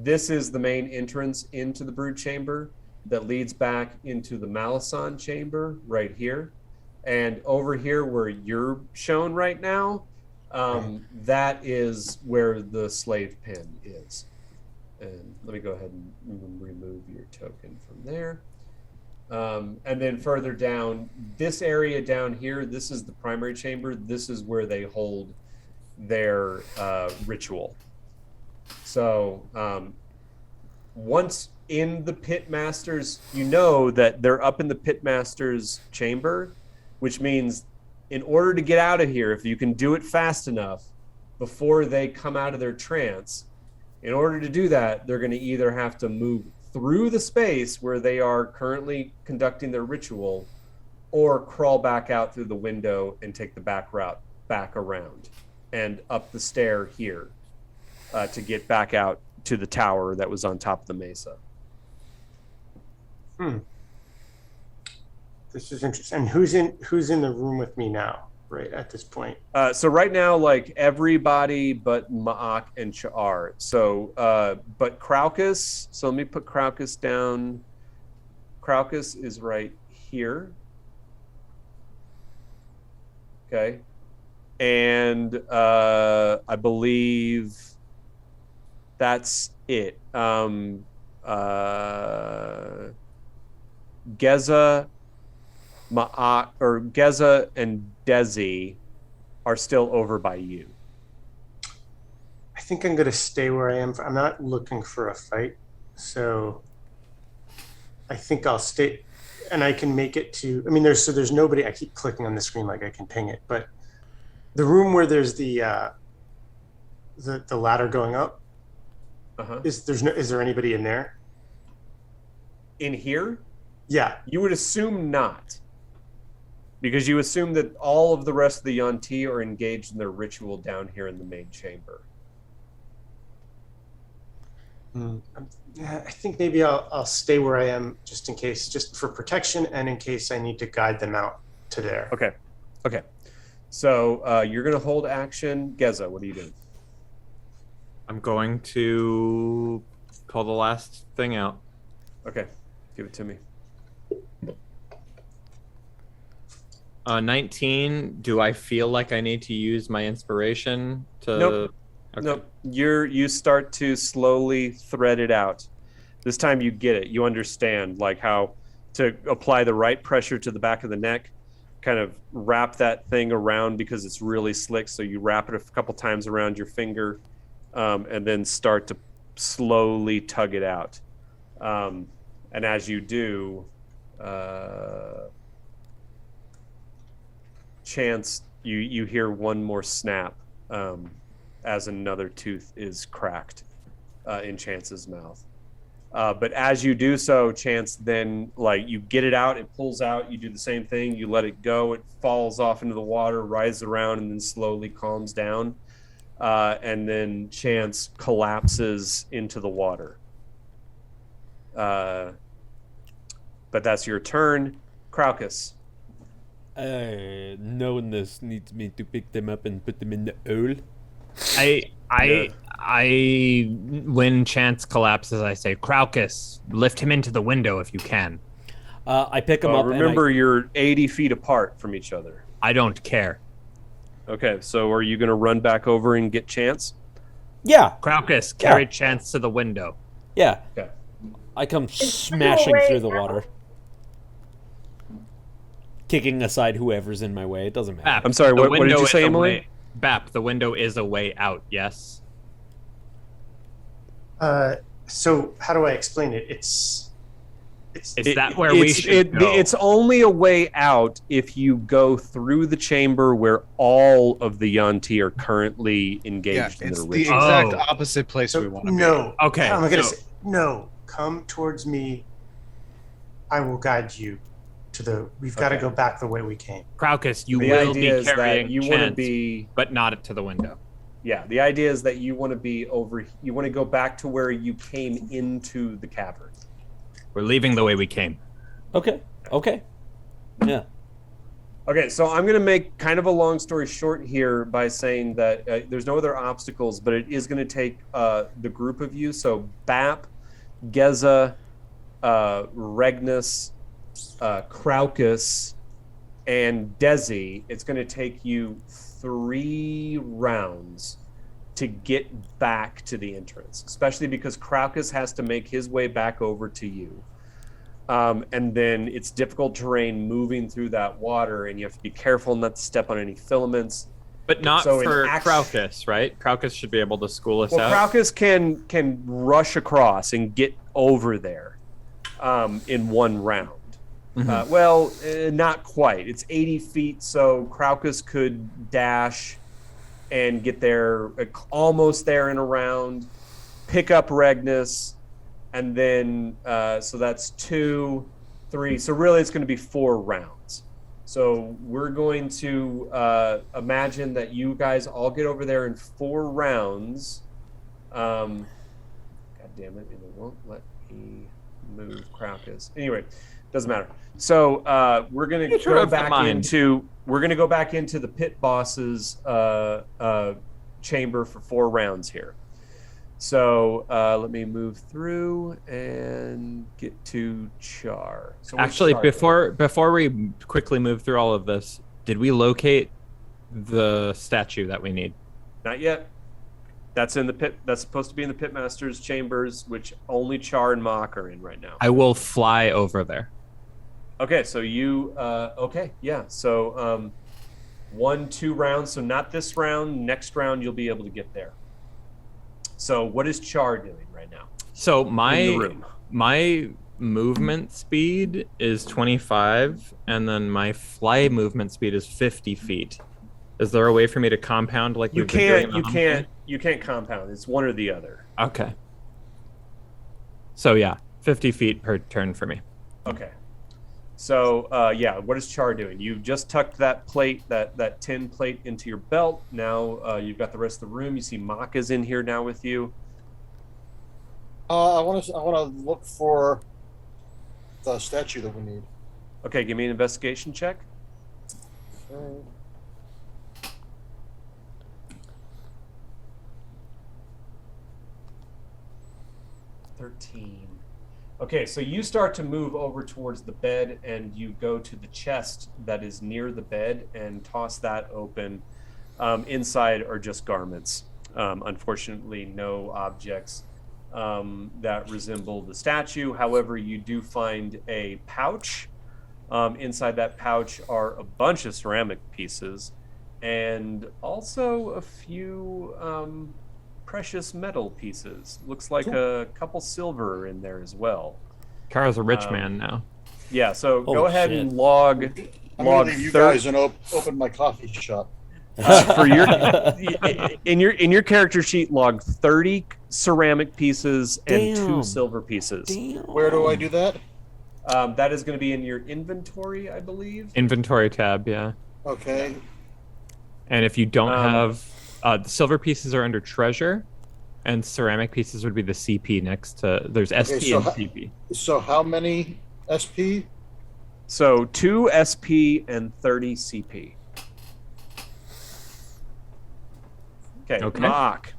This is the main entrance into the brood chamber that leads back into the Malison chamber right here. And over here where you're shown right now, that is where the slave pen is. And let me go ahead and remove your token from there. And then further down, this area down here, this is the primary chamber. This is where they hold their ritual. So once in the Pitmasters, you know that they're up in the Pitmasters chamber, which means in order to get out of here, if you can do it fast enough before they come out of their trance, in order to do that, they're going to either have to move through the space where they are currently conducting their ritual or crawl back out through the window and take the back route back around and up the stair here to get back out to the tower that was on top of the mesa. This is interesting. And who's in the room with me now, right at this point? So right now, like everybody but Ma'ak and Cha'ar. So, but Craucus. So let me put Craucus down. Craucus is right here. Okay. And I believe that's it. Geza, Ma'ak, or Geza and Desi are still over by you. I think I'm going to stay where I am. I'm not looking for a fight, so I think I'll stay, and I can make it to. I mean, there's nobody. I keep clicking on the screen like I can ping it, but the room where there's the ladder going up. Is there anybody in there? In here? Yeah. You would assume not. Because you assume that all of the rest of the Yuan-Ti are engaged in their ritual down here in the main chamber. I think maybe I'll stay where I am just in case, just for protection and in case I need to guide them out to there. Okay. So you're going to hold action. Geza, what are you doing? I'm going to pull the last thing out. Okay. Give it to me. 19. Do I feel like I need to use my inspiration to? Nope. Okay. Nope. You start to slowly thread it out. This time you get it. You understand like how to apply the right pressure to the back of the neck, kind of wrap that thing around because it's really slick. So you wrap it a couple times around your finger, and then start to slowly tug it out. And as you do, Chance, you hear one more snap as another tooth is cracked in Chance's mouth. But as you do so, Chance, then like you get it out, it pulls out, you do the same thing, you let it go, it falls off into the water, rises around, and then slowly calms down. And then Chance collapses into the water. But that's your turn. Craucus. Knowing this needs me to pick them up and put them in the hole. I when Chance collapses, I say, Craucus, lift him into the window if you can. I pick him up. Remember, you're 80 feet apart from each other. I don't care. Okay, so are you going to run back over and get Chance? Yeah. Craucus, carry Chance to the window. Yeah. Okay. I come smashing through the water, kicking aside whoever's in my way. It doesn't matter. Bap, I'm sorry, what did you say, Emelie? Bap, the window is a way out, yes? So how do I explain it? It's Is that where we should go? It's only a way out if you go through the chamber where all of the Yuan-Ti are currently engaged in it's the the ritual. exact opposite place we want to be. No. Okay, I'm gonna so- say no. Come towards me. I will guide you to the. We've got to go back the way we came. Crowcus, you The will idea be is that carrying you want to Chance, be. but not to the window. Yeah, the idea is that you want to be over. You want to go back to where you came into the cavern. We're leaving the way we came. Okay. Yeah. Okay, so I'm going to make kind of a long story short here by saying that there's no other obstacles, but it is going to take the group of you. So Bap, Geza, Regnus, Craucus, and Desi. It's going to take you 3 rounds to get back to the entrance, especially because Craucus has to make his way back over to you. And then it's difficult terrain moving through that water, and you have to be careful not to step on any filaments. But not So in for act- Crowcus, right? Crowcus should be able to school us Well, out. Craucus can rush across and get over there in 1 round. Not quite. It's 80 feet, so Craucus could dash and get there, almost there in a round, pick up Regnus, and then, so that's 2, 3. So really it's going to be 4 rounds. So we're going to imagine that you guys all get over there in 4 rounds. God damn it, and it won't let me move Craucus. Anyway, doesn't matter. So we're going to go back into the pit boss's chamber for 4 rounds here. So let me move through and get to Char. So where's Actually, Char? before we quickly move through all of this, did we locate the statue that we need? Not yet. That's in the pit. That's supposed to be in the pitmaster's chambers, which only Char and Mock are in right now. I will fly over there. Okay, so you okay, yeah. So 1, 2 rounds. So not this round. Next round, you'll be able to get there. So what is Char doing right now? So in the my room? my movement speed is 25, and then my fly movement speed is 50 feet. Is there a way for me to compound like You we've been doing can't. on You Home can't. You can't compound. It's one or the other. Play? Okay. So yeah, 50 feet per turn for me. Okay. So yeah, what is Char doing? You just tucked that plate, that tin plate, into your belt. Now you've got the rest of the room. You see Mock is in here now with you. I want to look for the statue that we need. Okay, give me an investigation check. Okay. 13. Okay, so you start to move over towards the bed, and you go to the chest that is near the bed and toss that open. Inside are just garments. Unfortunately, no objects that resemble the statue. However, you do find a pouch. Inside that pouch are a bunch of ceramic pieces and also a few precious metal pieces. Looks like a couple silver in there as well. Kara's a rich man now. Yeah, so Holy go ahead shit. and log I'm going to leave you guys and open my coffee shop. for your in your character sheet. Log 30 ceramic pieces and 2 Damn. silver pieces. Where do I do that? That is going to be in your inventory, I believe. Inventory tab, yeah. Okay. And if you don't have the silver pieces are under treasure, and ceramic pieces would be the CP next to. There's SP so and ho- CP. So how many SP? So 2 SP and 30 CP. Okay. Mock.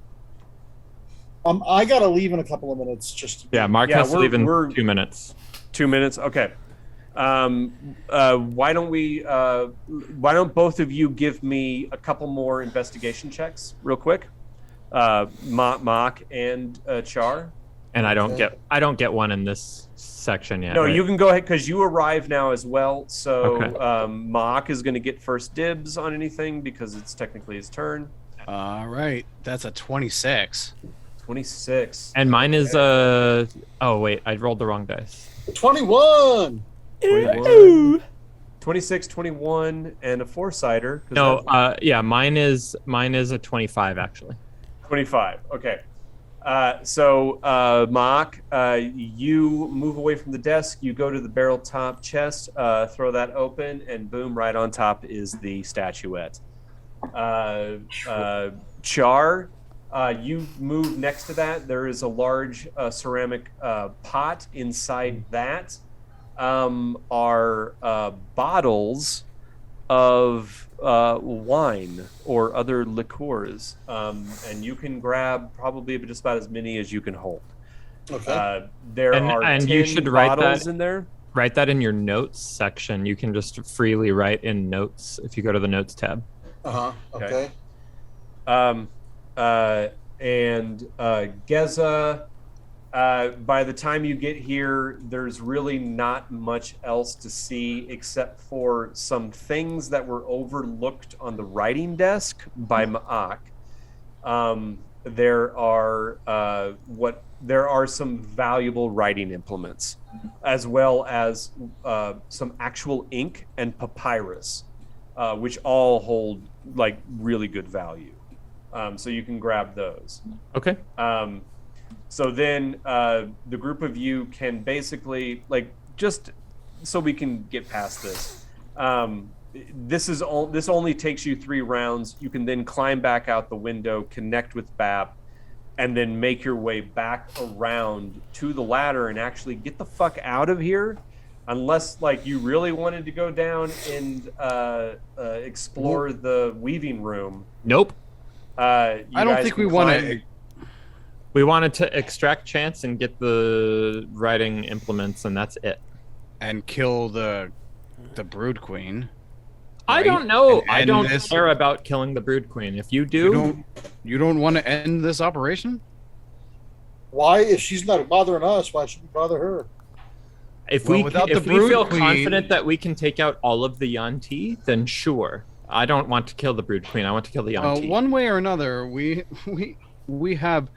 I gotta leave in a couple of minutes. Just to Yeah, Mark has to leave in we're- 2 minutes. 2 minutes. Okay. Why don't both of you give me a couple more investigation checks real quick? Mock and Char. And I don't get one in this section yet. No, right? you can go ahead because you arrive now as well. So Okay. Mock is going to get first dibs on anything because it's technically his turn. All right, that's a 26. 26. And mine is oh wait, I rolled the wrong dice. 21. 21, 26, 21, and a four-sider. No, yeah, mine is a 25 actually. 25. Okay. Mark, you move away from the desk. You go to the barrel top chest, throw that open, and boom, right on top is the statuette. Char, you move next to that. There is a large ceramic pot. Inside that are bottles of wine or other liqueurs, and you can grab probably just about as many as you can hold. Okay. There are and 10 you should write bottles that in there. Write that in your notes section. You can just freely write in notes if you go to the notes tab. Okay. Geza, by the time you get here, there's really not much else to see except for some things that were overlooked on the writing desk by Ma'ak. There are some valuable writing implements, as well as some actual ink and papyrus, which all hold like really good value. So you can grab those. Okay. So then the group of you can basically, like, just so we can get past this. This only takes you 3 rounds. You can then climb back out the window, connect with Bap, and then make your way back around to the ladder and actually get the fuck out of here. Unless, like, you really wanted to go down and explore the weaving room. Nope. I don't think we want to. We wanted to extract Chance and get the writing implements, and that's it. And kill the Brood Queen. I Right? don't know. And I don't this- care about killing the Brood Queen. If you do, You don't want to end this operation? Why, if she's not bothering us, why should we bother her? if Well, we without the if we Brood feel Queen- confident that we can take out all of the Yanti, then sure. I don't want to kill the Brood Queen. I want to kill the Yanti. One way or another, we have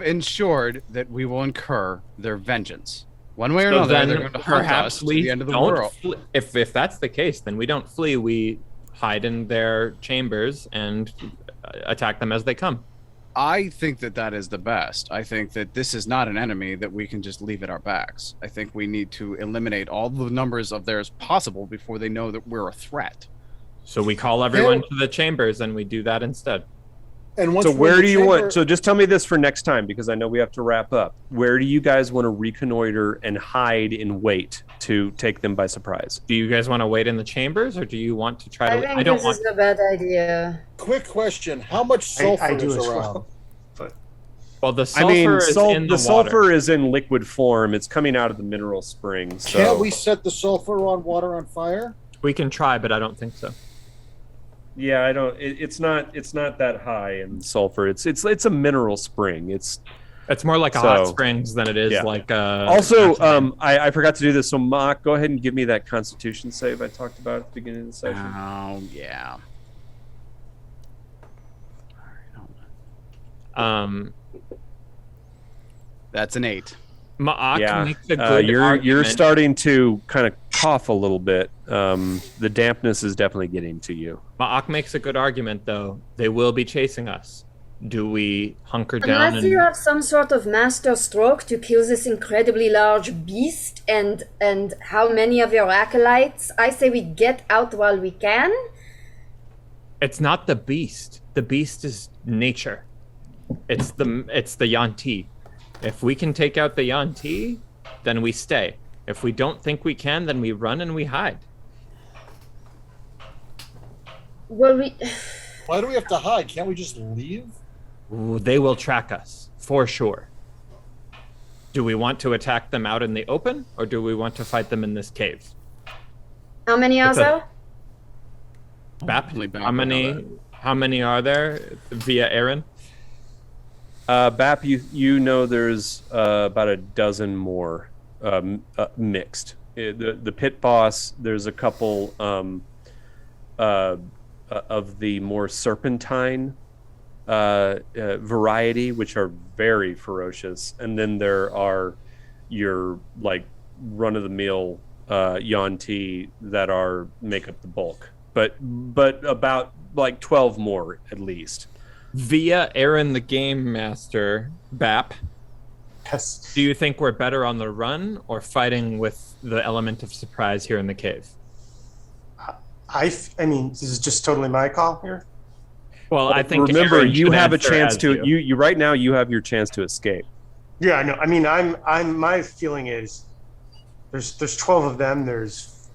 ensured that we will incur their vengeance. One way or So another, then they're going to hunt us perhaps to we the end of the don't world. If that's the case, then we don't flee. We hide in their chambers and attack them as they come. I think that is the best. I think that this is not an enemy that we can just leave at our backs. I think we need to eliminate all the numbers of theirs possible before they know that we're a threat. So we call everyone to the chambers and we do that instead. And once So we're in where the do you chamber- want? So just tell me this for next time, because I know we have to wrap up. Where do you guys want to reconnoiter and hide and wait to take them by surprise? Do you guys want to wait in the chambers, or do you want to try I to? think I don't this want. is a bad idea. Quick question: how much sulfur I do is as around? well. Well, the I sulfur mean, is in the the sulfur water. is in liquid form. It's coming out of the mineral spring. So Can't we set the sulfur on water on fire? We can try, but I don't think so. yeah, I don't. It's not that high in sulfur. It's a mineral spring. It's It's more like a hot springs than it is yeah. like a. also. I forgot to do this. So Mark, go ahead and give me that Constitution save I talked about at the beginning of the session. Oh, yeah. That's an 8. Ma'ak makes a good you're argument. starting to kind of cough a little bit. The dampness is definitely getting to you. Ma'ak makes a good argument, though. They will be chasing us. Do we hunker down Unless you have some sort of master stroke to kill this incredibly large beast and how many of your acolytes, I say we get out while we can. It's not the beast. The beast is nature. It's the Yanti. If we can take out the Yanti, then we stay. If we don't think we can, then we run and we hide. Well, Why do we have to hide? Can't we just leave? Ooh, they will track us, for sure. Do we want to attack them out in the open, or do we want to fight them in this cave? how many are It's a- there? Bap, Only Bap how would know many? How many are there via Aaron? Bap, you know there's about a dozen more mixed. The pit boss, there's a couple of the more serpentine variety, which are very ferocious, and then there are your like run of the mill Yuan-ti that make up the bulk, but about like 12 more at least. Via Aaron the Game Master, BAP, Yes. do you think we're better on the run or fighting with the element of surprise here in the cave? I mean, this is just totally my call here. Well, I think remember Aaron you should have a answer chance as to you right now. You have your chance to escape. Yeah, I know. I mean, I'm my feeling is there's 12 of them. There's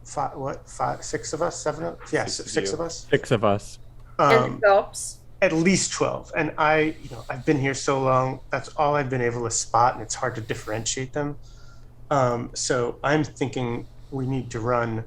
six of us, seven of yes, six of us. 6 of us. And scopes. At least 12. And I've been here so long. That's all I've been able to spot, and it's hard to differentiate them. So I'm thinking we need to run.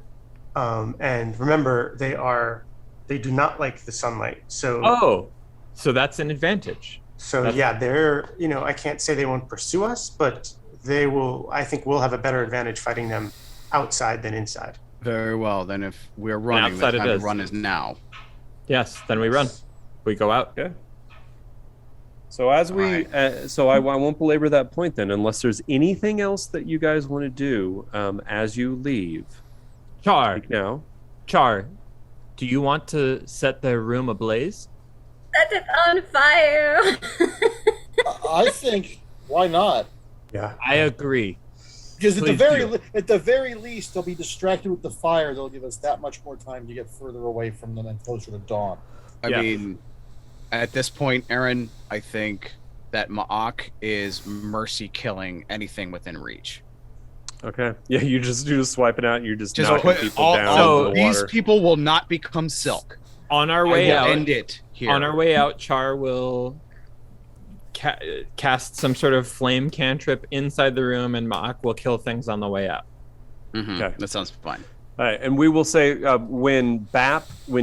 And remember, they do not like the sunlight. So So that's an advantage. So yeah, they're, I can't say they won't pursue us, but they will. I think we'll have a better advantage fighting them outside than inside. Very well. Then if we're running, the outside time it to is. run is now. Yes, then we run. We go out. Okay. So as we, I won't belabor that point then, unless there's anything else that you guys want to do as you leave. Char, Now, do you want to set the room ablaze? Set it on fire. I think why not? Yeah. I agree. Because at Please the very least, they'll be distracted with the fire. They'll give us that much more time to get further away from them and closer to dawn. I mean, at this point, Aaron, I think that Ma'ak is mercy killing anything within reach. okay. Yeah, you're just swiping out. You're just Just knocking put people down so into the these water. people will not become silk. On our I way will out, end it here. on our way out, Char will cast some sort of flame cantrip inside the room, and Ma'ak will kill things on the way out. Mhm, Okay. that sounds fine. All right, and we will say when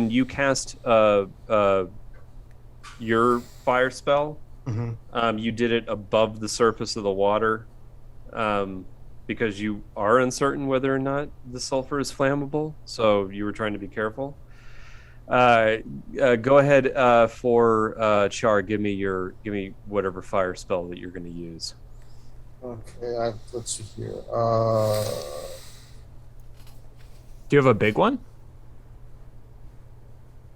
you cast your fire spell, you did it above the surface of the water, because you are uncertain whether or not the sulfur is flammable. So you were trying to be careful. Go ahead for Char. Give me whatever fire spell that you're going to use. Okay, let's see here. Do you have a big one?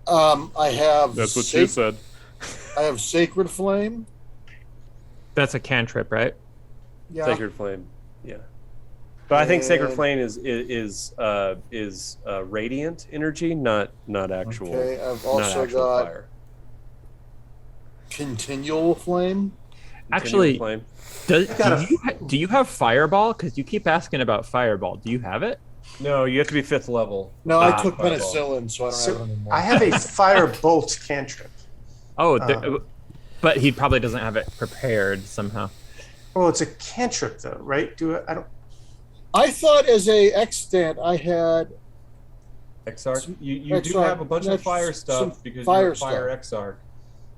I have. That's what you said. I have Sacred Flame. That's a cantrip, right? Yeah. Sacred Flame. Yeah. But I think Sacred And- Flame is radiant energy, not actual. Okay, I've not also actual got fire. Continual Flame. Actually, Flame. do you have Fireball? Because you keep asking about Fireball. Do you have it? No, you have to be 5th level. No, I took Fireball. penicillin, so I don't have it anymore. I have a fire bolt cantrip. Oh, but he probably doesn't have it prepared somehow. Well, it's a cantrip though, right? I don't. I thought as a extant I had Exarch. You do Exarch. have a bunch of That's fire some stuff because fire you're a fire stuff. Exarch.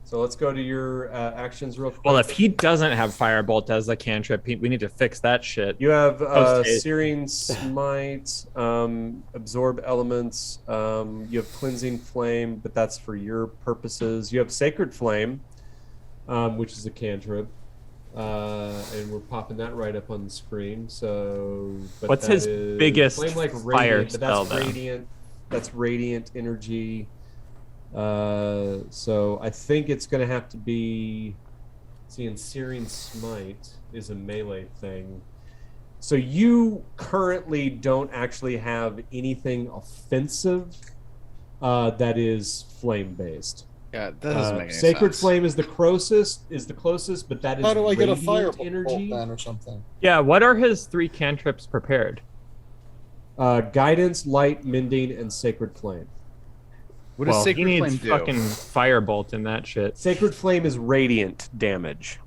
So let's go to your actions real quick. Well, if he doesn't have Firebolt as a cantrip, we need to fix that shit. You have Post-haste. Searing Smite, Absorb Elements, you have Cleansing Flame, but that's for your purposes. You have Sacred Flame, which is a cantrip, and we're popping that right up on the screen. So, but What's that his is biggest Flame like fire radiant, but spell, that's though? radiant. That's radiant energy. So I think it's going to have to be. Seeing Searing Smite is a melee thing. So you currently don't actually have anything offensive that is flame based. Yeah, that doesn't make any Sacred sense. Flame is the closest, but that is How do I get a radiant fire energy. bolt then or something? Yeah, what are his 3 cantrips prepared? Guidance, Light, Mending, and Sacred Flame. What does Well, Sacred he Flame needs do? fucking Firebolt in that shit. Sacred Flame is radiant damage,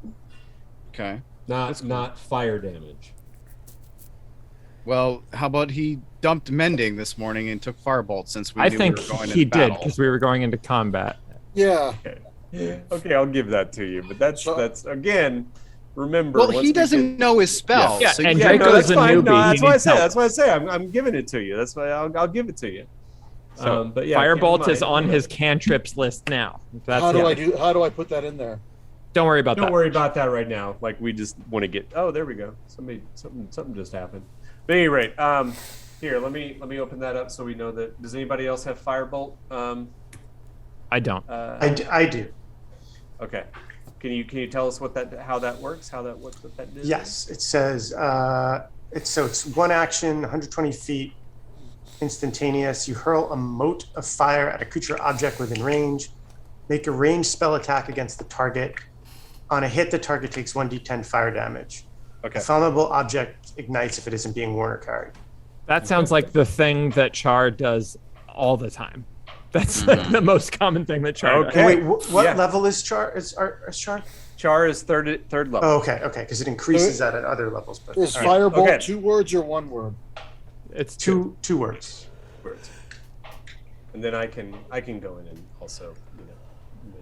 Okay. not fire damage. Well, how about he dumped Mending this morning and took Firebolt since we I knew think we were going he into did battle? because we were going into combat. Yeah. Okay, I'll give that to you, but that's again. Remember, Well, once he we doesn't know his spell. Yeah, so and you Yeah, Draco's no, that's a fine. newbie. No, that's He why I needs say. help. That's why I say. I'm giving it to you. That's why I'll give it to you. So But yeah, Firebolt keep in is mind- on his cantrips list now. That's How do it. I put that in there? Don't worry about that. Don't worry about that right now. Like, we just want to get. Oh, there we go. Something just happened. But at any rate, here, let me open that up so we know that. Does anybody else have Firebolt? I don't. I do. Okay. Can you tell us how that works? What that is? Yes, it says it's one action, 120 feet, instantaneous. You hurl a mote of fire at a creature object within range. Make a ranged spell attack against the target. On a hit, the target takes 1d10 fire damage. Okay. A flammable object ignites if it isn't being worn or carried. That sounds like the thing that Char does all the time. That's like the most common thing that Char does. Okay. Wait, what level is Char? Is Char? Char is third level. Oh, okay, because it increases that at other levels. But Is all right. Firebolt Okay. 2 words or 1 word? It's two words? And then I can go in and also,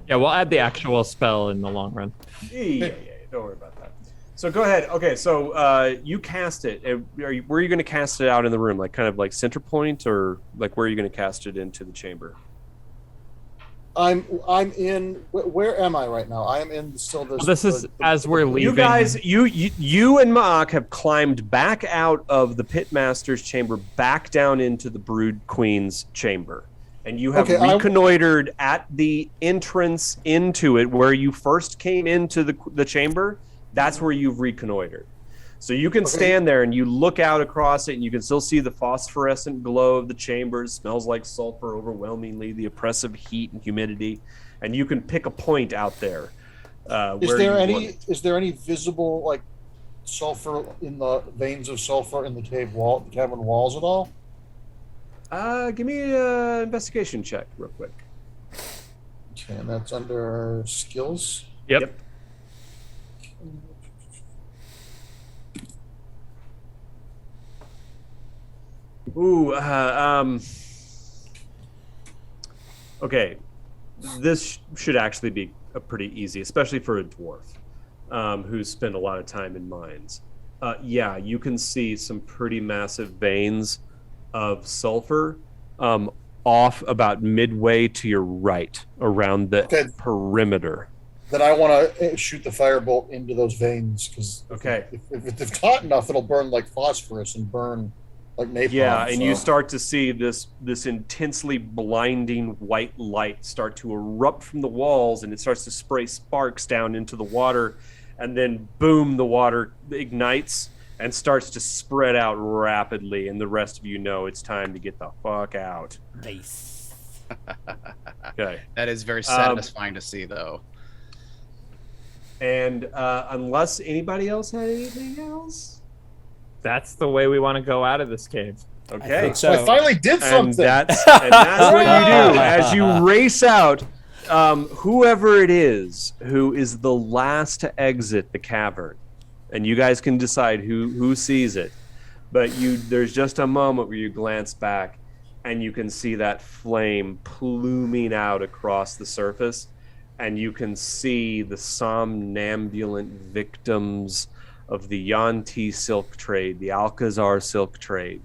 Yeah, we'll add the actual spell in the long run. Yeah. Don't worry about that. So go ahead. Okay, so you cast it. Where are you going to cast it out in the room? Like kind of like center point, or like where are you going to cast it into the chamber? I'm in. Where am I right now? I am in still this. Well, this is as we're leaving. You guys, you and Mark have climbed back out of the Pitmaster's chamber, back down into the Brood Queen's chamber. And you have reconnoitered at the entrance into it where you first came into the chamber. That's where you've reconnoitered. So you can stand there and you look out across it and you can still see the phosphorescent glow of the chamber. It smells like sulfur overwhelmingly, the oppressive heat and humidity. And you can pick a point out there. Is there any visible like sulfur in the veins of sulfur in the cavern walls at all? Give me an investigation check real quick. Okay, and that's under skills. Yep. Ooh, okay. This should actually be a pretty easy, especially for a dwarf who's spent a lot of time in mines. Yeah, you can see some pretty massive veins of sulfur off about midway to your right around the perimeter. Then I want to shoot the firebolt into those veins because if it's hot enough, it'll burn like phosphorus and burn like napalm. Yeah, and you start to see this intensely blinding white light start to erupt from the walls, and it starts to spray sparks down into the water, and then boom, the water ignites and starts to spread out rapidly, and the rest of you know it's time to get the fuck out. Nice. Okay. That is very satisfying to see, though. And unless anybody else had anything else? That's the way we want to go out of this cave. Okay. So I finally did something. And that's what you do. As you race out, whoever it is who is the last to exit the cavern, and you guys can decide who sees it, but there's just a moment where you glance back and you can see that flame pluming out across the surface, and you can see the somnambulant victims of the Yuan-Ti silk trade, the Alcazar silk trade,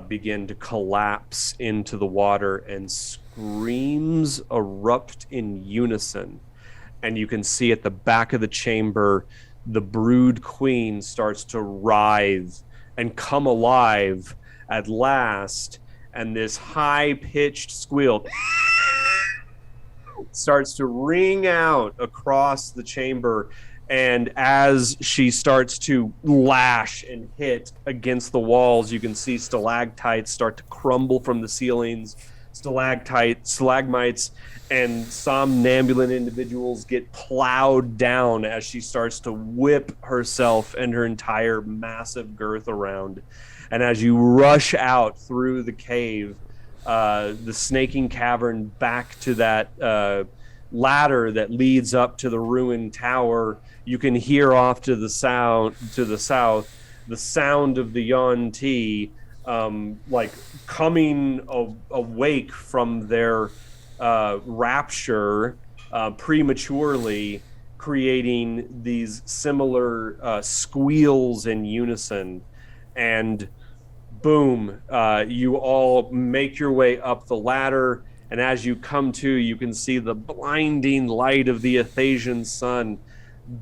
begin to collapse into the water, and screams erupt in unison. And you can see at the back of the chamber, the Brood Queen starts to writhe and come alive at last, and this high-pitched squeal starts to ring out across the chamber. And as she starts to lash and hit against the walls, you can see stalactites start to crumble from the ceilings, stalagmites, and somnambulant individuals get plowed down as she starts to whip herself and her entire massive girth around. And as you rush out through the cave, the snaking cavern back to that ladder that leads up to the ruined tower, you can hear off to the south the sound of the Yuan-Ti like coming awake from their rapture prematurely, creating these similar squeals in unison. And boom, you all make your way up the ladder, And as you come to, you can see the blinding light of the Athasian sun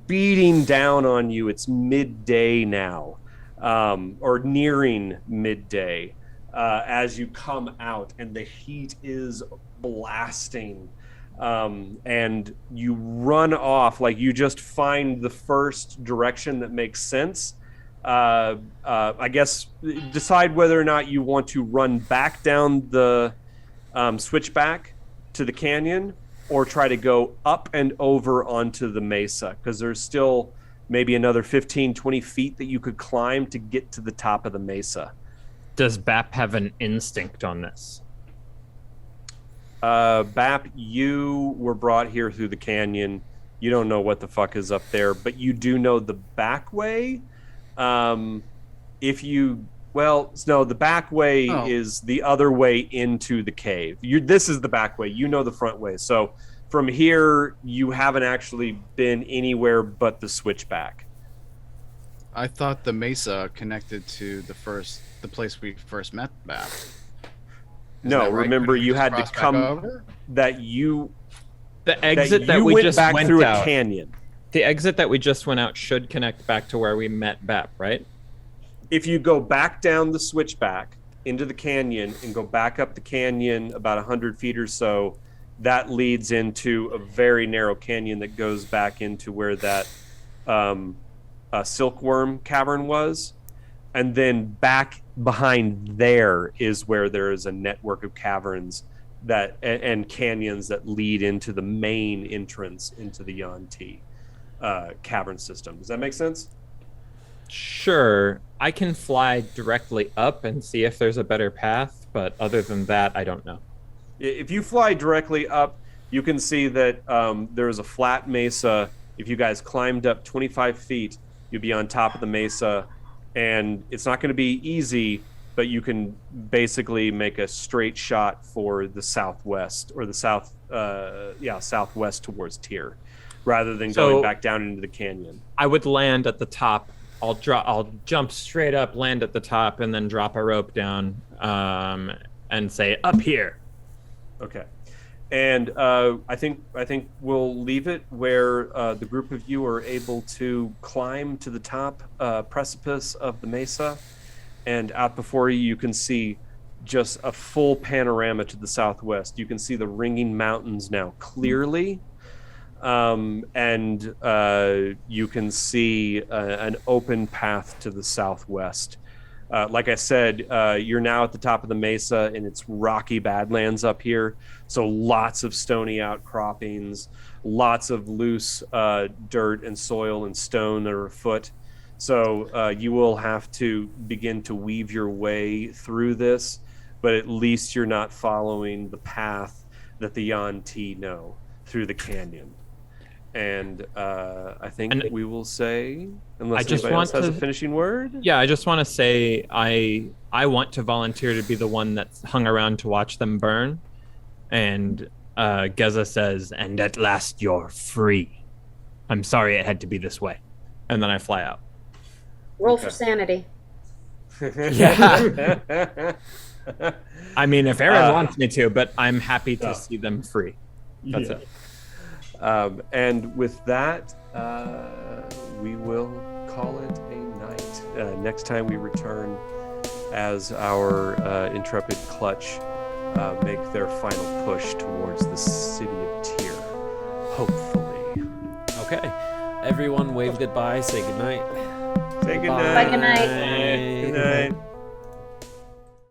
beating down on you. It's midday now, or nearing midday, as you come out, and the heat is blasting. And you run off, like you just find the first direction that makes sense. I guess decide whether or not you want to run back down the switchback to the canyon, or try to go up and over onto the mesa, because there's still maybe another 15-20 feet that you could climb to get to the top of the mesa. Does Bap have an instinct on this? Bap, you were brought here through the canyon. You don't know what the fuck is up there, but you do know the back way. The back way is the other way into the cave. This is the back way. You know the front way. So from here, you haven't actually been anywhere but the switchback. I thought the mesa connected to the place we first met Bap. No, right? remember you had to cross back come. over? The exit that you we went just back went through out. a canyon. The exit that we just went out should connect back to where we met Bap, right? If you go back down the switchback into the canyon and go back up the canyon about 100 feet or so, that leads into a very narrow canyon that goes back into where that silkworm cavern was. And then back behind there is where there is a network of caverns and canyons that lead into the main entrance into the Yuan-Ti cavern system. Does that make sense? Sure. I can fly directly up and see if there's a better path, but other than that, I don't know. If you fly directly up, you can see that there's a flat mesa. If you guys climbed up 25 feet, you'd be on top of the mesa, and it's not going to be easy, but you can basically make a straight shot for the southwest, or the southwest towards Tyr, rather than going back down into the canyon. I would land at the top. I'll jump straight up, land at the top, and then drop a rope down, and say up here. Okay, and I think we'll leave it where the group of you are able to climb to the top precipice of the mesa, and out before you can see just a full panorama to the southwest. You can see the ringing mountains now clearly. And you can see an open path to the southwest. Like I said, you're now at the top of the mesa, and it's rocky badlands up here. So lots of stony outcroppings, lots of loose dirt and soil and stone that are afoot. So you will have to begin to weave your way through this, but at least you're not following the path that the Yuan-Ti know through the canyon. And I think we will say, unless anybody else has a finishing word. Yeah, I just want to say I want to volunteer to be the one that's hung around to watch them burn. And Geza says, "And at last you're free. I'm sorry it had to be this way." And then I fly out. Roll for sanity. Yeah. I mean, if Aaron wants me to, but I'm happy to see them free. That's it. And with that, we will call it a night. Next time we return as our intrepid clutch make their final push towards the city of Tyr, hopefully. Okay. Everyone wave goodbye, say goodnight. Say goodnight. Bye, good night. Good night.